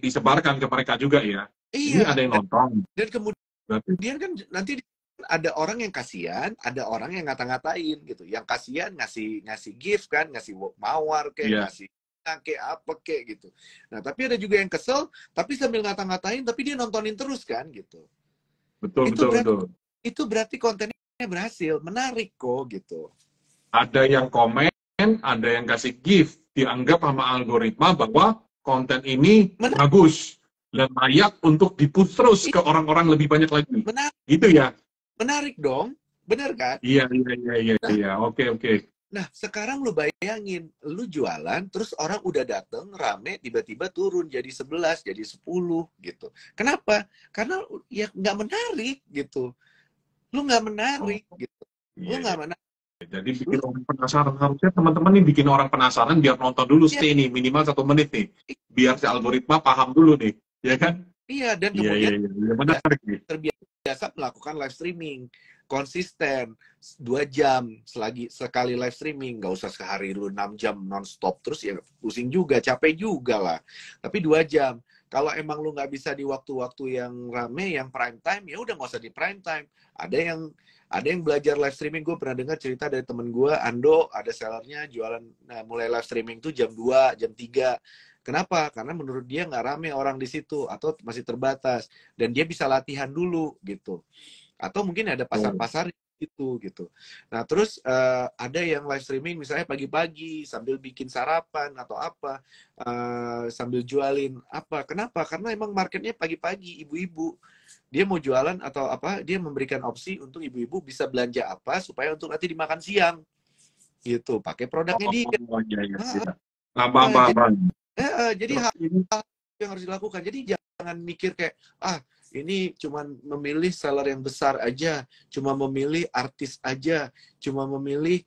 disebarkan ke mereka juga ya. Iya. Ini ada yang nonton. Dan kemudian kan nanti ada orang yang kasihan, ada orang yang ngata-ngatain gitu. Yang kasihan ngasih gift kan, ngasih mawar kayak ngasih kayak apa kayak gitu. Nah, tapi ada juga yang kesel, tapi sambil ngata-ngatain, tapi dia nontonin terus kan gitu. Betul. Itu berarti kontennya berhasil, menarik kok gitu. Ada yang komen, ada yang kasih gift, dianggap sama algoritma bahwa konten ini bagus dan layak untuk dipush terus ke orang-orang lebih banyak lagi. Menarik. Gitu ya? Menarik dong, benar kan? Iya. Oke. Nah, sekarang lu bayangin, lu jualan, terus orang udah dateng, rame, tiba-tiba turun jadi 11, jadi 10 gitu. Kenapa? Karena ya nggak menarik gitu. Lu nggak menarik gitu. Lu nggak menarik. Jadi bikin orang penasaran. Harusnya teman-teman nih bikin orang penasaran biar nonton dulu stay nih, minimal 1 menit nih. Biar si algoritma paham dulu nih. Ya kan? Iya, dan kemudian menarik nih. terbiasa melakukan live streaming. konsisten 2 jam sekali live streaming, nggak usah sehari lu 6 jam nonstop terus ya pusing juga, capek juga lah. Tapi 2 jam. Kalau emang lu nggak bisa di waktu-waktu yang rame, yang prime time, ya udah nggak usah di prime time. Ada yang belajar live streaming. Gue pernah dengar cerita dari temen gue, Ando, ada sellernya jualan, mulai live streaming tuh jam 2, jam 3. Kenapa? Karena menurut dia nggak rame orang di situ atau masih terbatas dan dia bisa latihan dulu gitu. Atau mungkin ada pasar-pasar gitu. Nah, terus ada yang live streaming misalnya pagi-pagi sambil bikin sarapan atau apa, sambil jualin apa. Kenapa? Karena emang marketnya pagi-pagi, ibu-ibu. Dia mau jualan atau apa, dia memberikan opsi untuk ibu-ibu bisa belanja apa supaya untuk nanti dimakan siang. Gitu, pakai produknya dia. Jadi hal yang harus dilakukan. Jadi jangan mikir kayak, ini cuma memilih seller yang besar aja, cuma memilih artis aja, cuma memilih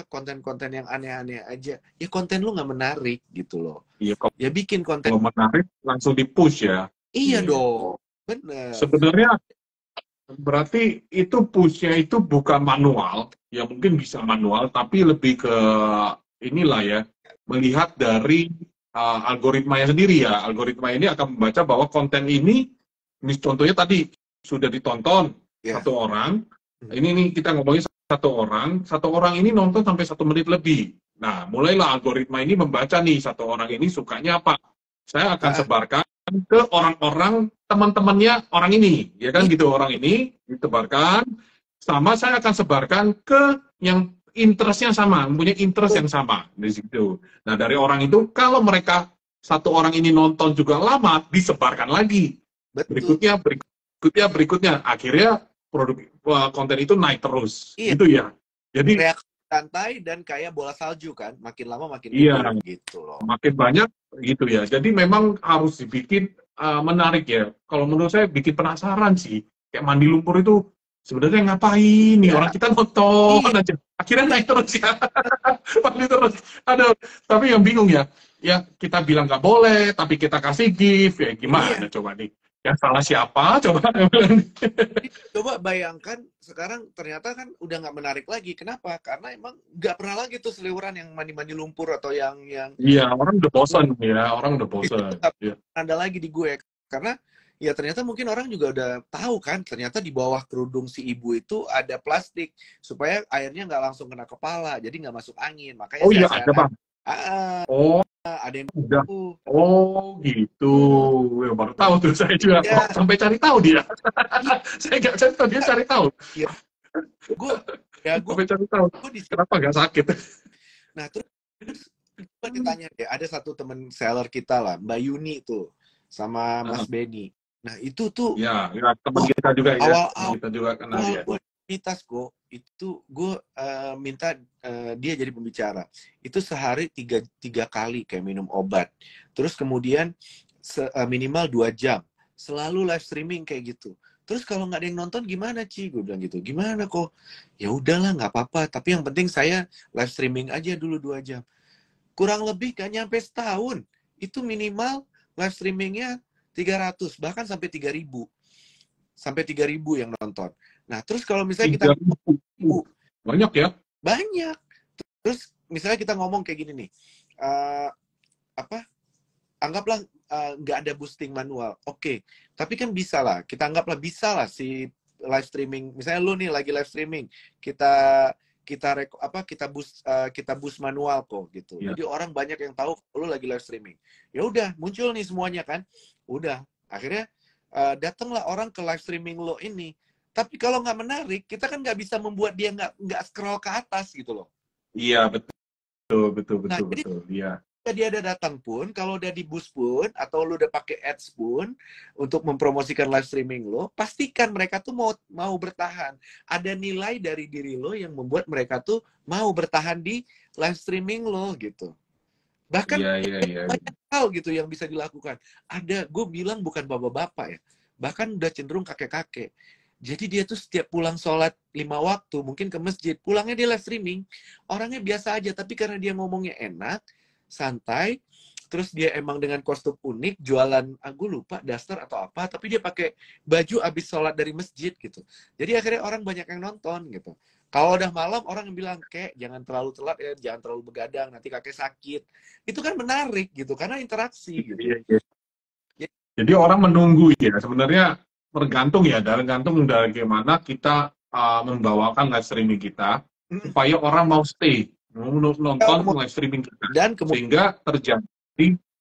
konten-konten yang aneh-aneh aja. Ya konten lu nggak menarik gitu loh. Iya, ya bikin konten kalau menarik langsung di-push ya. Iya dong, bener. Sebenarnya berarti itu push-nya itu bukan manual, ya mungkin bisa manual, tapi lebih ke inilah ya, melihat dari algoritmanya sendiri ya. Algoritma ini akan membaca bahwa konten ini, contohnya tadi sudah ditonton satu orang, ini kita ngomongin satu orang ini nonton sampai 1 menit lebih. Nah, mulailah algoritma ini membaca nih, satu orang ini sukanya apa. Saya akan sebarkan ke orang-orang teman-temannya orang ini, ya kan gitu, orang ini ditebarkan, sama saya akan sebarkan ke yang interest-nya sama, mempunyai interest yang sama di situ. Nah, dari orang itu, kalau mereka satu orang ini nonton juga lama, disebarkan lagi. Berikutnya. Akhirnya produk konten itu naik terus. Gitu ya. Jadi reaksi santai dan kayak bola salju kan, makin lama makin gitu loh. Makin banyak gitu ya. Jadi memang harus dibikin menarik ya. Kalau menurut saya bikin penasaran sih. Kayak mandi lumpur itu sebenarnya ngapain nih, orang kita nonton aja, akhirnya naik terus ya. Mandi terus. Aduh, tapi yang bingung ya kita bilang nggak boleh, tapi kita kasih gift, ya gimana coba nih, yang salah siapa coba. Coba bayangkan sekarang ternyata kan udah nggak menarik lagi. Kenapa? Karena emang nggak pernah lagi tuh seliweran yang mandi-mandi lumpur atau yang iya, orang udah bosan ya, orang udah bosan. Ada lagi di gue karena ya ternyata mungkin orang juga udah tahu kan, ternyata di bawah kerudung si ibu itu ada plastik supaya airnya nggak langsung kena kepala, jadi nggak masuk angin. Makanya ada Bang. Ada yang udah. Gitu. Ya, baru tahu tuh saya juga. Sampai cari tahu dia. Saya nggak cari tahu, dia cari tahu. Gue sampai cari tahu. Kenapa nggak sakit? Nah, terus ditanya deh, ada satu temen seller kita lah, Mbak Yuni tuh, sama Mas Benny. Nah, itu tuh ya teman kita juga ya. Awal kita juga kenal ya. Itu gue minta dia jadi pembicara. Itu sehari 3 kali kayak minum obat. Terus kemudian minimal 2 jam. Selalu live streaming kayak gitu. Terus kalau nggak ada yang nonton gimana, Ci? Gue bilang gitu. Gimana kok? Ya udahlah, nggak apa-apa. Tapi yang penting saya live streaming aja dulu 2 jam. Kurang lebih gak nyampe setahun. Itu minimal live streamingnya 300, bahkan sampai 3.000. Sampai 3.000 yang nonton. Nah, terus kalau misalnya kita banyak ya? Banyak. Terus misalnya kita ngomong kayak gini nih. Anggaplah nggak ada boosting manual. Oke. Tapi kan bisa lah. Kita anggaplah bisa lah si live streaming. Misalnya lu nih lagi live streaming, kita boost manual kok gitu. Jadi orang banyak yang tahu lu lagi live streaming. Ya udah, muncul nih semuanya kan. Udah. Akhirnya datanglah orang ke live streaming lo ini. Tapi kalau nggak menarik, kita kan nggak bisa membuat dia nggak scroll ke atas gitu loh. Iya, betul. Nah, jadi iya. Dia ada datang pun, kalau udah di boost pun, atau lu udah pakai ads pun untuk mempromosikan live streaming lo, pastikan mereka tuh mau bertahan. Ada nilai dari diri lo yang membuat mereka tuh mau bertahan di live streaming lo gitu. Bahkan banyak hal gitu yang bisa dilakukan. Ada, gue bilang bukan bapak-bapak ya, bahkan udah cenderung kakek-kakek. Jadi dia tuh setiap pulang sholat 5 waktu, mungkin ke masjid, pulangnya dia live streaming. Orangnya biasa aja, tapi karena dia ngomongnya enak, santai, terus dia emang dengan kostum unik, jualan, gue lupa daster atau apa, tapi dia pakai baju abis sholat dari masjid gitu. Jadi akhirnya orang banyak yang nonton gitu. Kalau udah malam orang bilang, kayak jangan terlalu telat ya, jangan terlalu begadang, nanti kakek sakit. Itu kan menarik gitu, karena interaksi gitu. Iya, iya. Jadi orang menunggu ya, sebenarnya tergantung dari gimana kita membawakan live streaming kita, supaya orang mau stay, nonton live streaming kita. Dan sehingga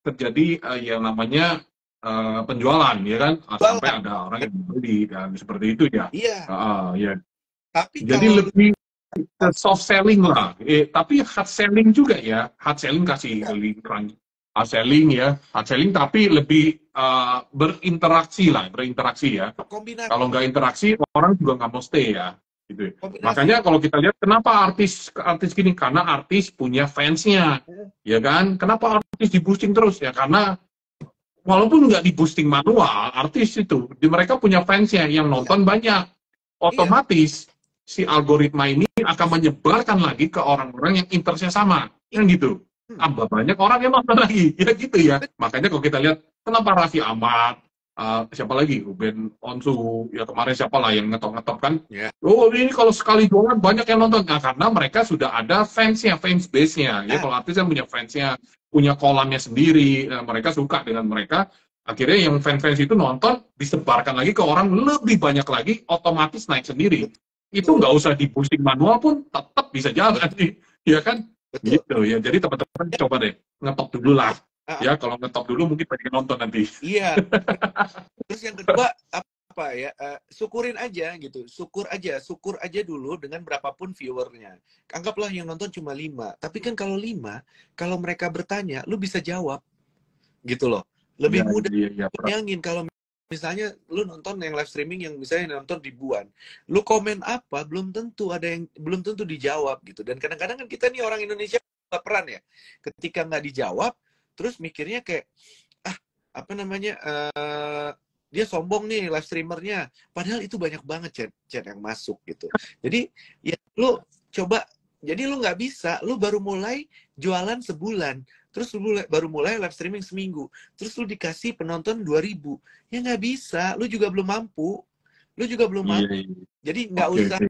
terjadi yang namanya penjualan, ya kan? Sampai ada orang yang beli dan seperti itu ya. Iya. Ya. Tapi jadi lebih soft selling lah, tapi hard selling juga ya. Hard selling kasih hard selling ya, hard selling tapi lebih berinteraksi ya. Kombinasi. Kalau nggak interaksi orang juga nggak mau stay ya. Gitu. Makanya kalau kita lihat kenapa artis gini, karena artis punya fansnya, ya kan? Kenapa artis di boosting terus ya? Karena walaupun nggak di boosting manual, artis itu mereka punya fansnya yang nonton banyak, otomatis si algoritma ini akan menyebarkan lagi ke orang-orang yang interestnya sama, kan gitu. Tambah banyak orang yang nonton lagi, ya gitu ya. Makanya kalau kita lihat kenapa Raffi Ahmad, siapa lagi, Ruben Onsu, ya kemarin siapa lah yang ngetop kan, oh ini kalau sekali doang banyak yang nonton, nah karena mereka sudah ada fansnya, fans base-nya, ya kalau artis yang punya fansnya, punya kolamnya sendiri, mereka suka dengan mereka, akhirnya yang fans-fans itu nonton, disebarkan lagi ke orang lebih banyak lagi, otomatis naik sendiri, itu nggak usah di boosting manual pun tetap bisa jalan, ya kan, gitu ya, jadi teman-teman coba deh, ngetop dulu lah. Ya, kalau ngetop dulu mungkin banyak nonton nanti. Iya. Terus yang kedua apa ya? Syukurin aja gitu. Syukur aja dulu dengan berapapun viewernya. Anggaplah yang nonton cuma 5. Tapi kan kalau 5, kalau mereka bertanya, lu bisa jawab. Gitu loh. Lebih mudah bayangin kalau misalnya lu nonton yang live streaming yang misalnya nonton ribuan. Lu komen apa, belum tentu dijawab gitu. Dan kadang-kadang kan kita nih orang Indonesia baperan ya. Ketika nggak dijawab, terus mikirnya kayak, dia sombong nih live streamernya. Padahal itu banyak banget chat yang masuk gitu. Jadi, ya lu coba, jadi lu nggak bisa, lu baru mulai jualan sebulan. Terus lu baru mulai live streaming seminggu. Terus lu dikasih penonton 2.000. Ya nggak bisa, lu juga belum mampu. Jadi nggak usah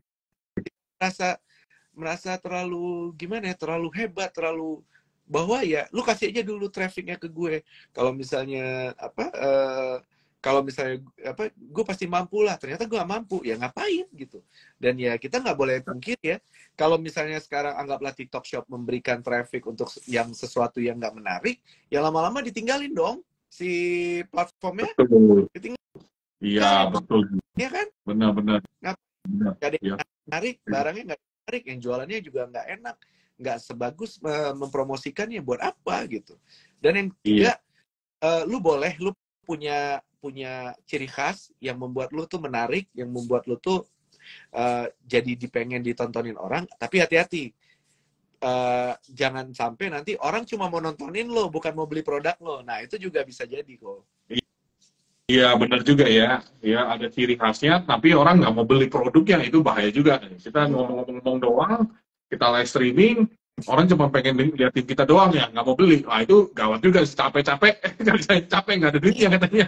merasa terlalu, gimana ya, terlalu hebat, terlalu bahwa ya lu kasih aja dulu trafficnya ke gue. Kalau misalnya gue pasti mampu lah, ternyata gue gak mampu, ya ngapain gitu. Dan ya kita nggak boleh pungkir ya, kalau misalnya sekarang anggaplah TikTok Shop memberikan traffic untuk yang sesuatu yang nggak menarik, ya lama-lama ditinggalin dong si platformnya. Iya betul. Iya kan? Benar-benar. Nggak ada yang menarik, barangnya nggak menarik, yang jualannya juga nggak enak, nggak sebagus mempromosikannya, buat apa gitu. Dan yang ketiga, lu punya ciri khas yang membuat lu tuh menarik, yang membuat lu tuh jadi dipengen ditontonin orang. Tapi hati-hati, jangan sampai nanti orang cuma mau nontonin lo, bukan mau beli produk lo. Nah itu juga bisa jadi kok. Iya benar juga ya. Ya ada ciri khasnya, tapi orang nggak mau beli produknya, itu bahaya juga. Kita ngomong-ngomong doang, kita live streaming, orang cuma pengen liatin kita doang ya, nggak mau beli. Wah itu gawat juga, capek-capek nggak ada duitnya katanya.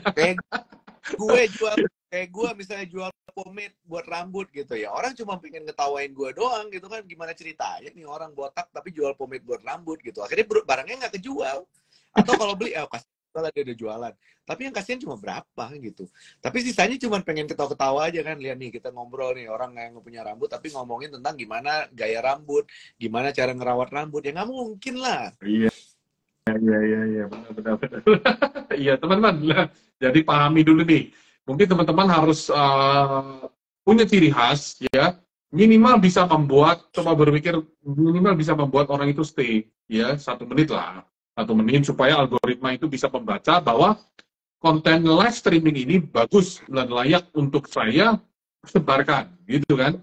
Kayak gue misalnya jual pomade buat rambut gitu ya, orang cuma pengen ngetawain gue doang gitu kan, gimana ceritanya nih orang botak tapi jual pomade buat rambut gitu, akhirnya barangnya nggak kejual. Atau kalau beli, kasih kalau dia udah jualan, tapi yang kasihan cuma berapa gitu, tapi sisanya cuma pengen ketawa-ketawa aja kan. Lihat nih, kita ngobrol nih, orang yang punya rambut tapi ngomongin tentang gimana gaya rambut, gimana cara ngerawat rambut, ya nggak mungkin lah. Iya benar. Iya teman-teman, jadi pahami dulu nih, mungkin teman-teman harus punya ciri khas ya, minimal bisa membuat, coba berpikir, minimal bisa membuat orang itu stay ya 1 menit lah, 1 menit, supaya algoritma itu bisa membaca bahwa konten live streaming ini bagus dan layak untuk saya sebarkan, gitu kan.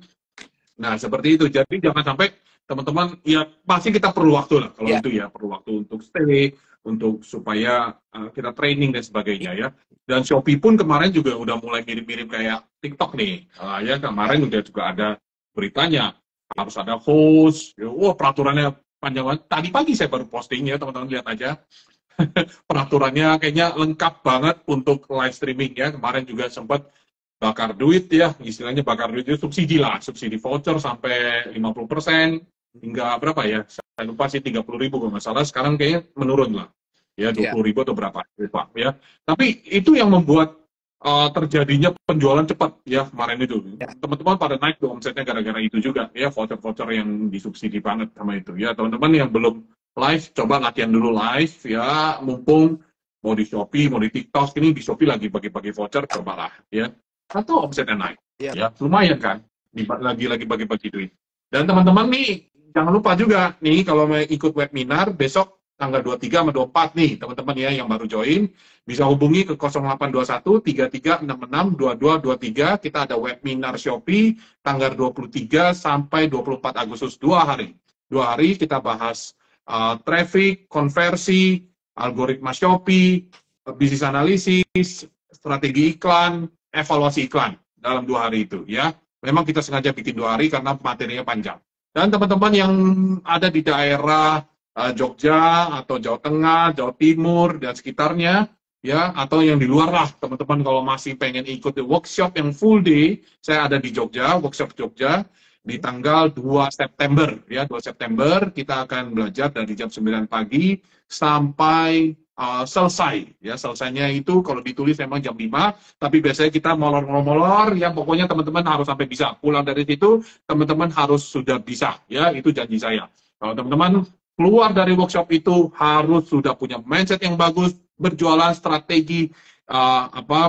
Nah, seperti itu. Jadi jangan sampai teman-teman, ya pasti kita perlu waktu lah, kalau itu ya, perlu waktu untuk stay, untuk supaya kita training dan sebagainya ya. Dan Shopee pun kemarin juga udah mulai mirip-mirip kayak TikTok nih. Ya kemarin udah juga ada beritanya, harus ada host, peraturannya panjang banget. Tadi pagi saya baru posting ya, teman-teman lihat aja. peraturannya kayaknya lengkap banget untuk live streaming ya. Kemarin juga sempat bakar duit ya, istilahnya bakar duit itu subsidi lah, subsidi voucher sampai 50% hingga berapa ya? Saya lupa sih 30.000 kalau nggak salah. Sekarang kayaknya menurun lah, ya Iya. 20.000 atau berapa, lupa ya. Tapi itu yang membuat terjadinya penjualan cepat ya kemarin itu. Ya. Teman-teman pada naik tuh omsetnya gara-gara itu juga ya, voucher-voucher yang disubsidi banget sama itu ya. Teman-teman yang belum live, coba latihan dulu live ya, mumpung mau di Shopee, mau di TikTok, ini di Shopee lagi bagi-bagi voucher, cobalah ya. Atau omsetnya naik, Iya. ya lumayan kan, lagi-lagi bagi-bagi duit. Dan teman-teman nih, jangan lupa juga nih kalau mau ikut webinar besok tanggal 23 sama 24 nih, teman-teman ya yang baru join, bisa hubungi ke 0821 3366 2223. Kita ada webinar Shopee tanggal 23 sampai 24 Agustus, 2 hari. 2 hari kita bahas traffic, konversi, algoritma Shopee, bisnis analisis, strategi iklan, evaluasi iklan dalam 2 hari itu ya. Memang kita sengaja bikin 2 hari karena materinya panjang. Dan teman-teman yang ada di daerah Jogja atau Jawa Tengah, Jawa Timur dan sekitarnya ya, atau yang di luar lah, teman-teman kalau masih pengen ikut the workshop yang full day, saya ada di Jogja, workshop Jogja di tanggal 2 September ya, 2 September kita akan belajar dari jam 9 pagi sampai selesai ya. Selesainya itu kalau ditulis memang jam 5, tapi biasanya kita molor-molor ya, pokoknya teman-teman harus sampai bisa pulang dari situ, teman-teman harus sudah bisa ya, itu janji saya. Kalau teman-teman keluar dari workshop itu harus sudah punya mindset yang bagus, berjualan strategi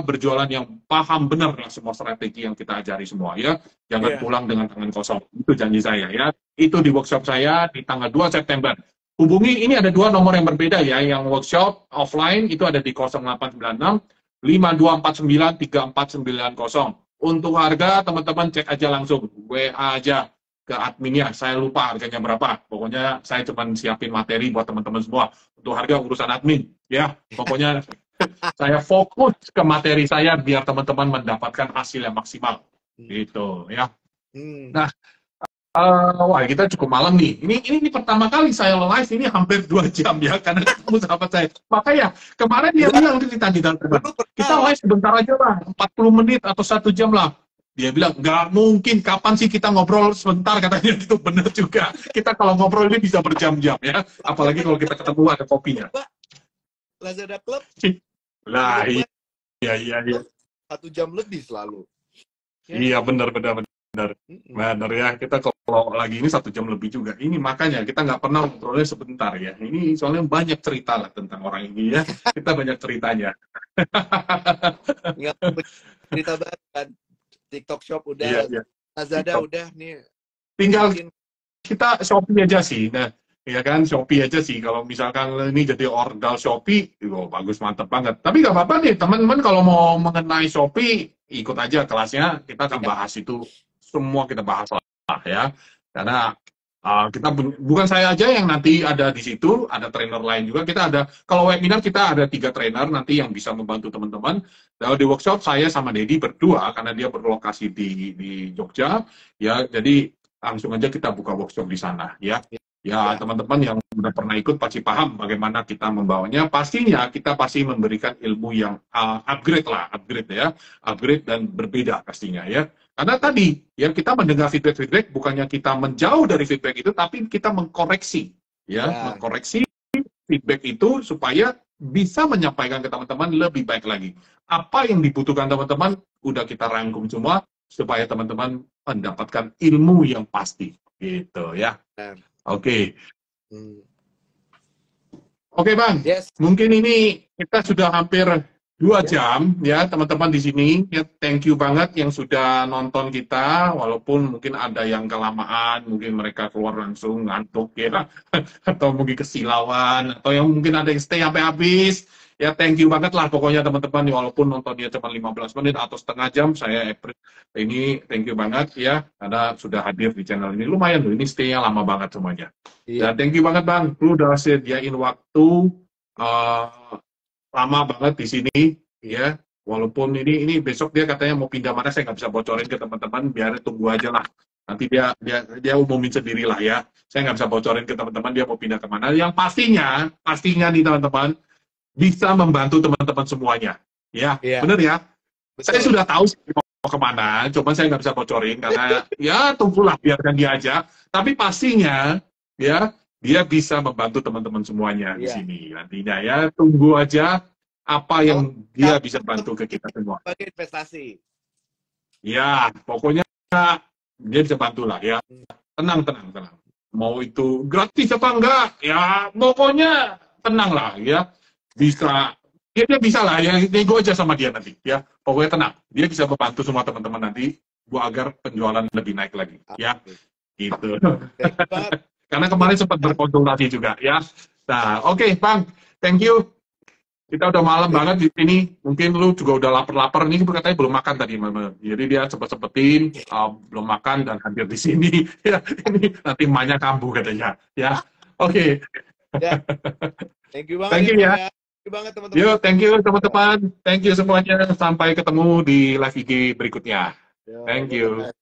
berjualan yang paham benar lah semua strategi yang kita ajari semua ya. Jangan pulang dengan tangan kosong. Itu janji saya ya. Itu di workshop saya di tanggal 2 September. Hubungi, ini ada 2 nomor yang berbeda ya. Yang workshop offline itu ada di 0896 5249 3490. Untuk harga teman-teman cek aja langsung, WA aja ke adminnya, saya lupa harganya berapa. Pokoknya saya cuma siapin materi buat teman-teman semua. Untuk harga urusan admin, ya. Pokoknya saya fokus ke materi saya biar teman-teman mendapatkan hasil yang maksimal. Gitu, ya. Nah, wah kita cukup malam nih. Ini pertama kali saya live ini hampir 2 jam ya, karena ketemu sahabat saya. Makanya kemarin dia bilang tadi kita live sebentar aja lah, 40 menit atau 1 jam lah. Dia bilang, nggak mungkin, kapan sih kita ngobrol sebentar, katanya. Itu benar juga. Kita kalau ngobrol ini bisa berjam-jam ya. Apalagi kalau kita ketemu ada kopinya. Lazada Club. Lah, iya. 1 jam lebih selalu. Iya, benar ya. Kita kalau lagi ini 1 jam lebih juga. Ini makanya kita nggak pernah ngobrolnya sebentar ya. Ini soalnya banyak cerita lah tentang orang ini ya. Kita banyak ceritanya. Nggak cerita banget kan. TikTok Shop udah, iya. Lazada TikTok. udah nih. Tinggal kita Shopee aja sih. Nah, ya kan Shopee aja sih. Kalau misalkan ini jadi ordal Shopee, bagus, mantep banget. Tapi nggak apa-apa nih, teman-teman kalau mau mengenai Shopee, ikut aja kelasnya. Kita akan bahas itu semua, kita bahas lah ya. Karena kita bukan saya aja yang nanti ada di situ, ada trainer lain juga. Kita ada, kalau webinar kita ada 3 trainer nanti yang bisa membantu teman-teman. Kalau di workshop saya sama Dedi berdua karena dia berlokasi di Jogja ya, jadi langsung aja kita buka workshop di sana ya. Ya, teman-teman yang sudah pernah ikut pasti paham bagaimana kita membawanya. Pastinya kita pasti memberikan ilmu yang upgrade dan berbeda pastinya ya. Karena tadi ya kita mendengar feedback bukannya kita menjauh dari feedback itu, tapi kita mengkoreksi ya. Mengkoreksi feedback itu supaya bisa menyampaikan ke teman-teman lebih baik lagi. Apa yang dibutuhkan teman-teman udah kita rangkum semua supaya teman-teman mendapatkan ilmu yang pasti gitu ya. Oke. Oke, Bang. Yes. Mungkin ini kita sudah hampir 2 jam ya, teman-teman di sini. Ya, thank you banget yang sudah nonton kita, walaupun mungkin ada yang kelamaan, mungkin mereka keluar langsung ngantuk ya, atau mungkin kesilauan, atau yang mungkin ada yang stay sampai habis. Ya, thank you banget lah pokoknya teman-teman, walaupun nontonnya cuma 15 menit atau setengah jam, saya ini thank you banget ya, karena sudah hadir di channel ini. Lumayan loh, ini stay-nya lama banget semuanya. Dan thank you banget Bang, lu udah sediain waktu lama banget di sini ya, walaupun ini besok dia katanya mau pindah mana, saya nggak bisa bocorin ke teman-teman, biar tunggu aja lah, nanti dia umumin sendiri lah ya, saya nggak bisa bocorin ke teman-teman dia mau pindah kemana. Yang pastinya nih teman-teman, bisa membantu teman-teman semuanya. Ya, Iya, benar ya. Saya betul. sudah tahu sih mau kemana, cuma saya nggak bisa bocorin karena ya tunggulah biarkan dia aja. Tapi pastinya ya dia bisa membantu teman-teman semuanya di Iya. sini nantinya ya. Tunggu aja apa Kalau yang dia bisa bantu ke kita semua. sebagai investasi. Ya, pokoknya dia bisa bantu lah ya. Tenang, tenang, tenang. Mau itu gratis apa enggak, ya pokoknya tenang lah ya. Bisa, dia bisa lah ya, nego aja sama dia nanti ya. Pokoknya tenang, dia bisa membantu semua teman-teman nanti agar penjualan lebih naik lagi ya. Gitu. Thank you banget. Karena kemarin sempat berkonsultasi juga ya. Nah, oke, Bang, thank you. Kita udah malam banget di sini. Mungkin lu juga udah lapar-lapar nih, katanya belum makan tadi, Mama. Jadi dia sempetin belum makan dan hadir di sini. Ya, ini nanti emaknya kambuh katanya. Ya, oke. Ya, thank you banget Thank you ya, Bang, ya. ya. Thank you banget teman-teman. Yuk, thank you teman-teman. Thank you semuanya. Sampai ketemu di live IG berikutnya. Yo, Thank bye-bye. you.